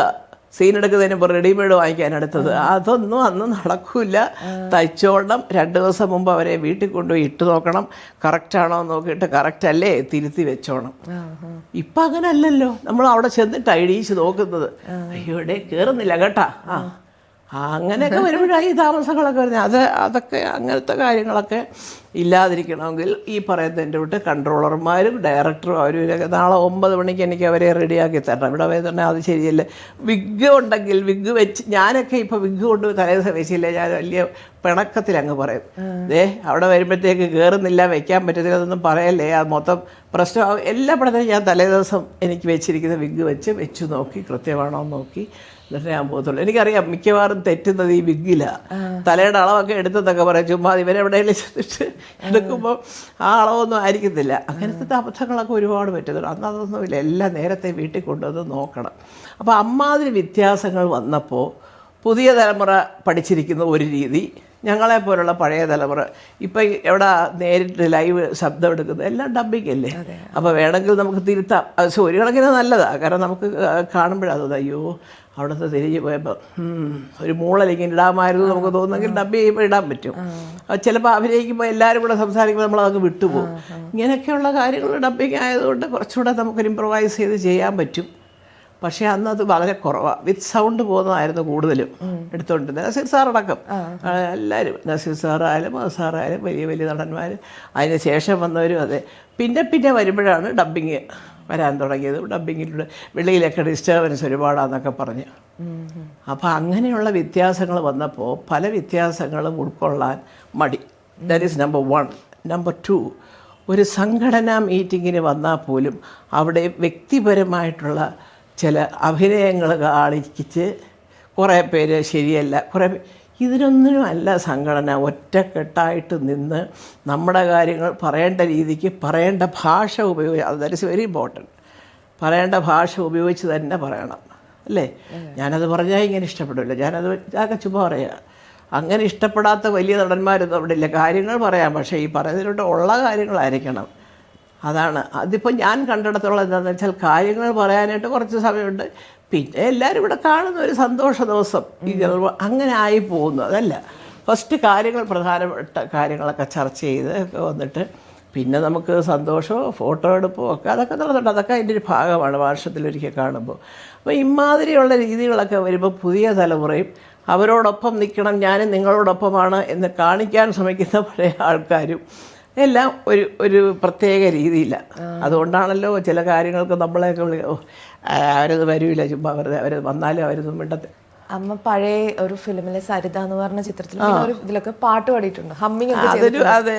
സീൻ എടുക്കുന്നതിന് ഇപ്പോൾ റെഡിമെയ്ഡ് വാങ്ങിക്കാൻ അടുത്തത്, അതൊന്നും അന്ന് നടക്കില്ല. തയ്ച്ചോടണം. 2 ദിവസം മുമ്പ് അവരെ വീട്ടിൽ കൊണ്ടുപോയി ഇട്ട് നോക്കണം, കറക്റ്റാണോ എന്ന് നോക്കിയിട്ട് കറക്റ്റ് അല്ലേ തിരുത്തി വെച്ചോണം. ഇപ്പം അങ്ങനെ അല്ലല്ലോ, നമ്മൾ അവിടെ ചെന്നിട്ട് ഐഡിയിച്ച് നോക്കുന്നത്, അയ്യോ ഇവിടെ കയറുന്നില്ല കേട്ടാ. അങ്ങനെയൊക്കെ വരുമ്പോഴാണ് ഈ താമസങ്ങളൊക്കെ വരുന്നത്. അതൊക്കെ അങ്ങനത്തെ കാര്യങ്ങളൊക്കെ ഇല്ലാതിരിക്കണമെങ്കിൽ ഈ പറയുന്നതിൻ്റെ വിട്ട് കൺട്രോളർമാരും ഡയറക്ടറും അവരും നാളെ 9 മണിക്ക് എനിക്ക് അവരെ റെഡിയാക്കി തരണം. ഇവിടെ തന്നെ അത് ശരിയല്ല. വിഗ് ഉണ്ടെങ്കിൽ വിഗ് വെച്ച്, ഞാനൊക്കെ ഇപ്പോൾ വിഗ് കൊണ്ട് തലേദിവസം വെച്ചില്ല, ഞാൻ വലിയ പിണക്കത്തിൽ അങ്ങ് പറയും, അവിടെ വരുമ്പോഴത്തേക്ക് കയറുന്നില്ല, വെക്കാൻ പറ്റത്തില്ല, അതൊന്നും പറയല്ലേ, അത് മൊത്തം പ്രശ്നം. എല്ലാ പടത്തിനും ഞാൻ തലേദിവസം എനിക്ക് വെച്ചിരിക്കുന്ന വിഗ് വെച്ച് നോക്കി കൃത്യമാണോ നോക്കി എന്നിട്ട് ഞാൻ പോകത്തുള്ളൂ. എനിക്കറിയാം മിക്കവാറും തെറ്റുന്നത് ഈ വിഗ്ഗിലാണ്. തലയുടെ അളവൊക്കെ എടുത്തെന്നൊക്കെ പറയാം, ചുമ്മാ ഇവരെവിടെയെങ്കിലും ചെന്നിട്ട് എടുക്കുമ്പോൾ ആ അളവൊന്നും ആയിരിക്കത്തില്ല. അങ്ങനത്തെ അബദ്ധങ്ങളൊക്കെ ഒരുപാട് പറ്റുന്നുണ്ട്. അന്ന് അതൊന്നുമില്ല, എല്ലാം നേരത്തെ വീട്ടിൽ കൊണ്ടുവന്ന് നോക്കണം. അപ്പോൾ അമ്മാതിരി വ്യത്യാസങ്ങൾ വന്നപ്പോൾ പുതിയ തലമുറ പഠിച്ചിരിക്കുന്ന ഒരു രീതി, ഞങ്ങളെപ്പോലുള്ള പഴയ തലമുറ ഇപ്പം എവിടെ നേരിട്ട് ലൈവ് ശബ്ദം എടുക്കുന്നത് എല്ലാം ഡബ്ബിങ് അല്ലേ. അപ്പോൾ വേണമെങ്കിൽ നമുക്ക് തിരുത്താം. അത് ഒരു കണക്കിന് നല്ലതാണ്. കാരണം നമുക്ക് കാണുമ്പോഴത് അയ്യോ അവിടുത്തെ തിരിഞ്ഞ് പോയപ്പോൾ ഒരു മൂളലിങ്ങനെ ഇടാമായിരുന്നു നമുക്ക് തോന്നുന്നെങ്കിൽ ഡബ്ബ് ചെയ്യുമ്പോൾ ഇടാൻ പറ്റും. ചിലപ്പോൾ അഭിനയിക്കുമ്പോൾ എല്ലാവരും കൂടെ സംസാരിക്കുമ്പോൾ നമ്മളതൊക്കെ വിട്ടുപോകും. ഇങ്ങനെയൊക്കെയുള്ള കാര്യങ്ങൾ ഡബ്ബിങ് ആയതുകൊണ്ട് കുറച്ചുകൂടെ നമുക്കൊരു ഇംപ്രവൈസ് ചെയ്ത് ചെയ്യാൻ പറ്റും. പക്ഷേ അന്നത് വളരെ കുറവാണ്. വിത്ത് സൗണ്ട് പോകുന്നതായിരുന്നു കൂടുതലും എടുത്തുകൊണ്ടിരുന്നത്. നസീർ സാറടക്കം എല്ലാവരും, നസീർ സാറായാലും സാറായാലും വലിയ വലിയ നടന്മാർ, അതിന് ശേഷം വന്നവരും അതെ. പിന്നെ വരുമ്പോഴാണ് ഡബ്ബിങ് വരാൻ തുടങ്ങിയത്. ഡബ്ബിങ്ങിലൂടെ വെളിയിലൊക്കെ ഡിസ്റ്റർബൻസ് ഒരുപാടാന്നൊക്കെ പറഞ്ഞ്. അപ്പോൾ അങ്ങനെയുള്ള വ്യത്യാസങ്ങൾ വന്നപ്പോൾ പല വ്യത്യാസങ്ങളും ഉൾക്കൊള്ളാൻ മടി. That is number 1. നമ്പർ 2, ഒരു സംഘടനാ മീറ്റിങ്ങിന് വന്നാൽ പോലും അവിടെ വ്യക്തിപരമായിട്ടുള്ള ചില അഭിനയങ്ങൾ കാണിച്ച് കുറേ പേര് ശരിയല്ല, ഇതിനൊന്നിനും അല്ല സംഘടന. ഒറ്റക്കെട്ടായിട്ട് നിന്ന് നമ്മുടെ കാര്യങ്ങൾ പറയേണ്ട രീതിക്ക് പറയേണ്ട ഭാഷ ഉപയോഗിച്ച്, ദാറ്റ് ഈസ് വെരി ഇമ്പോർട്ടൻറ്റ്. പറയേണ്ട ഭാഷ ഉപയോഗിച്ച് തന്നെ പറയണം അല്ലേ. ഞാനത് പറഞ്ഞാൽ ഇങ്ങനെ ഇഷ്ടപ്പെടില്ല, ഞാനൊക്കെ ചുമ്മാ പറയുക. അങ്ങനെ ഇഷ്ടപ്പെടാത്ത വലിയ നടന്മാരൊന്നും അവിടെ ഇല്ല. കാര്യങ്ങൾ പറയാം, പക്ഷേ ഈ പറയുന്നതിലോട്ട് ഉള്ള കാര്യങ്ങളായിരിക്കണം. അതാണ് അതിപ്പോൾ ഞാൻ കണ്ടിടത്തോളം എന്താണെന്ന് വെച്ചാൽ കാര്യങ്ങൾ പറയാനായിട്ട് കുറച്ച് സമയമുണ്ട്, പിന്നെ എല്ലാവരും ഇവിടെ കാണുന്ന ഒരു സന്തോഷ ദിവസം ഈ അങ്ങനെ ആയി പോകുന്നു. അതല്ല, ഫസ്റ്റ് കാര്യങ്ങൾ, പ്രധാനപ്പെട്ട കാര്യങ്ങളൊക്കെ ചർച്ച ചെയ്ത് ഒക്കെ വന്നിട്ട് പിന്നെ നമുക്ക് സന്തോഷമോ ഫോട്ടോ എടുപ്പോ ഒക്കെ അതൊക്കെ നടന്നിട്ട് അതൊക്കെ അതിൻ്റെ ഒരു ഭാഗമാണ് വർഷത്തിലൊരിക്കൽ കാണുമ്പോൾ. അപ്പോൾ ഇമാതിരിയുള്ള രീതികളൊക്കെ വരുമ്പോൾ പുതിയ തലമുറയും അവരോടൊപ്പം നിൽക്കണം, ഞാനും നിങ്ങളോടൊപ്പമാണ് എന്ന് കാണിക്കാൻ ശ്രമിക്കുന്ന പഴയ ആൾക്കാരും എല്ലാം ഒരു പ്രത്യേക രീതിയിലാണ്. അതുകൊണ്ടാണല്ലോ ചില കാര്യങ്ങൾക്ക് നമ്മളെയൊക്കെ അവരത് വരില്ല, ചുമ്മാ വെറുതെ അവർ വന്നാലും അവരൊന്നും മിണ്ടത്തെ. അമ്മ പഴയ ഒരു ഫിലിമിലെ സരിത എന്ന് പറഞ്ഞ ചിത്രത്തിൽ ഒരു ഇതിലൊക്കെ പാട്ട് പാടിയിട്ടുണ്ട്, ഹമ്മിങ് ഒക്കെ അതൊരു അതെ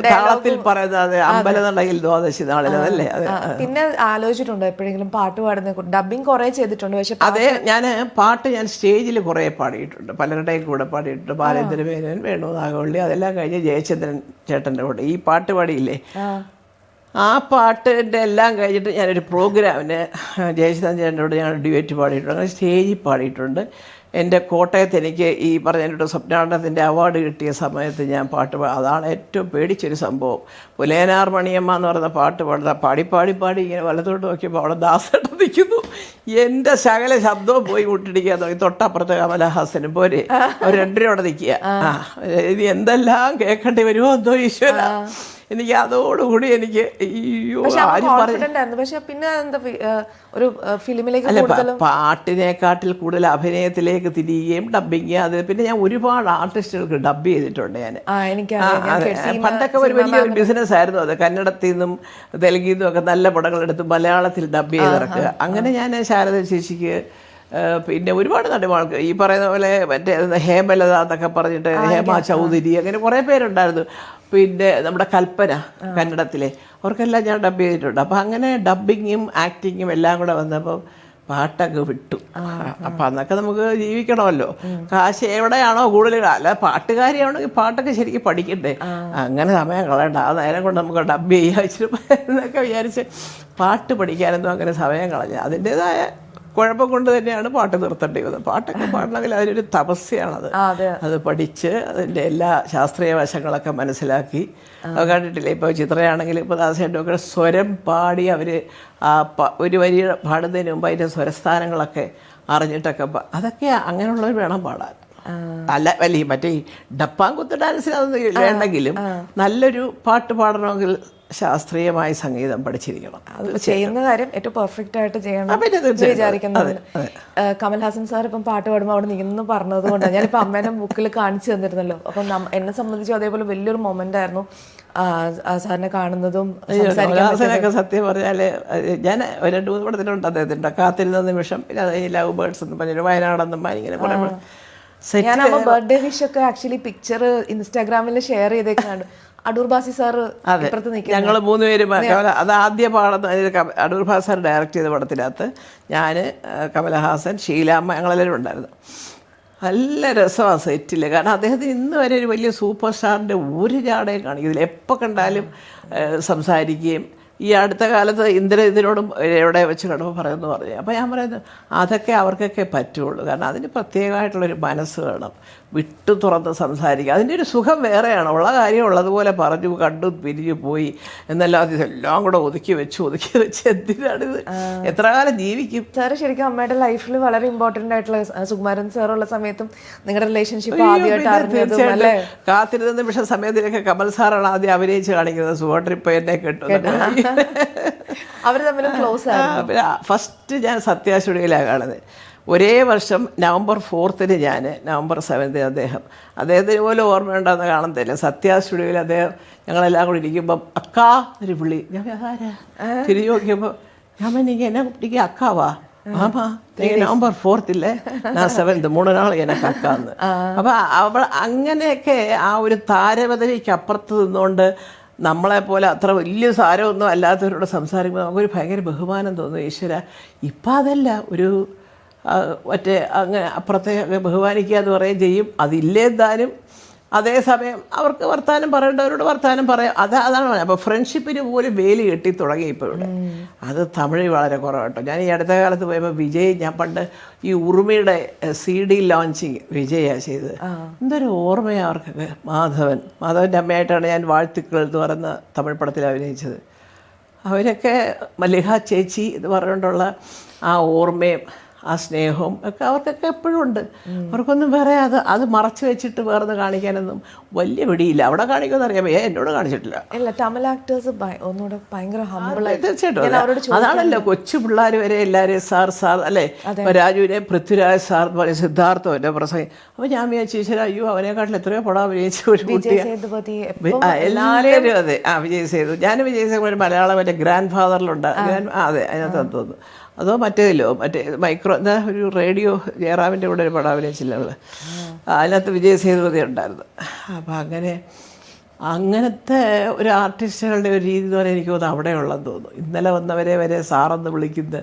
താളത്തിൽ പറയുന്നത് അമ്പലനടയിൽ ദ്വാദശി നാളിൽ അതല്ലേ. പിന്നെ ആലോചിച്ചിട്ടുണ്ടോ എപ്പോഴെങ്കിലും പാട്ട് പാടുന്ന? ഡബിങ് കുറെ ചെയ്തിട്ടുണ്ട്, പക്ഷെ അതെ ഞാൻ സ്റ്റേജിൽ കുറേ പാടിയിട്ടുണ്ട്, പലരുടെയും കൂടെ പാടിയിട്ടുണ്ട്. ബാലേന്ദ്രമേനോൻ, വേണു നാഗവള്ളി, അതെല്ലാം കഴിഞ്ഞ് ജയചന്ദ്രൻ ചേട്ടൻ്റെ കൂടെ ഈ പാട്ട് പാടിയില്ലേ, ആ പാട്ടിൻ്റെ എല്ലാം കഴിഞ്ഞിട്ട് ഞാനൊരു പ്രോഗ്രാമിന് ജയചന്ദ്രൻ ചേട്ടൻ്റെ കൂടെ ഞാൻ ഡ്യുവറ്റ് പാടിയിട്ടുണ്ട്, അങ്ങനെ സ്റ്റേജിൽ പാടിയിട്ടുണ്ട്. എൻ്റെ കോട്ടയത്ത് എനിക്ക് ഈ പറഞ്ഞിട്ട് സ്വപ്നാടനത്തിൻ്റെ അവാർഡ് കിട്ടിയ സമയത്ത് ഞാൻ പാട്ട് അതാണ് ഏറ്റവും പേടിച്ചൊരു സംഭവം. പുലേനാർ മണിയമ്മ എന്ന് പറയുന്ന പാട്ട് പാടി ഇങ്ങനെ വലത്തോട്ട് നോക്കിയപ്പോൾ അവിടെ ദാസേട്ടൻ നിൽക്കുന്നു. എൻ്റെ സകല ശബ്ദവും പോയി മുട്ടിടിക്കാൻ തുടങ്ങി. തൊട്ടപ്പുറത്ത് കമലഹാസനും പോരെ, അവർ രണ്ടരും അവിടെ നിൽക്കുക. ഇനി എന്തെല്ലാം കേൾക്കേണ്ടി വരുമോ എന്തോ ഈശ്വര. എനിക്ക് അതോടുകൂടി എനിക്ക് പക്ഷെ പിന്നെ എന്താ ഒരു ഫിലിമിലേക്ക് അല്ല, പാട്ടിനെക്കാട്ടിൽ കൂടുതൽ അഭിനയത്തിലേക്ക് തിരിയുകയും ഡബിങ്, അത് പിന്നെ ഞാൻ ഒരുപാട് ആർട്ടിസ്റ്റുകൾക്ക് ഡബ് ചെയ്തിട്ടുണ്ട്. ഞാൻ പണ്ടൊക്കെ ഒരു വലിയൊരു ബിസിനസ് ആയിരുന്നു അത്. കന്നഡത്തിൽ നിന്നും തെലുങ്കിൽ നിന്നും ഒക്കെ നല്ല പടങ്ങളെടുത്ത് മലയാളത്തിൽ ഡബ് ചെയ്തിറക്കുക. അങ്ങനെ ഞാൻ ശാരദ ചേച്ചിക്ക്, പിന്നെ ഒരുപാട് നടിമാർക്ക് ഈ പറയുന്ന പോലെ മറ്റേ ഹേമലത എന്നൊക്കെ പറഞ്ഞിട്ട് ഹേമ ചൗധരി, അങ്ങനെ കുറേ പേരുണ്ടായിരുന്നു. പിന്നെ നമ്മുടെ കൽപ്പന കന്നഡത്തിലെ, അവർക്കെല്ലാം ഞാൻ ഡബ് ചെയ്തിട്ടുണ്ട്. അപ്പം അങ്ങനെ ഡബിങ്ങും ആക്ടിങ്ങും എല്ലാം കൂടെ വന്നപ്പോൾ പാട്ടൊക്കെ വിട്ടു. അപ്പം അന്നൊക്കെ നമുക്ക് ജീവിക്കണമല്ലോ, കാശ് എവിടെയാണോ കൂടുതൽ, അല്ല പാട്ടുകാരിയാണെങ്കിൽ പാട്ടൊക്കെ ശരിക്കും പഠിക്കണ്ടേ. അങ്ങനെ സമയം കളയണ്ട, ആ നേരം കൊണ്ട് നമുക്ക് ഡബ് ചെയ്യാൻ എന്നൊക്കെ വിചാരിച്ച് പാട്ട് പഠിക്കാനൊന്നും അങ്ങനെ സമയം കളഞ്ഞ അതിൻ്റെതായ കുഴപ്പം കൊണ്ട് തന്നെയാണ് പാട്ട് നിർത്തേണ്ടി വന്നത്. പാട്ടൊക്കെ പാടണമെങ്കിൽ അതിനൊരു തപസ്യാണത്. അത് പഠിച്ച് അതിൻ്റെ എല്ലാ ശാസ്ത്രീയ വശങ്ങളൊക്കെ മനസ്സിലാക്കി. അത് കണ്ടിട്ടില്ലേ, ഇപ്പോൾ ചിത്രയാണെങ്കിൽ ഇപ്പോൾ ദാസേട്ടൊക്കെ സ്വരം പാടി അവർ ഒരു വരി പാടുന്നതിന് മുമ്പ് അതിൻ്റെ സ്വരസ്ഥാനങ്ങളൊക്കെ അറിഞ്ഞിട്ടൊക്കെ അതൊക്കെ അങ്ങനെയുള്ളവർ വേണം പാടാൻ. അല്ല വലിയ മറ്റേ ഈ ഡപ്പാങ്കുത്ത് ഡാൻസിന് അതൊന്നും വേണ്ടെങ്കിലും നല്ലൊരു പാട്ട് പാടണമെങ്കിൽ ശാസ്ത്രീയമായി സംഗീതം പഠിച്ചിരിക്കണം. അത് ചെയ്യുന്ന കാര്യം ഏറ്റവും പെർഫെക്റ്റ് ആയിട്ട് ചെയ്യണം വിചാരിക്കുന്നത്. കമൽഹാസൻ സാർ ഇപ്പം പാട്ട് പാടുമ്പോൾ അവിടെ നിന്ന് പറഞ്ഞത് കൊണ്ടാണ് ഞാനിപ്പോൾ അമ്മേനെ ബുക്കിൽ കാണിച്ചു തന്നിരുന്നല്ലോ. അപ്പം എന്നെ സംബന്ധിച്ചും അതേപോലെ വലിയൊരു മൊമെന്റ് ആയിരുന്നു സാറിനെ കാണുന്നതും കമൽഹാസനൊക്കെ. സത്യം പറഞ്ഞാൽ ഞാൻ 2-3 പടത്തിലുണ്ട് അദ്ദേഹത്തിൻ്റെ കാത്തിരുന്ന നിമിഷം, പിന്നെ അത് ലവ് ബേർഡ്സ് എന്ന് പറഞ്ഞൊരു വയനാടെന്നും ഇങ്ങനെ കുറേ. ഞാൻ അമ്മ ബർത്ത്ഡേ വിഷ് ഒക്കെ ആക്ച്വലി പിക്ചർ ഇൻസ്റ്റാഗ്രാമിൽ ഷെയർ ചെയ്തേക്കുന്നുണ്ട്. അടൂർ ബാസി സാർ ഇപ്പുറത്ത് നിൽക്കുന്നത്, ഞങ്ങൾ 3 പേരും. അത് ആദ്യ പാടുന്ന അടൂർ ബാസി സാർ ഡയറക്റ്റ് ചെയ്ത പടത്തിനകത്ത് ഞാൻ, കമലഹാസൻ, ഷീലാമ്മ, ഞങ്ങളെല്ലാവരും ഉണ്ടായിരുന്നു. നല്ല രസമാണ് സെറ്റിൽ. കാരണം അദ്ദേഹത്തിന് ഇന്ന് വരെ ഒരു വലിയ സൂപ്പർ സ്റ്റാറിൻ്റെ ഒരു ജാടയും കാണിക്കുന്നില്ല. എപ്പോൾ കണ്ടാലും സംസാരിക്കുകയും. ഈ അടുത്ത കാലത്ത് ഇതിനോടും എവിടെ വെച്ച് കണ്ടപ്പോൾ പറയുമെന്ന് പറഞ്ഞു. അപ്പോൾ ഞാൻ പറയുന്നത് അതൊക്കെ അവർക്കൊക്കെ പറ്റുള്ളൂ. കാരണം അതിന് പ്രത്യേകമായിട്ടുള്ളൊരു മനസ്സ് വേണം, വിട്ടു തുറന്ന് സംസാരിക്കുക. അതിൻ്റെ ഒരു സുഖം വേറെയാണ്. ഉള്ള കാര്യം ഉള്ളതുപോലെ പറഞ്ഞു, കണ്ടു, പിരിഞ്ഞു പോയി എന്നല്ലാതെ ഇതെല്ലാം കൂടെ ഒതുക്കി വെച്ച് എന്തിനാണിത്, എത്ര കാലം ജീവിക്കും? സാറ് ശരിക്കും അമ്മയുടെ ലൈഫിൽ വളരെ ഇമ്പോർട്ടൻ്റ് ആയിട്ടുള്ള സുകുമാരൻ സാറുള്ള സമയത്തും നിങ്ങളുടെ റിലേഷൻഷിപ്പ് ആദ്യമായിട്ട് അറിഞ്ഞതും അല്ലേ? കാത്തിരുന്ന നിമിഷം സമയത്തിലൊക്കെ കമൽ സാറാണ് ആദ്യം അഭിനയിച്ച് കാണിക്കുന്നത്. സുഖോട്ടർ ഇപ്പം എന്നെ കേട്ടു. അവർ തമ്മിൽ ക്ലോസ് ആണ്. പിന്നെ ഫസ്റ്റ് ഞാൻ സത്യ സ്റ്റുഡിയോയിലാണ് കാണുന്നത്. ഒരേ വർഷം നവംബർ 4 ഞാൻ, നവംബർ 7 അദ്ദേഹത്തിന് പോലും ഓർമ്മയുണ്ടെന്ന് കാണത്തില്ല. സത്യ സ്റ്റുഡിയോയിൽ അദ്ദേഹം ഞങ്ങളെല്ലാം കൂടി ഇരിക്കുമ്പം അക്കാ ഒരു പുള്ളി. ഞാൻ ആരാ തിരിഞ്ഞു നോക്കിയപ്പോൾ ഞാൻ എനിക്ക് എന്നെ കുട്ടിക്ക് അക്കാവാ ആമാ നവംബർ 4 ഞാൻ 7 3 നാൾ എനിക്ക് അക്കാന്ന്. അപ്പം അവൾ അങ്ങനെയൊക്കെ ആ ഒരു താരപദവിക്ക് അപ്പുറത്ത് നിന്നുകൊണ്ട് നമ്മളെപ്പോലെ അത്ര വലിയ സാരമൊന്നും അല്ലാത്തവരോട് സംസാരിക്കുമ്പോൾ നമുക്കൊരു ഭയങ്കര ബഹുമാനം തോന്നും. ഈശ്വര, ഇപ്പം അതല്ല, ഒരു മറ്റേ അങ്ങനെ അപ്പുറത്തെ ബഹുമാനിക്കുക എന്ന് പറയുകയും ചെയ്യും. അതില്ലേന്താനും അതേസമയം അവർക്ക് വർത്തമാനം പറയേണ്ടവരോട് വർത്തമാനം പറയാം. അതാണ്. അപ്പോൾ ഫ്രണ്ട്ഷിപ്പിന് പോലും വേലി കെട്ടി തുടങ്ങി ഇപ്പോൾ ഇവിടെ. അത് തമിഴ് വളരെ കുറവാട്ടോ. ഞാൻ ഈ അടുത്ത കാലത്ത് പോയപ്പോൾ വിജയ്, ഞാൻ പണ്ട് ഈ ഉറുമിയുടെ CD ലോഞ്ചിങ് വിജയാണ് ചെയ്തത്. എന്തൊരു ഓർമ്മയാണ് അവർക്കൊക്കെ. മാധവൻ്റെ അമ്മയായിട്ടാണ് ഞാൻ വാഴ്ത്തുക്കൾ എന്ന് പറയുന്ന തമിഴ് പടത്തിൽ അഭിനയിച്ചത്. അവരൊക്കെ മല്ലിക ചേച്ചി എന്ന് പറഞ്ഞുകൊണ്ടുള്ള ആ ഓർമ്മയും ആ സ്നേഹവും ഒക്കെ അവർക്കൊക്കെ എപ്പോഴും ഉണ്ട്. അവർക്കൊന്നും വേറെ അത് മറച്ചു വെച്ചിട്ട് വേറെ കാണിക്കാനൊന്നും വലിയ പിടിയില്ല. അവിടെ കാണിക്കുമെന്ന് അറിയാം, എന്നോട് കാണിച്ചിട്ടില്ല. ഇല്ല, തമിഴ് ആക്ടേഴ്സ് ഒന്നുകൂടെ ഭയങ്കര ഹമ്പിൾ. തീർച്ചയായിട്ടും അതാണല്ലോ കൊച്ചു പിള്ളേർ വരെ എല്ലാവരെയും സാർ സാർ അല്ലേ. ഇപ്പം രാജുവിനെ പൃഥ്വിരാജ് സാർ പോലെ സിദ്ധാർത്ഥം എൻ്റെ പ്രസംഗം. അപ്പോൾ ഞാൻ വിചാരിച്ചു ഈശ്വര, അയ്യോ അവനെക്കാട്ടിൽ എത്രയോ പടം അഭിനയിച്ച ഒരു കുട്ടിയാണ് എല്ലാവരും. അതെ, വിജയ് സേതു. ഞാൻ വിജയ് സേതു ഒരു മലയാളം മറ്റേ ഗ്രാൻഡ് ഫാദറിലുണ്ട്. അതെ, അതിനകത്ത് തോന്നുന്നു. അതോ മറ്റേതിലോ മറ്റേ മൈക്രോ എന്താ ഒരു റേഡിയോ ജയറാമിൻ്റെ കൂടെ ഒരു പടം അഭിനയിച്ചില്ല അവള്. അതിനകത്ത് വിജയ് സേതുപതി ഉണ്ടായിരുന്നു. അപ്പം അങ്ങനത്തെ ഒരു ആർട്ടിസ്റ്റുകളുടെ ഒരു രീതി എന്ന് പറയാൻ എനിക്ക് തോന്നുന്നു അവിടെ ഉള്ളതെന്ന് തോന്നുന്നു. ഇന്നലെ വന്നവരെ വരെ സാറെന്ന് വിളിക്കുന്നത്,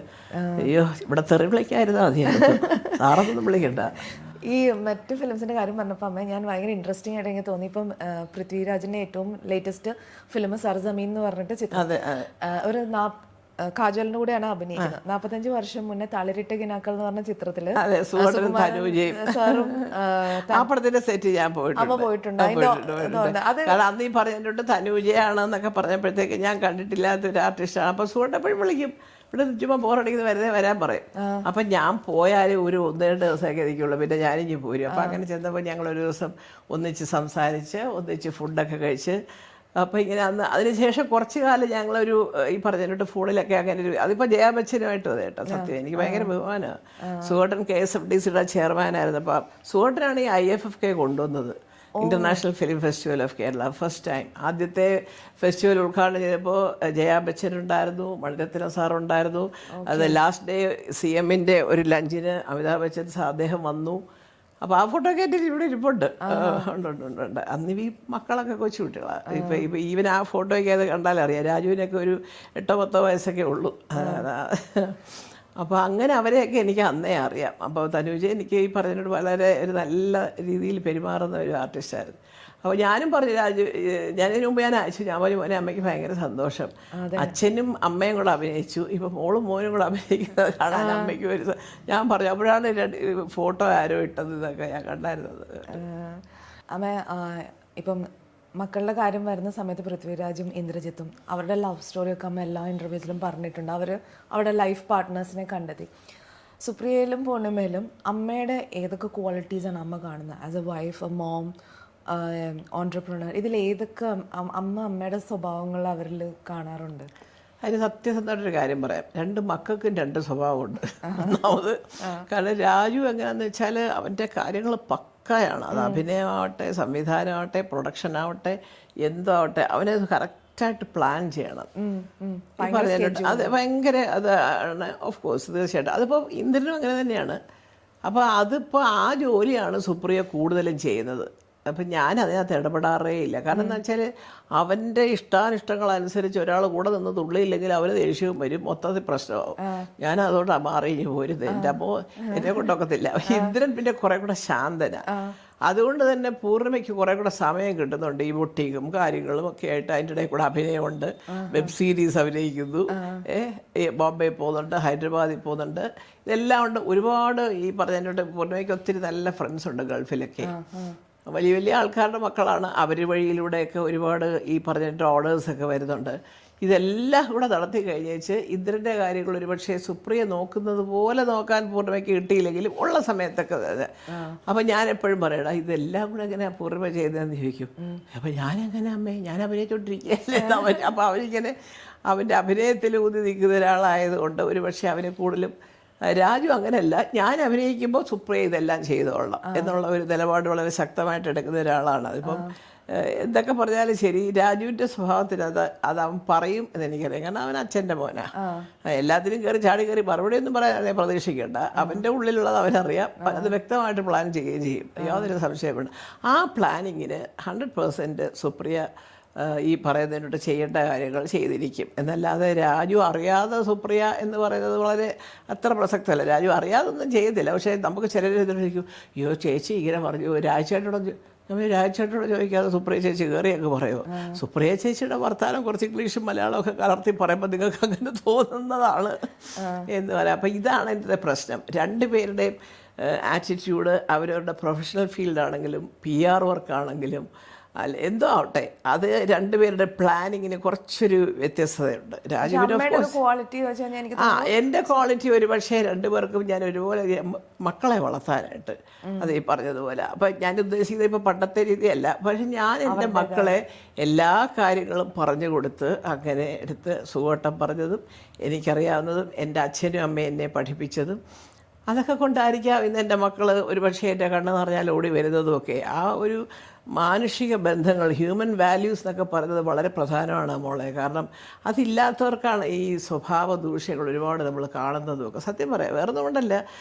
അയ്യോ ഇവിടെ തെറി വിളിക്കാതിരുന്നാൽ മതിയായിരുന്നു, സാറെന്നൊന്നും വിളിക്കണ്ട. ഈ മറ്റ് ഫിലിംസിൻ്റെ കാര്യം പറഞ്ഞപ്പോൾ അമ്മ ഞാൻ ഭയങ്കര ഇൻട്രസ്റ്റിംഗ് ആയിട്ട് എനിക്ക് തോന്നി. ഇപ്പം പൃഥ്വിരാജിൻ്റെ ഏറ്റവും ലേറ്റസ്റ്റ് ഫിലിം സർസമീൻ എന്ന് പറഞ്ഞിട്ട് ചിത്രം, ഒരു കാജലിന്റെ കൂടെയാണ് അഭിനയിക്കുന്നത്. 45 വർഷം മുന്നേ തളിരിട്ട കിനാക്കൾ എന്ന് പറഞ്ഞ ചിത്രത്തില് സെറ്റ് ഞാൻ പോയിട്ടുണ്ട്. അന്ന് ഈ പറഞ്ഞിട്ടുണ്ട് തനുജയാണെന്നൊക്കെ പറഞ്ഞപ്പോഴത്തേക്ക് ഞാൻ കണ്ടിട്ടില്ലാത്ത ഒരു ആർട്ടിസ്റ്റാണ്. അപ്പൊ സുഹൃത്തെപ്പോഴും വിളിക്കും, ഇവിടെ ചുമ്മാ ബോറടിക്കുന്നത് വെറുതെ വരാൻ പറയും. അപ്പം ഞാൻ പോയാലും ഒരു 1-2 ദിവസമൊക്കെ ഇരിക്കുള്ളൂ, പിന്നെ ഞാനിഞ്ഞ് പോരും. അപ്പം അങ്ങനെ ചെന്നപ്പോൾ ഞങ്ങളൊരു ദിവസം ഒന്നിച്ച് സംസാരിച്ച് ഒന്നിച്ച് ഫുഡൊക്കെ കഴിച്ച്. അപ്പോൾ ഇങ്ങനെ അതിനുശേഷം കുറച്ച് കാലം ഞങ്ങളൊരു ഈ പറഞ്ഞിട്ട് ഫോണിലൊക്കെ അങ്ങനെ ഒരു, അതിപ്പോൾ ജയാ ബച്ചനുമായിട്ട് അതെ കേട്ടോ. സത്യം എനിക്ക് ഭയങ്കര ബഹുമാനമാണ്. സുഹൃട്ടൻ KSFDCയുടെ ചെയർമാനായിരുന്നു. അപ്പം സുഹൃട്ടനാണ് ഈ IFFK കൊണ്ടുവന്നത്, international film festival of Kerala. First time ആദ്യത്തെ ഫെസ്റ്റിവൽ ഉദ്ഘാടനം ചെയ്തപ്പോൾ ജയാ ബച്ചൻ ഉണ്ടായിരുന്നു, മണിരത്നം സാറുണ്ടായിരുന്നു. അത് ലാസ്റ്റ് ഡേ CMൻ്റെ ഒരു ലഞ്ചിന് അമിതാഭ് ബച്ചൻ സാർ അദ്ദേഹം വന്നു. അപ്പോൾ ആ ഫോട്ടോ ഒക്കെ ഇവിടെ ഇരിപ്പുണ്ട്. ഉണ്ട്. അന്ന് ഈ മക്കളൊക്കെ കൊച്ചു കുട്ടികളാണ്. ഇപ്പം ഈവൻ ആ ഫോട്ടോയൊക്കെ അത് കണ്ടാലറിയാം, രാജുവിനൊക്കെ ഒരു 8-10 വയസ്സൊക്കെ ഉള്ളൂ. അപ്പോൾ അങ്ങനെ അവരെയൊക്കെ എനിക്ക് അന്നേ അറിയാം. അപ്പോൾ തനുജ എനിക്ക് ഈ പറഞ്ഞതിനോട് വളരെ ഒരു നല്ല രീതിയിൽ പെരുമാറുന്ന ഒരു ആർട്ടിസ്റ്റായിരുന്നു. അപ്പോൾ ഞാനും പറഞ്ഞു രാജു, ഞാനതിന് മുമ്പ് ഞാൻ അയച്ചു, ഞാൻ പറഞ്ഞു മോനെ അമ്മയ്ക്ക് ഭയങ്കര സന്തോഷം, അച്ഛനും അമ്മയും കൂടെ അഭിനയിച്ചു, ഇപ്പം മോളും മോനും കൂടെ അഭിനയിക്കുന്നത് കാണാൻ അമ്മയ്ക്ക് ഒരു. ഞാൻ പറഞ്ഞു അപ്പോഴാണ് ഫോട്ടോ ആരോ ഇട്ടത് ഇതൊക്കെ ഞാൻ കണ്ടായിരുന്നത്. അമ്മ ഇപ്പം മക്കളുടെ കാര്യം വരുന്ന സമയത്ത് പൃഥ്വിരാജും ഇന്ദ്രജിത്തും അവരുടെ ലവ് സ്റ്റോറിയൊക്കെ അമ്മ എല്ലാ ഇൻ്റർവ്യൂസിലും പറഞ്ഞിട്ടുണ്ട്. അവർ അവരുടെ ലൈഫ് പാർട്ട്നേഴ്സിനെ കണ്ടെത്തി. സുപ്രിയയിലും പൂർണിമയിലും അമ്മയുടെ ഏതൊക്കെ ക്വാളിറ്റീസാണ് അമ്മ കാണുന്നത് as A wife, A mom, entrepreneur? ഇതിൽ ഏതൊക്കെ അമ്മയുടെ സ്വഭാവങ്ങൾ അവരിൽ കാണാറുണ്ട്? അതിന് സത്യസന്ധമായിട്ടൊരു കാര്യം പറയാം, 2 മക്കൾക്കും 2 സ്വഭാവമുണ്ട്. ഒന്നാമത് കാരണം രാജു എങ്ങനെയാണെന്ന് വെച്ചാൽ അവൻ്റെ കാര്യങ്ങൾ പക്കയാണ്. അത് അഭിനയമാവട്ടെ, സംവിധാനമാവട്ടെ, പ്രൊഡക്ഷൻ ആവട്ടെ, എന്താവട്ടെ, അവനത് കറക്റ്റായിട്ട് പ്ലാൻ ചെയ്യണം. അത് ഭയങ്കര അതാണ്. ഓഫ് കോഴ്സ് തീർച്ചയായിട്ടും അതിപ്പോൾ ഇന്ദ്രനും അങ്ങനെ തന്നെയാണ്. അപ്പോൾ അതിപ്പോൾ ആ ജോലിയാണ് സുപ്രിയ കൂടുതലും ചെയ്യുന്നത്. അപ്പം ഞാൻ അതിനകത്ത് ഇടപെടാറേ ഇല്ല. കാരണം എന്താ വെച്ചാൽ അവൻ്റെ ഇഷ്ടാനിഷ്ടങ്ങളനുസരിച്ച് ഒരാൾ കൂടെ നിന്ന് തുള്ളിയില്ലെങ്കിൽ അവന് ദേഷ്യവും വരും, മൊത്തത്തിൽ പ്രശ്നമാവും. ഞാൻ അതുകൊണ്ട് മാറി പോരുത്, എൻ്റെ അമ്മോ എന്നെ കൊണ്ടൊക്കത്തില്ല. ഇന്ദ്രൻ പിന്നെ കുറെ കൂടെ ശാന്തന. അതുകൊണ്ട് തന്നെ പൂർണ്ണിമയ്ക്ക് കുറെ കൂടെ സമയം കിട്ടുന്നുണ്ട് ഈ ബൊട്ടിക്കും കാര്യങ്ങളും ഒക്കെ ആയിട്ട്. അതിൻ്റെ ഇടയിൽ കൂടെ അഭിനയമുണ്ട്, വെബ് സീരീസ് അഭിനയിക്കുന്നു, ബോംബെ പോകുന്നുണ്ട്, ഹൈദരാബാദിൽ പോകുന്നുണ്ട്, ഇതെല്ലാം ഉണ്ട്. ഒരുപാട് ഈ പറഞ്ഞതിൻ്റെ പൂർണ്ണിമയ്ക്ക് ഒത്തിരി നല്ല ഫ്രണ്ട്സ് ഉണ്ട് ഗൾഫിലൊക്കെ, വലിയ വലിയ ആൾക്കാരുടെ മക്കളാണ്. അവർ വഴിയിലൂടെയൊക്കെ ഒരുപാട് ഈ പറഞ്ഞിട്ട് ഓർഡേഴ്സൊക്കെ വരുന്നുണ്ട്. ഇതെല്ലാം കൂടെ നടത്തി കഴിഞ്ഞേച്ച് ഇന്ദ്രൻ്റെ കാര്യങ്ങൾ ഒരുപക്ഷെ സുപ്രിയ നോക്കുന്നത് പോലെ നോക്കാൻ പൂർണ്ണിമയ്ക്ക് കിട്ടിയില്ലെങ്കിലും ഉള്ള സമയത്തൊക്കെ. അപ്പം ഞാൻ എപ്പോഴും പറയടാ ഇതെല്ലാം കൂടെ എങ്ങനെയാണ് പൂർണ്ണിമ ചെയ്തതെന്ന് ചോദിക്കും. അപ്പം ഞാനെങ്ങനെ അമ്മേ, ഞാൻ അഭിനയിച്ചോണ്ടിരിക്കുകയല്ലേ. അപ്പം അവനിങ്ങനെ അവൻ്റെ അഭിനയത്തിൽ ഊതി നിൽക്കുന്ന ഒരാളായതുകൊണ്ട് ഒരുപക്ഷെ അവന് കൂടുതലും. രാജു അങ്ങനെയല്ല, ഞാൻ അഭിനയിക്കുമ്പോൾ സുപ്രിയ ഇതെല്ലാം ചെയ്തോളാം എന്നുള്ള ഒരു നിലപാട് വളരെ ശക്തമായിട്ട് എടുക്കുന്ന ഒരാളാണ്. അതിപ്പം എന്തൊക്കെ പറഞ്ഞാലും ശരി, രാജുവിൻ്റെ സ്വഭാവത്തിന് അത് അവൻ പറയും എന്നെനിക്കറിയാം. കാരണം അവൻ അച്ഛൻ്റെ മോനാ. എല്ലാത്തിനും കയറി ചാടി കയറി മറുപടിയൊന്നും പറയാൻ പ്രതീക്ഷിക്കേണ്ട. അവൻ്റെ ഉള്ളിലുള്ളത് അവനറിയാം, അത് വ്യക്തമായിട്ട് പ്ലാൻ ചെയ്യുകയും ചെയ്യും, യാതൊരു സംശയമുണ്ട്. ആ പ്ലാനിങ്ങിന് 100% സുപ്രിയ ഈ പറയുന്നതിനോട്ട് ചെയ്യേണ്ട കാര്യങ്ങൾ ചെയ്തിരിക്കും. എന്നല്ലാതെ രാജു അറിയാതെ സുപ്രിയ എന്ന് പറയുന്നത് വളരെ അത്ര പ്രസക്തമല്ല. രാജു അറിയാതൊന്നും ചെയ്യത്തില്ല. പക്ഷേ നമുക്ക് ചിലർ ചോദിക്കും, അയ്യോ ചേച്ചി ഇങ്ങനെ പറഞ്ഞു, നമ്മൾ രാജേട്ടനോട് ചോദിക്കാതെ സുപ്രിയ ചേച്ചി കയറിയൊക്കെ പറയുമോ? സുപ്രിയ ചേച്ചിയുടെ വർത്തമാനം കുറച്ച് ഇംഗ്ലീഷും മലയാളമൊക്കെ കലർത്തി പറയുമ്പോൾ നിങ്ങൾക്ക് അങ്ങനെ തോന്നുന്നതാണ് എന്ന് പറയാം. അപ്പം ഇതാണ് എൻ്റെ പ്രശ്നം. 2 പേരുടെയും ആറ്റിറ്റ്യൂഡ് അവരവരുടെ പ്രൊഫഷണൽ ഫീൽഡാണെങ്കിലും PR വർക്കാണെങ്കിലും അല്ല എന്തോ ആവട്ടെ, അത് രണ്ടുപേരുടെ പ്ലാനിങ്ങിന് കുറച്ചൊരു വ്യത്യസ്തതയുണ്ട്. രാജുവിന് of course ക്വാളിറ്റി വെച്ച് കഴിഞ്ഞാൽ എനിക്ക് എൻ്റെ ക്വാളിറ്റി ഒരു പക്ഷേ രണ്ടുപേർക്കും ഞാൻ ഒരുപോലെ മക്കളെ വളർത്താനായിട്ട് അത് ഈ പറഞ്ഞതുപോലെ. അപ്പം ഞാൻ ഉദ്ദേശിക്കുന്നത് ഇപ്പോൾ പണ്ടത്തെ രീതിയല്ല, പക്ഷെ ഞാൻ എൻ്റെ മക്കളെ എല്ലാ കാര്യങ്ങളും പറഞ്ഞു കൊടുത്ത് അങ്ങനെ എടുത്ത് സുഖവട്ടം പറഞ്ഞതും എനിക്കറിയാവുന്നതും എൻ്റെ അച്ഛനും അമ്മയും എന്നെ പഠിപ്പിച്ചതും അതൊക്കെ കൊണ്ടായിരിക്കാം ഇന്ന് എൻ്റെ മക്കൾ ഒരു പക്ഷേ എൻ്റെ കണ്ണ് നിറഞ്ഞാൽ ഓടി വരുന്നതുമൊക്കെ. ആ ഒരു മാനുഷിക ബന്ധങ്ങൾ, ഹ്യൂമൻ വാല്യൂസ് എന്നൊക്കെ പറയുന്നത് വളരെ പ്രധാനമാണ് മോളെ. കാരണം അതില്ലാത്തവർക്കാണ് ഈ സ്വഭാവ ദൂഷ്യങ്ങൾ ഒരുപാട് നമ്മൾ കാണുന്നതുമൊക്കെ. സത്യം പറയാം, വേറെ ഒന്നുകൊണ്ടല്ല,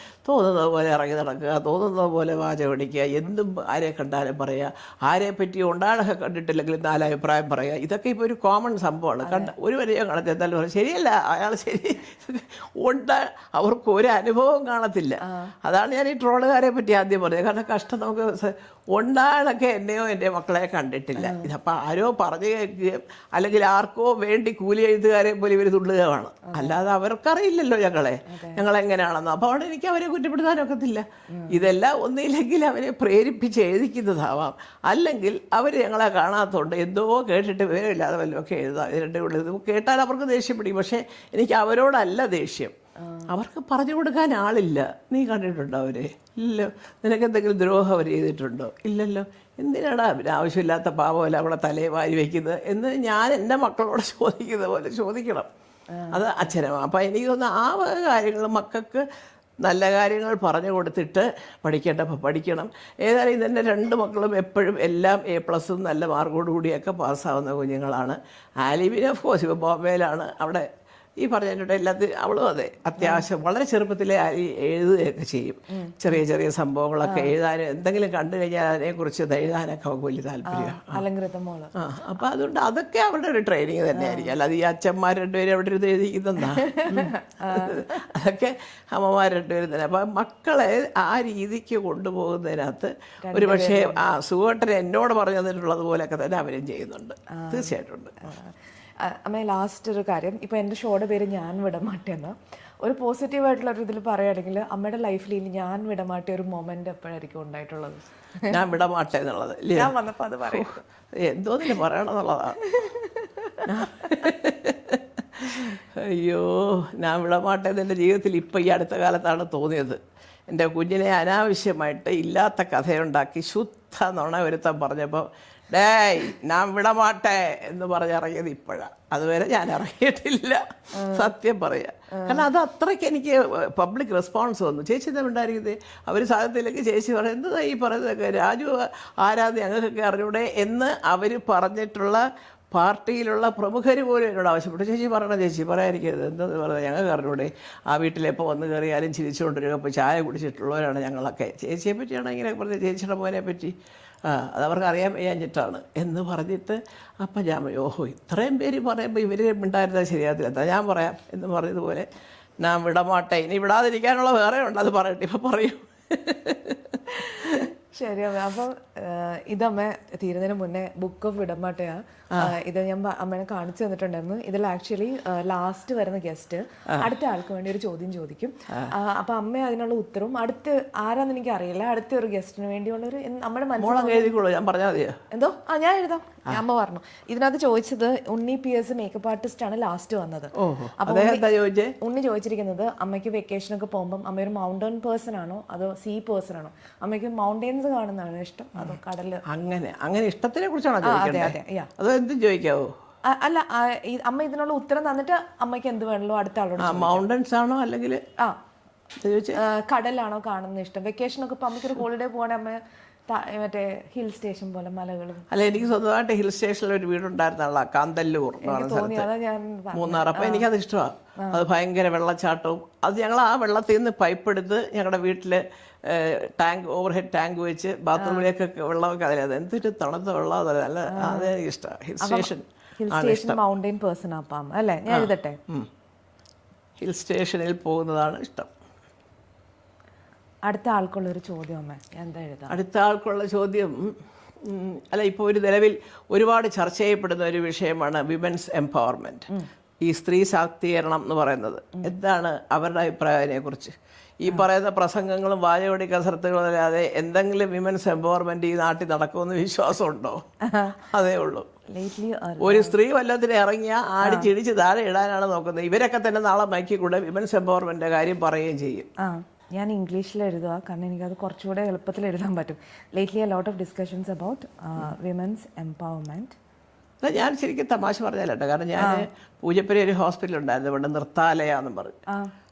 തോന്നുന്നത് പോലെ ഇറങ്ങി നടക്കുക, തോന്നുന്നത് പോലെ വാചകടിക്കുക, എന്തും ആരെ കണ്ടാലും പറയുക, ആരെ പറ്റി ഉണ്ടാടൊക്കെ കണ്ടിട്ടില്ലെങ്കിൽ നാലഭിപ്രായം പറയുക. ഇതൊക്കെ ഇപ്പോൾ ഒരു കോമൺ സംഭവമാണ്. ഒരു വരെയോ കാണത്തില്ല, എന്തായാലും പറയും ശരിയല്ല, അയാൾ ശരി അവർക്ക് ഒരു അനുഭവം കാണത്തില്ല. അതാണ് ഞാൻ ഈ ട്രോളുകാരെ പറ്റി ആദ്യം പറഞ്ഞത്. കാരണം കഷ്ടം, നമുക്ക് ഉണ്ടാളൊക്കെ എന്നെയോ എൻ്റെ മക്കളെ കണ്ടിട്ടില്ല. ഇതപ്പോൾ ആരോ പറഞ്ഞു കേൾക്കുകയും അല്ലെങ്കിൽ ആർക്കോ വേണ്ടി കൂലി എഴുത്തുകാരെ പോലെ ഇവർ തുള്ളുകയാണ്. അല്ലാതെ അവർക്കറിയില്ലല്ലോ ഞങ്ങളെങ്ങനെയാണെന്നോ. അപ്പോൾ അവിടെ എനിക്ക് അവരെ കുറ്റപ്പെടുത്താനൊക്കത്തില്ല. ഇതെല്ലാം ഒന്നില്ലെങ്കിൽ അവരെ പ്രേരിപ്പിച്ച് എഴുതിക്കുന്നതാവാം, അല്ലെങ്കിൽ അവർ ഞങ്ങളെ കാണാത്തതുകൊണ്ട് എന്തോ കേട്ടിട്ട് വിവരമില്ലാതെ വല്ലതൊക്കെ എഴുതാം. ഇതിൻ്റെ ഉള്ളിൽ കേട്ടാൽ അവർക്ക് ദേഷ്യം പിടിക്കും. പക്ഷേ എനിക്ക് അവരോടല്ല ദേഷ്യം, അവർക്ക് പറഞ്ഞു കൊടുക്കാൻ ആളില്ല. നീ കണ്ടിട്ടുണ്ടോ അവരെ? ഇല്ലല്ലോ. നിനക്ക് എന്തെങ്കിലും ദ്രോഹം അവർ ചെയ്തിട്ടുണ്ടോ? ഇല്ലല്ലോ. എന്തിനാടാ പിന്നെ ആവശ്യമില്ലാത്ത പാവമല്ല അവിടെ തലയെ വാരി വയ്ക്കുന്നത് എന്ന് ഞാൻ എൻ്റെ മക്കളോട് ചോദിക്കുന്ന പോലെ ചോദിക്കണം. അത് അച്ഛനമ്മ. അപ്പം എനിക്ക് തോന്നുന്നു ആ വക കാര്യങ്ങൾ മക്കൾക്ക് നല്ല കാര്യങ്ങൾ പറഞ്ഞു കൊടുത്തിട്ട് പഠിക്കേണ്ടപ്പോൾ പഠിക്കണം. ഏതായാലും ഇതെൻ്റെ രണ്ട് മക്കളും എപ്പോഴും എല്ലാം A+ നല്ല മാർക്കോട് കൂടിയൊക്കെ പാസ്സാവുന്ന കുഞ്ഞുങ്ങളാണ്. ആലിബിന് ഓഫ് കോഴ്സ് ഇപ്പോൾ ബോംബെയിലാണ്. അവിടെ ഈ പറഞ്ഞിട്ട് എല്ലാത്തിനും അവളും അതെ അത്യാവശ്യം വളരെ ചെറുപ്പത്തിലെ എഴുതുകയൊക്കെ ചെയ്യും. ചെറിയ ചെറിയ സംഭവങ്ങളൊക്കെ എഴുതാനും എന്തെങ്കിലും കണ്ടു കഴിഞ്ഞാൽ അതിനെക്കുറിച്ച് എഴുതാനൊക്കെ അവൾക്ക് വലിയ താല്പര്യമാണ്. അപ്പം അതുകൊണ്ട് അതൊക്കെ അവരുടെ ഒരു ട്രെയിനിങ് തന്നെയായിരിക്കും. അല്ലാതെ ഈ അച്ഛന്മാർ രണ്ടുപേരും അവിടെ ഇരുന്ന് എഴുതിക്കുന്നതാ, അതൊക്കെ അമ്മമാർ രണ്ടുപേരും തന്നെ. അപ്പം മക്കളെ ആ രീതിക്ക് കൊണ്ടുപോകുന്നതിനകത്ത് ഒരു പക്ഷേ സുഖേട്ടൻ എന്നോട് പറഞ്ഞു തന്നിട്ടുള്ളത് പോലെയൊക്കെ തന്നെ അവരും ചെയ്യുന്നുണ്ട്. തീർച്ചയായിട്ടും ഉണ്ട്. അമ്മ ലാസ്റ്റ് ഒരു കാര്യം, ഇപ്പോൾ എൻ്റെ ഷോയുടെ പേര് ഞാൻ വിടമാട്ടിയെന്ന്. ഒരു പോസിറ്റീവായിട്ടുള്ള ഒരു ഇതിൽ പറയുകയാണെങ്കിൽ അമ്മയുടെ ലൈഫിൽ ഇനി ഞാൻ വിടമാട്ടിയ ഒരു മൊമെന്റ് എപ്പോഴായിരിക്കും ഉണ്ടായിട്ടുള്ളത്? ഞാൻ വിടമാട്ടെ എന്നുള്ളത് ഞാൻ വന്നപ്പോൾ അത് പറയും എന്തോന്നിന് പറയണമെന്നുള്ളതാണ്. അയ്യോ, ഞാൻ വിടമാട്ടെ എൻ്റെ ജീവിതത്തിൽ ഇപ്പം ഈ അടുത്ത കാലത്താണ് തോന്നിയത്. എൻ്റെ കുഞ്ഞിനെ അനാവശ്യമായിട്ട് ഇല്ലാത്ത കഥയുണ്ടാക്കി ശുദ്ധ നുണ വരുത്താൻ പറഞ്ഞപ്പോൾ ഡേയ് ഞാൻ വിടമാട്ടെ എന്ന് പറഞ്ഞിറങ്ങിയത് ഇപ്പോഴാണ്. അതുവരെ ഞാൻ ഇറങ്ങിയിട്ടില്ല, സത്യം പറയാം. കാരണം അത് അത്രയ്ക്ക് എനിക്ക് പബ്ലിക് റെസ്പോൺസ് വന്നു. ചേച്ചി എന്താ ഉണ്ടായിരിക്കുന്നത്? അവർ സാധനത്തിലേക്ക് ചേച്ചി പറയും എന്താ ഈ പറയുന്നതൊക്കെ, രാജു ആരാധന ഞങ്ങൾക്കൊക്കെ അറിഞ്ഞൂടെ എന്ന് അവർ പറഞ്ഞിട്ടുള്ള പാർട്ടിയിലുള്ള പ്രമുഖർ പോലും എന്നോട് ആവശ്യപ്പെട്ടു. ചേച്ചി പറയണം, ചേച്ചി പറയാതിരിക്കരുത്, എന്താന്ന് പറഞ്ഞാൽ ഞങ്ങൾക്ക് അറിഞ്ഞൂടെ, ആ വീട്ടിലെപ്പോൾ വന്ന് കയറിയാലും ചിരിച്ചുകൊണ്ടിരിക്കുക, അപ്പോൾ ചായ കുടിച്ചിട്ടുള്ളവരാണ് ഞങ്ങളൊക്കെ. ചേച്ചിയെ പറ്റിയാണോ ഇങ്ങനെ പറഞ്ഞത്, ചേച്ചിയുടെ മോനെ പറ്റി അതവർക്ക് അറിയാൻ വയ്യാഞ്ഞിട്ടാണ് എന്ന് പറഞ്ഞിട്ട് അപ്പം ഞാൻ ഓഹോ ഇത്രയും പേര് പറയുമ്പോൾ ഇവർ ഉണ്ടായിരുന്നാൽ ശരിയാകത്തില്ല, എന്താ ഞാൻ പറയാം എന്ന് പറഞ്ഞതുപോലെ ഞാൻ വിടമാട്ടെ. ഇനി വിടാതിരിക്കാനുള്ള വേറെ ഉണ്ട്, അത് പറയട്ടെ, ഇപ്പം പറയും. ശരി അമ്മ. അപ്പം ഇതമ്മ തീരുന്നതിന് മുന്നേ ബുക്ക് ഓഫ് വിടമാട്ടയാണ്. ഇത് ഞാൻ അമ്മേനെ കാണിച്ചു തന്നിട്ടുണ്ടായിരുന്നു. ഇതിൽ ആക്ച്വലി ലാസ്റ്റ് വരുന്ന ഗസ്റ്റ് അടുത്ത ആൾക്ക് വേണ്ടി ഒരു ചോദ്യം ചോദിക്കും. അപ്പൊ അമ്മ അതിനുള്ള ഉത്തരവും അടുത്ത് ആരാന്ന് എനിക്ക് അറിയില്ല, അടുത്ത ഒരു ഗസ്റ്റിന് വേണ്ടിയുള്ള ഒരു നമ്മുടെ മനസ്സിൽ എന്തോ ഞാൻ എഴുതാം. അമ്മ പറഞ്ഞു ഇതിനകത്ത് ചോദിച്ചത് ഉണ്ണി PS മേക്കപ്പ് ആർട്ടിസ്റ്റ് ആണ് ലാസ്റ്റ് വന്നത്. അപ്പൊ ഉണ്ണി ചോദിച്ചിരിക്കുന്നത് അമ്മയ്ക്ക് വെക്കേഷനൊക്കെ പോകുമ്പോൾ അമ്മ ഒരു മൗണ്ടൻ പേഴ്സൺ ആണോ അതോ സീ പേഴ്സൺ ആണോ? അമ്മയ്ക്ക് മൗണ്ടൻസ് കാണുന്നതാണ് ഇഷ്ടം അതോ കടല്? അങ്ങനെ ഇഷ്ടത്തിനെ കുറിച്ചാണോ ചോദിക്കുന്നത്? എന്തും ചോദിക്കാവോ? അല്ല, അമ്മ ഇതിനുള്ള ഉത്തരം തന്നിട്ട് അമ്മയ്ക്ക് എന്ത് വേണല്ലോ അടുത്ത ആളോട്. മൗണ്ടൻസ് ആണോ അല്ലെങ്കിൽ കടലാണോ കാണുന്ന ഇഷ്ടം? വെക്കേഷനൊക്കെ ഇപ്പൊ അമ്മയ്ക്കൊരു ഹോളിഡേ പോവാണെ അമ്മ മറ്റേ ഹിൽ സ്റ്റേഷൻ പോലെ മലകളും? അല്ല, എനിക്ക് സ്വന്തമായിട്ട് ഹിൽ സ്റ്റേഷനിൽ ഒരു വീടുണ്ടായിരുന്നുള്ള കാന്തല്ലൂർ എന്ന് പറയുന്ന സ്ഥലത്ത്, മൂന്നാർ. അപ്പം എനിക്കത് ഇഷ്ടമാണ്. അത് ഭയങ്കര വെള്ളച്ചാട്ടവും, അത് ഞങ്ങൾ ആ വെള്ളത്തിൽ നിന്ന് പൈപ്പ് എടുത്ത് ഞങ്ങളുടെ വീട്ടിൽ ടാങ്ക് ഓവർഹെഡ് ടാങ്ക് വെച്ച് ബാത്റൂമിലേക്കൊക്കെ വെള്ളമൊക്കെ അതിലത് എന്തൊരു തണുത്ത വെള്ളം അതല്ല, നല്ല അതേ ഇഷ്ടമാണ്. ഹിൽ സ്റ്റേഷൻ മൗണ്ടൻ പേഴ്സൺ അപ്പം അല്ലേ? ഞാൻ എഴുതട്ടെ, ഹിൽ സ്റ്റേഷനിൽ പോകുന്നതാണ് ഇഷ്ടം. അടുത്ത ആൾക്കുള്ളൊരു ചോദ്യം അമ്മ എന്താ എഴുതാം? അടുത്ത ആൾക്കുള്ള ചോദ്യം, അല്ല ഇപ്പോൾ ഒരു നിലവിൽ ഒരുപാട് ചർച്ച ചെയ്യപ്പെടുന്ന ഒരു വിഷയമാണ് വിമൻസ് എംപവർമെൻറ്റ്. ഈ സ്ത്രീ ശാക്തീകരണം എന്ന് പറയുന്നത്. എന്താണ് അവരുടെ അഭിപ്രായം അതിനെക്കുറിച്ച്? ഈ പറയുന്ന പ്രസംഗങ്ങളും വാചകടി കസരത്തുകളും അല്ലാതെ എന്തെങ്കിലും വിമൻസ് എംപവർമെന്റ് ഈ നാട്ടിൽ നടക്കുമെന്ന് വിശ്വാസമുണ്ടോ? അതേ ഉള്ളൂ. ഒരു സ്ത്രീ വല്ലതിന് ഇറങ്ങിയ ആടിച്ചിടിച്ച് താഴെ ഇടാനാണ് നോക്കുന്നത്. ഇവരൊക്കെ തന്നെ നാളെ മൈക്കിക്കൂടെ വിമൻസ് എംപവർമെന്റിന്റെ കാര്യം പറയുകയും ചെയ്യും. ഞാൻ ഇംഗ്ലീഷിൽ എഴുതുക, കാരണം എനിക്കത് കുറച്ചുകൂടെ എളുപ്പത്തിൽ എഴുതാൻ പറ്റും. Lately a lot of discussions about women's empowerment. ഞാൻ ശരിക്കും തമാശ പറഞ്ഞാലോ, കാരണം ഞാൻ പൂജപ്പുര ഒരു ഹോസ്പിറ്റൽ ഉണ്ടായിരുന്നു, ഇവിടെ നൃത്താലയ എന്നും പറഞ്ഞു.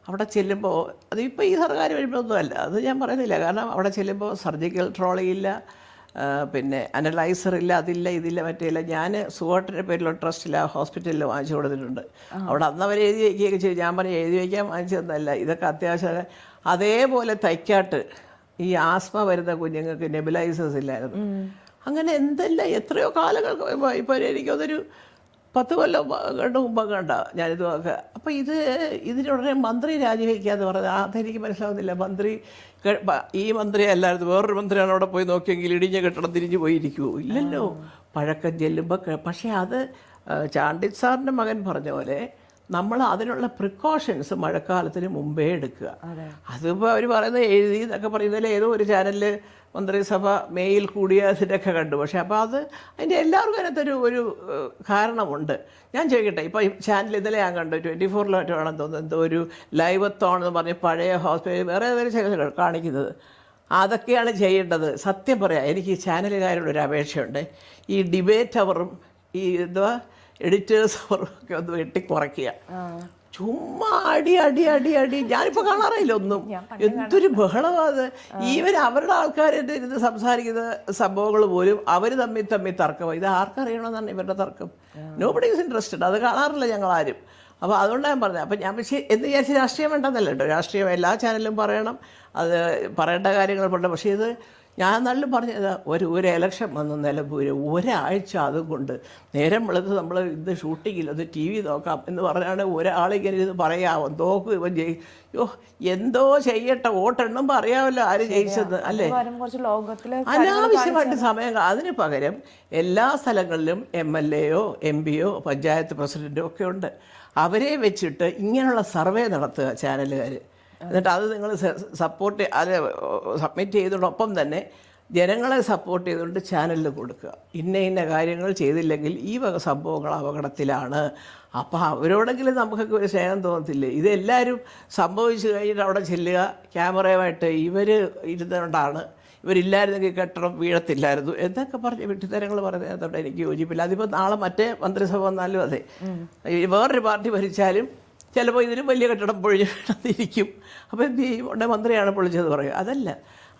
അവിടെ ചെല്ലുമ്പോൾ അതിപ്പോൾ ഈ സർക്കാർ വരുമ്പോഴൊന്നും അല്ല, അത് ഞാൻ പറയുന്നില്ല. കാരണം അവിടെ ചെല്ലുമ്പോൾ സർജിക്കൽ ട്രോളി ഇല്ല, പിന്നെ അനലൈസർ ഇല്ല, അതില്ല, ഇതില്ല, മറ്റേയില്ല. ഞാൻ സുഖോട്ടിൻ്റെ പേരിലുള്ള ട്രസ്റ്റില്ല ഹോസ്പിറ്റലിൽ വാങ്ങിച്ചു കൊടുത്തിട്ടുണ്ട്. അവിടെ അന്ന് അവർ എഴുതി വയ്ക്കുകയൊക്കെ ചെയ്തു. ഞാൻ പറഞ്ഞു എഴുതി വയ്ക്കാൻ വാങ്ങിച്ചു തന്നല്ല, ഇതൊക്കെ അത്യാവശ്യം. അതേപോലെ തൈക്കാട്ട് ഈ ആസ്മ വരുന്ന കുഞ്ഞുങ്ങൾക്ക് നെബുലൈസേഴ്സ് ഇല്ലായിരുന്നു. അങ്ങനെ എന്തെല്ലാം എത്രയോ കാലങ്ങൾക്ക് ഇപ്പോൾ എനിക്കതൊരു 10 കൊല്ലം കണ്ട് മുമ്പൊക്കെ കണ്ട ഞാനിതൊക്കെ. അപ്പോൾ ഇതിനുടനെ മന്ത്രി രാജിവെക്കാന്ന് പറഞ്ഞത് അതെനിക്ക് മനസ്സിലാവുന്നില്ല. ഈ മന്ത്രി അല്ലായിരുന്നു, വേറൊരു മന്ത്രിയാണ് അവിടെ പോയി നോക്കിയെങ്കിൽ ഇടിഞ്ഞ കെട്ടിടം തിരിഞ്ഞു പോയിരിക്കുമോ? ഇല്ലല്ലോ, പഴക്കം ചെല്ലുമ്പോൾ. പക്ഷേ അത് ചാണ്ടിത് സാറിൻ്റെ മകൻ പറഞ്ഞ പോലെ നമ്മൾ അതിനുള്ള പ്രിക്കോഷൻസ് മഴക്കാലത്തിന് മുമ്പേ എടുക്കുക. അതിപ്പോൾ അവർ പറയുന്നത് എഴുതി എന്നൊക്കെ പറയുന്നതിൽ ഏതോ ഒരു ചാനലിൽ മന്ത്രിസഭ മേയിൽ കൂടിയതിൻ്റെയൊക്കെ കണ്ടു. പക്ഷേ അപ്പോൾ അതിൻ്റെ എല്ലാവർക്കും അതിനകത്തൊരു കാരണമുണ്ട്. ഞാൻ ചോദിക്കട്ടെ, ഇപ്പോൾ ഈ ചാനൽ ഇന്നലെ ഞാൻ കണ്ടു 24 വേണമെന്ന് തോന്നുന്നു, എന്തോ ഒരു ലൈവത്തോൺ എന്ന് പറഞ്ഞ് പഴയ ഹോസ്പിറ്റൽ വേറെ ഏതൊരു കാണിക്കുന്നത്. അതൊക്കെയാണ് ചെയ്യേണ്ടത്. സത്യം പറയാം, എനിക്ക് ഈ ചാനലുകാരോടൊരു അപേക്ഷയുണ്ട്. ഈ ഡിബേറ്റ് അവറും ഈ എന്തുവാ എഡിറ്റേഴ്സ് അവർക്ക് ഒന്ന് വെട്ടിക്കുറയ്ക്കുക. ചുമ്മാ അടി അടി അടി അടി. ഞാനിപ്പോൾ കാണാറില്ല ഒന്നും. എന്തൊരു ബഹളമാണ്. ഈവൻ അവരുടെ ആൾക്കാരുടെ ഇരുന്ന് സംസാരിക്കുന്ന സംഭവങ്ങൾ പോലും അവർ തമ്മിൽ തർക്കമാണ്. ഇത് ആർക്കറിയണമെന്നാണ് ഇവരുടെ തർക്കം. Nobody is interested. അത് കാണാറില്ല ഞങ്ങളാരും. അപ്പോൾ അതുകൊണ്ടാണ് ഞാൻ പറഞ്ഞത്. അപ്പം ഞാൻ പക്ഷേ എന്ന് വിചാരിച്ച് രാഷ്ട്രീയം വേണ്ടെന്നല്ല കേട്ടോ, രാഷ്ട്രീയം എല്ലാ ചാനലിലും പറയണം, അത് പറയേണ്ട കാര്യങ്ങൾ പറയണം. പക്ഷേ ഇത് ഞാൻ നല്ല പറഞ്ഞത് ഒരു ഇലക്ഷൻ വന്ന് നിലമ്പൂര് ഒരാഴ്ച അതുകൊണ്ട് നേരം വെളുത്ത് നമ്മൾ ഇത് ഷൂട്ടിങ്ങിൽ അത് TV നോക്കാം എന്ന് പറഞ്ഞാണ് ഒരാളിങ്ങനെ ഇത് പറയാമോ? നോക്കും ഇവൻ എന്തോ ചെയ്യട്ടെ, വോട്ടെണ്ണുമ്പോൾ അറിയാമല്ലോ ആര് ജയിച്ചത്, അല്ലേ? അനാവശ്യമായിട്ട് സമയം. അതിന് പകരം എല്ലാ സ്ഥലങ്ങളിലും MLA-യോ MP-യോ പഞ്ചായത്ത് പ്രസിഡൻറ്റോ ഒക്കെ ഉണ്ട്. അവരെ വെച്ചിട്ട് ഇങ്ങനെയുള്ള സർവേ നടത്തുക ചാനലുകാർ. എന്നിട്ട് അത് നിങ്ങൾ സബ്മിറ്റ് ചെയ്തതോടൊപ്പം തന്നെ ജനങ്ങളെ സപ്പോർട്ട് ചെയ്തുകൊണ്ട് ചാനലിൽ കൊടുക്കുക. ഇന്ന കാര്യങ്ങൾ ചെയ്തില്ലെങ്കിൽ ഈ വക സംഭവങ്ങൾ അപകടത്തിലാണ്. അപ്പോൾ അവരോടെങ്കിലും നമുക്കൊക്കെ ഒരു സ്നേഹം തോന്നത്തില്ലേ? ഇതെല്ലാവരും സംഭവിച്ചു കഴിഞ്ഞിട്ട് അവിടെ ചെല്ലുക, ക്യാമറയുമായിട്ട് ഇവർ ഇരുന്നുകൊണ്ടാണ്, ഇവരില്ലായിരുന്നെങ്കിൽ കെട്ടിടം വീഴത്തില്ലായിരുന്നു എന്നൊക്കെ പറഞ്ഞ് വിട്ടുതരങ്ങൾ പറയുന്നതോടെ എനിക്ക് യോജിപ്പില്ല. അതിപ്പോൾ നാളെ മറ്റേ മന്ത്രിസഭ വന്നാലും അതെ, വേറൊരു പാർട്ടി ഭരിച്ചാലും ചിലപ്പോൾ ഇതിലും വലിയ കെട്ടിടം പൊഴിഞ്ഞിരിക്കും. അപ്പോൾ എന്ത് ചെയ്യും? ഉടനെ മന്ത്രിയാണ് പൊളിച്ചത് പറയും. അതല്ല.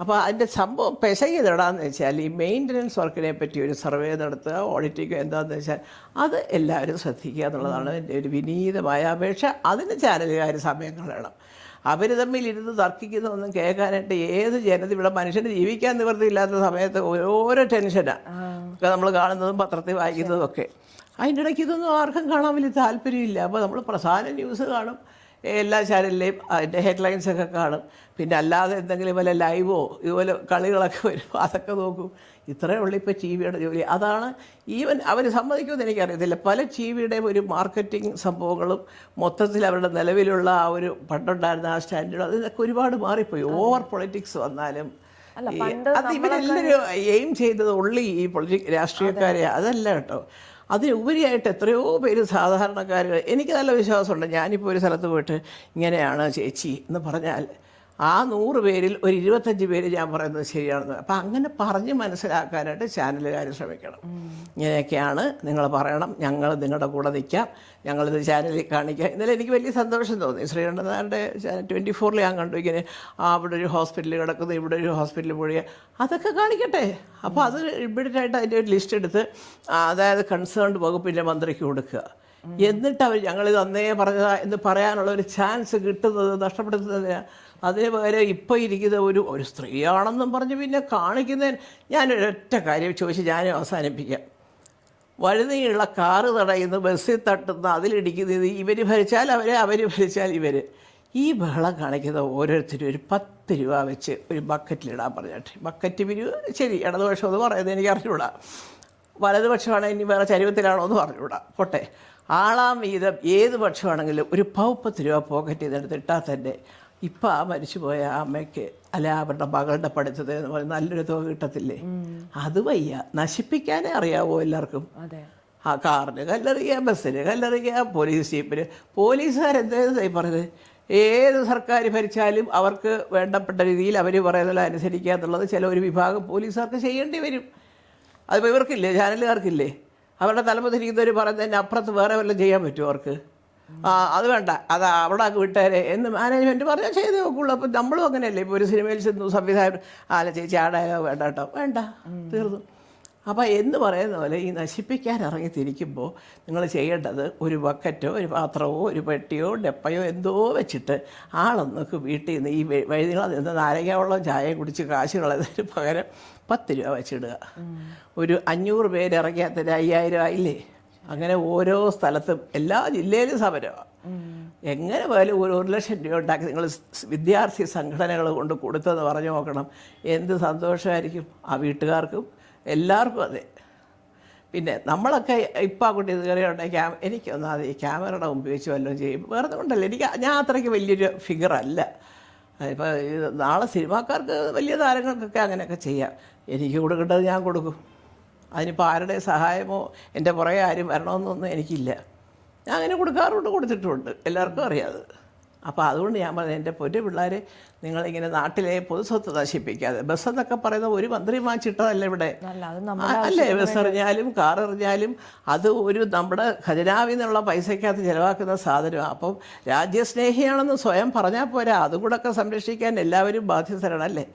അപ്പോൾ അതിൻ്റെ സംഭവം പെശകിയതെടാന്ന് വെച്ചാൽ ഈ മെയിൻ്റനൻസ് വർക്കിനെ പറ്റി ഒരു സർവേ നടത്തുക, ഓഡിറ്റിങ് എന്താണെന്ന് വെച്ചാൽ അത് എല്ലാവരും ശ്രദ്ധിക്കുക എന്നുള്ളതാണ് എൻ്റെ ഒരു വിനീതമായ അപേക്ഷ. അതിന് ചാനലുകാർ സമയം കളയണം. അവർ തമ്മിലിരുന്ന് തർക്കിക്കുന്നതൊന്നും കേൾക്കാനായിട്ട് ഏത് ജനത, ഇവിടെ മനുഷ്യന് ജീവിക്കാൻ നിവൃത്തിയില്ലാത്ത സമയത്ത് ഓരോ ടെൻഷനാണ് ഒക്കെ നമ്മൾ കാണുന്നതും പത്രത്തിൽ വായിക്കുന്നതും ഒക്കെ. അതിൻ്റെ ഇടയ്ക്ക് ഇതൊന്നും ആർക്കും കാണാൻ വലിയ താല്പര്യമില്ല. അപ്പോൾ നമ്മൾ പ്രധാന ന്യൂസ് കാണും, എല്ലാ ചാനലിലെയും അതിൻ്റെ ഹെഡ്ലൈൻസൊക്കെ കാണും. പിന്നെ അല്ലാതെ എന്തെങ്കിലും വല്ല ലൈവോ ഇതുപോലെ കളികളൊക്കെ വരുമ്പോൾ അതൊക്കെ നോക്കും. ഇത്രയേ ഉള്ളൂ ഇപ്പോൾ TV-യുടെ ജോലി. അതാണ് ഈവൻ അവർ സമ്മതിക്കുമെന്ന് എനിക്കറിയത്തില്ല. പല TV-യുടെയും ഒരു മാർക്കറ്റിംഗ് സംഭവങ്ങളും മൊത്തത്തിൽ അവരുടെ നിലവിലുള്ള ആ ഒരു പണ്ടുണ്ടായിരുന്ന ആ സ്റ്റാൻഡേർഡ് അതൊക്കെ ഒരുപാട് മാറിപ്പോയി. ഓവർ പൊളിറ്റിക്സ് വന്നാലും അത് ഇവരെല്ലാവരും എയിം ചെയ്തത് ഉള്ളി ഈ രാഷ്ട്രീയക്കാരെ അതല്ല കേട്ടോ. അതിനുപരിയായിട്ട് എത്രയോ പേര് സാധാരണക്കാർ. എനിക്ക് നല്ല വിശ്വാസമുണ്ട്. ഞാനിപ്പോൾ ഒരു സ്ഥലത്ത് പോയിട്ട് ഇങ്ങനെയാണ് ചേച്ചി എന്ന് പറഞ്ഞാൽ ആ 100 പേരിൽ ഒരു 25 പേര് ഞാൻ പറയുന്നത് ശരിയാണെന്ന്. അപ്പം അങ്ങനെ പറഞ്ഞ് മനസ്സിലാക്കാനായിട്ട് ചാനലുകാർ ശ്രമിക്കണം. ഇങ്ങനെയൊക്കെയാണ് നിങ്ങൾ പറയണം, ഞങ്ങൾ നിങ്ങളുടെ കൂടെ നിൽക്കാം, ഞങ്ങളിത് ചാനലിൽ കാണിക്കാം. ഇന്നലെ എനിക്ക് വലിയ സന്തോഷം തോന്നി. ശ്രീകണ്ഠനാഥൻ്റെ 24-ൽ ഞാൻ കണ്ടു ഇങ്ങനെ അവിടെ ഒരു ഹോസ്പിറ്റലിൽ കിടക്കുന്നു, ഇവിടെ ഒരു ഹോസ്പിറ്റലിൽ പോയി അതൊക്കെ കാണിക്കട്ടെ. അപ്പോൾ അത് ഇമ്മീഡിയറ്റായിട്ട് അതിൻ്റെ ഒരു ലിസ്റ്റ് എടുത്ത് അതായത് കൺസേൺഡ് വകുപ്പിൻ്റെ മന്ത്രിക്ക് കൊടുക്കുക. എന്നിട്ട് അവർ ഞങ്ങളിത് അന്നേ പറഞ്ഞതാ എന്ന് പറയാനുള്ള ഒരു ചാൻസ് കിട്ടുന്നത് നഷ്ടപ്പെടുത്തുന്നതിന് അതിന് പകരം ഇപ്പോൾ ഇരിക്കുന്ന ഒരു സ്ത്രീയാണെന്നും പറഞ്ഞ് പിന്നെ കാണിക്കുന്നതിന് ഞാനൊരൊറ്റ കാര്യം ചോദിച്ച് ഞാനും അവസാനിപ്പിക്കാം. വഴുതിയുള്ള കാറ് തടയുന്നു, ബസ്സിൽ തട്ടുന്നു, അതിലിടിക്കുന്നത് ഇവർ ഭരിച്ചാൽ അവർ ഭരിച്ചാൽ ഇവർ. ഈ ബഹളം കാണിക്കുന്ന ഓരോരുത്തരും ഒരു 10 രൂപ വെച്ച് ഒരു ബക്കറ്റിലിടാൻ പറഞ്ഞിട്ട്, ബക്കറ്റ് പിരിവ് ശരി, ഇടതുപക്ഷം എന്ന് പറയുന്നത് എനിക്ക് അറിഞ്ഞുകൂടാ, വലതുപക്ഷമാണ് ഇനി വേറെ ചരുവത്തിലാണോ എന്ന് പറഞ്ഞുകൂടാ, പോട്ടെ. ആളാം വീതം ഏത് പക്ഷമാണെങ്കിലും ഒരു 10 രൂപ പോക്കറ്റിൽ നിന്ന് എടുത്തിട്ടാൽ തന്നെ ഇപ്പം ആ മരിച്ചുപോയ ആ അമ്മയ്ക്ക് അല്ല അവരുടെ മകളുടെ പഠിത്തത് എന്ന് പറഞ്ഞാൽ നല്ലൊരു തുക കിട്ടത്തില്ലേ? അത് വയ്യ, നശിപ്പിക്കാനേ അറിയാവോ എല്ലാവർക്കും. ആ കാറിന് കല്ലെറിയുക, ബസ്സിന് കല്ലെറിയുക, പോലീസ് ജീപ്പിന്. പോലീസുകാരെന്തായി പറഞ്ഞത്? ഏത് സർക്കാർ ഭരിച്ചാലും അവർക്ക് വേണ്ടപ്പെട്ട രീതിയിൽ അവർ പറയുന്നത് അനുസരിക്കുക എന്നുള്ളത് ചില ഒരു വിഭാഗം പോലീസുകാർക്ക് ചെയ്യേണ്ടി വരും. അതിപ്പോൾ ഇവർക്കില്ലേ, ചാനലുകാർക്കില്ലേ? അവരുടെ തലപ്പത്തിരിക്കുന്നവർ പറയുന്നതിന് അപ്പുറത്ത് വേറെ വല്ലതും ചെയ്യാൻ പറ്റുമോ അവർക്ക്? അത് വേണ്ട, അത് അവിടെ വിട്ടേരെ എന്ന് മാനേജ്മെൻറ്റ് പറഞ്ഞാൽ ചെയ്ത് നോക്കുള്ളൂ. അപ്പം നമ്മളും അങ്ങനെയല്ലേ? ഇപ്പോൾ ഒരു സിനിമയിൽ ചെന്നു സംവിധായകൻ ചേച്ചി ആ ഡയലോഗ് വേണ്ട കേട്ടോ, വേണ്ട, തീർന്നു. അപ്പോൾ എന്ന് പറയുന്ന പോലെ ഈ നശിപ്പിക്കാൻ ഇറങ്ങിത്തിരിക്കുമ്പോൾ നിങ്ങൾ ചെയ്യേണ്ടത് ഒരു ബക്കറ്റോ ഒരു പാത്രമോ ഒരു പെട്ടിയോ ഡെപ്പയോ എന്തോ വെച്ചിട്ട് ആളൊന്നൊക്കെ വീട്ടിൽ നിന്ന് ഈ വഴുതികളെ നിന്ന് നാരങ്ങാവെള്ളം ചായ കുടിച്ച് കാശ് കളയുന്നതിന് പകരം 10 രൂപ വെച്ചിടുക. ഒരു 500 പേര് ഇറങ്ങിയാൽ തന്നെ 5000 ആയില്ലേ? അങ്ങനെ ഓരോ സ്ഥലത്തും എല്ലാ ജില്ലയിലും സമരമാണ്. എങ്ങനെ പോയാലും ഒരു 1 ലക്ഷം രൂപ ഉണ്ടാക്കി നിങ്ങൾ വിദ്യാർത്ഥി സംഘടനകൾ കൊണ്ട് കൊടുത്തെന്ന് പറഞ്ഞു നോക്കണം. എന്ത് സന്തോഷമായിരിക്കും ആ വീട്ടുകാർക്കും എല്ലാവർക്കും. അതെ, പിന്നെ നമ്മളൊക്കെ ഇപ്പം ആ കുട്ടി ഇത് കയറിയുണ്ടെങ്കിൽ എനിക്കൊന്നും അത് ഈ ക്യാമറയുടെ മുമ്പ് വെച്ച് വല്ലതും ചെയ്യും. വേറെ കൊണ്ടല്ല, ഞാൻ അത്രയ്ക്ക് വലിയൊരു ഫിഗറല്ല. ഇപ്പോൾ നാളെ സിനിമാക്കാർക്ക് വലിയ താരങ്ങൾക്കൊക്കെ അങ്ങനെയൊക്കെ ചെയ്യാം. എനിക്ക് കൊടുക്കേണ്ടത് ഞാൻ കൊടുക്കും. അതിനിപ്പോൾ ആരുടെ സഹായമോ എൻ്റെ പുറകെ ആരും വരണമെന്നൊന്നും എനിക്കില്ല. ഞാൻ അങ്ങനെ കൊടുക്കാറുണ്ട്, കൊടുത്തിട്ടുമുണ്ട്, എല്ലാവർക്കും അറിയാതെ. അപ്പോൾ അതുകൊണ്ട് ഞാൻ പറഞ്ഞത്, എൻ്റെ പൊന്നു പിള്ളേർ, നിങ്ങളിങ്ങനെ നാട്ടിലെ പൊതുസ്വത്ത് നശിപ്പിക്കാതെ. ബസ്സെന്നൊക്കെ പറയുന്ന ഒരു മന്ത്രി വാങ്ങിച്ചിട്ടതല്ല ഇവിടെ, അല്ലേ? ബസ് എറിഞ്ഞാലും കാർ എറിഞ്ഞാലും അത് ഒരു നമ്മുടെ ഖജനാവിൽ നിന്നുള്ള പൈസയ്ക്കകത്ത് ചിലവാക്കുന്ന സാധനമാണ്. അപ്പം രാജ്യസ്നേഹിയാണെന്ന് സ്വയം പറഞ്ഞാൽ പോരാ, അതും കൂടെ ഒക്കെ സംരക്ഷിക്കാൻ എല്ലാവരും ബാധ്യസ്ഥരാണല്ലേ?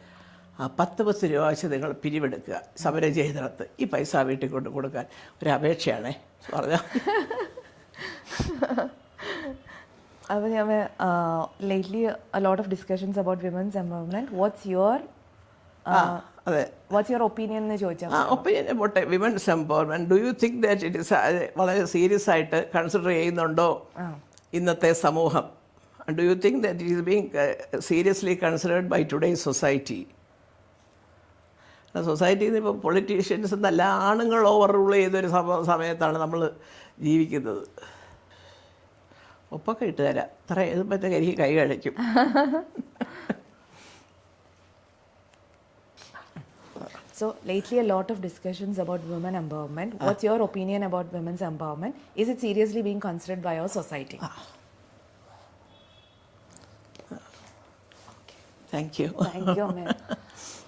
10 രൂപ വെച്ച് നിങ്ങൾ പിരിവെടുക്കുക സമരം ചെയ്തിടത്ത്. ഈ പൈസ വീട്ടിൽ കൊണ്ട് കൊടുക്കാൻ ഒരു അപേക്ഷയാണേ പറഞ്ഞാൽ. lately a lot of discussions about women's empowerment. What's your opinion എന്ന് ചോദിച്ചാൽ opinion about women's empowerment. Do you think that it is വളരെ സീരിയസ് ആയിട്ട് കൺസിഡർ ചെയ്യുന്നുണ്ടോ ഇന്നത്തെ സമൂഹം? Do you think that it is being seriously considered by today's society? സൊസൈറ്റിയിൽ നിന്ന് ഇപ്പോൾ പൊളിറ്റീഷ്യൻസ് എന്നല്ല, ആണുങ്ങൾ ഓവർ റൂൾ ചെയ്തൊരു സമയത്താണ് നമ്മൾ ജീവിക്കുന്നത്. ഒപ്പൊക്കെ ഇട്ട് തരാം, അത്ര എഴുതുമ്പോഴത്തേക്ക് എനിക്ക് കൈ കഴിക്കും. So lately a lot of discussions about women empowerment. What's your opinion about women's empowerment? Is it seriously being considered by our society? Thank you. Thank you, ma'am.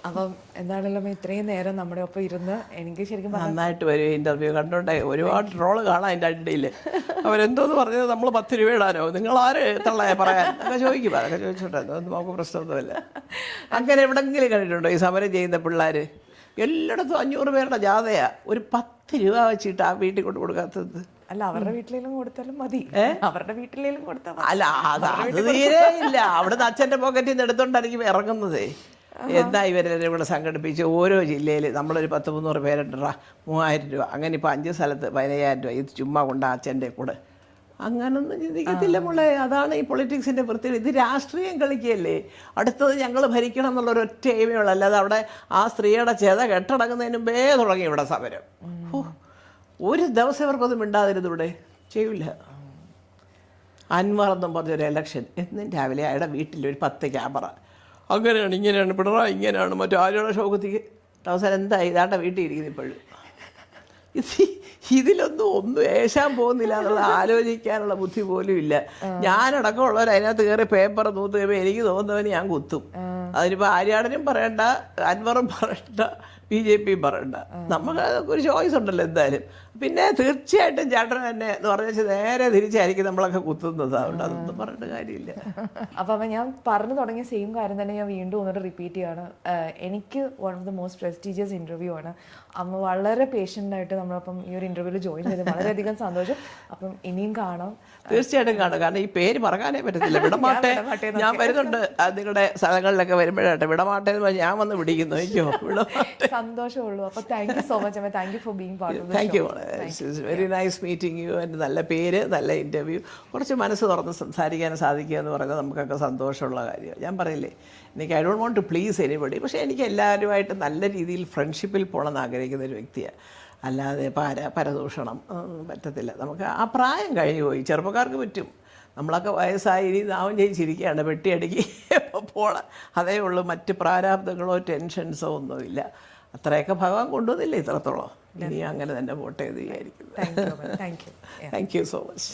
അപ്പം എന്താണല്ലോ ഇത്രയും നേരം നമ്മുടെ ഒപ്പം ഇരുന്ന് എനിക്ക് ശരിക്കും നന്നായിട്ട് വരും ഇൻ്റർവ്യൂ കണ്ടോണ്ടേ. ഒരുപാട് ട്രോള് കാണാം അതിൻ്റെ അടിയിൽ. അവരെന്തോന്ന് പറഞ്ഞത് നമ്മൾ 10 രൂപ ഇടാനോ, നിങ്ങളാര് തള്ളയെ പറയാൻ ഒക്കെ ചോദിക്കും. അതൊക്കെ ചോദിച്ചോട്ടെ, അതൊന്നും നമുക്ക് പ്രശ്നമൊന്നുമില്ല. അങ്ങനെ എവിടെങ്കിലും കണ്ടിട്ടുണ്ടോ ഈ സമരം ചെയ്യുന്ന പിള്ളേർ? എല്ലായിടത്തും 500 പേരുടെ ജാഥയാ. ഒരു 10 രൂപ വെച്ചിട്ട് ആ വീട്ടിൽ കൊണ്ട് കൊടുക്കാത്തത്. അല്ല, അവരുടെ വീട്ടിലേലും കൊടുത്താലും മതി. അവരുടെ വീട്ടിലേലും കൊടുത്താൽ അല്ല, അത് തീരെ ഇല്ല. അവിടുന്ന് അച്ഛൻ്റെ പോക്കറ്റിൽ നിന്ന് എടുത്തോണ്ടായിരിക്കും ഇറങ്ങുന്നതേ. എന്താ ഇവരെ കൂടെ സംഘടിപ്പിച്ച് ഓരോ ജില്ലയിൽ നമ്മളൊരു 100-300 പേരുണ്ടാ 3000 രൂപ, അങ്ങനെ ഇപ്പോൾ 5 സ്ഥലത്ത് 15000 രൂപ. ഇത് ചുമ്മാ കൊണ്ട് അച്ഛൻ്റെ കൂടെ അങ്ങനൊന്നും ചിന്തിക്കത്തില്ല മോളെ. അതാണ് ഈ പൊളിറ്റിക്സിൻ്റെ പ്രത്യേകത. ഇത് രാഷ്ട്രീയം കളിക്കുകയല്ലേ. അടുത്തത് ഞങ്ങൾ ഭരിക്കണം എന്നുള്ളൊരൊറ്റ എയിമേ ഉള്ളൂ. അല്ലാതെ അവിടെ ആ സ്ത്രീയുടെ ചെത കെട്ടടങ്ങുന്നതിന് മുമ്പേ തുടങ്ങി ഇവിടെ സമരം. ഒരു ദിവസം ഇവർക്കൊന്നും മിണ്ടാതിരുന്നു ഇവിടെ ചെയ്യില്ല. അൻവർ എന്നും പറഞ്ഞൊരു എലക്ഷൻ, എന്നും രാവിലെ അയാളുടെ വീട്ടിലൊരു 10 ക്യാമറ. അങ്ങനെയാണ്, ഇങ്ങനെയാണ്, പിണറായി ഇങ്ങനെയാണ്, മറ്റു ആരുടെ ഷോക്കത്തേക്ക് അവസാനം എന്തായി ഇതാണ്ട വീട്ടിൽ ഇരിക്കുന്നു ഇപ്പോഴും. ഒന്നും ഏശാൻ പോകുന്നില്ല എന്നുള്ള ആലോചിക്കാനുള്ള ബുദ്ധി പോലും ഇല്ല. ഞാനടക്കമുള്ളവർ അതിനകത്ത് കയറി പേപ്പർ നൂത്ത് കഴിയുമ്പോൾ എനിക്ക് തോന്നുന്നവന് ഞാൻ കുത്തും. അതിനിപ്പോൾ ആര്യാടനും പറയണ്ട, അൻവറും പറയണ്ട, BJP പറയണ്ട. നമുക്ക് ഒരു ചോയ്സ് ഉണ്ടല്ലോ എന്തായാലും. പിന്നെ തീർച്ചയായിട്ടും ചേട്ടൻ തന്നെ എന്ന് പറഞ്ഞാൽ നേരെ തിരിച്ചായിരിക്കും നമ്മളൊക്കെ കുത്തുന്നത്. അതുകൊണ്ട് അതൊന്നും പറഞ്ഞിട്ട് കാര്യമില്ല. അപ്പം ഞാൻ പറഞ്ഞു തുടങ്ങിയ സെയിം കാര്യം തന്നെ ഞാൻ വീണ്ടും ഒന്നുകൂടെ റിപ്പീറ്റ് ചെയ്യാണ്. എനിക്ക് one of the most prestigious interview ആണ്. അമ്മ വളരെ പേഷ്യൻ്റായിട്ട് നമ്മളപ്പം ഈ ഒരു ഇൻ്റർവ്യൂവിൽ ജോയിൻ ചെയ്ത് വളരെയധികം സന്തോഷം. അപ്പം ഇനിയും കാണാം, തീർച്ചയായിട്ടും കാണാം. കാരണം ഈ പേര് മറക്കാനേ പറ്റത്തില്ല. വിടമാട്ടെ, ഞാൻ വരുന്നുണ്ട് നിങ്ങളുടെ സ്ഥലങ്ങളിലൊക്കെ വരുമ്പോഴാട്ടെ വിടമാട്ടെ എന്ന് പറഞ്ഞാൽ ഞാൻ വന്ന് പിടിക്കുന്നു. അയ്യോ, വിടമാട്ടെ. സന്തോഷമുള്ളൂ. അപ്പോൾ താങ്ക് യു സോ മച്ച് അമ്മ. Thank you for being part of the show. Thank you. Very nice meeting you. എൻ്റെ നല്ല പേര്, നല്ല ഇൻ്റർവ്യൂ, കുറച്ച് മനസ്സ് തുറന്ന് സംസാരിക്കാൻ സാധിക്കുക എന്ന് പറയുന്നത് നമുക്കൊക്കെ സന്തോഷമുള്ള കാര്യമാണ്. ഞാൻ പറയില്ലേ, എനിക്ക് I don't want to please anybody, പക്ഷേ എനിക്ക് എല്ലാവരുമായിട്ട് നല്ല രീതിയിൽ ഫ്രണ്ട്ഷിപ്പിൽ പോകണമെന്ന് ആഗ്രഹിക്കുന്ന ഒരു വ്യക്തിയാണ്. അല്ലാതെ പരദൂഷണം പറ്റത്തില്ല. നമുക്ക് ആ പ്രായം കഴിഞ്ഞു പോയി. ചെറുപ്പക്കാർക്ക് പറ്റും. നമ്മളൊക്കെ വയസ്സായി ഇനി നാവും ജയിച്ചിരിക്കുകയാണ്, വെട്ടിയടുക്കി പോള അതേ ഉള്ളൂ. മറ്റ് പ്രാരാബ്ദങ്ങളോ ടെൻഷൻസോ ഒന്നുമില്ല. അത്രയൊക്കെ ഭഗവാൻ കൊണ്ടുവന്നില്ല ഇത്രത്തോളം. ഇനി അങ്ങനെ തന്നെ പോട്ടെ എന്ന് വിചാരിക്കുന്നു. Thank you thank you so much.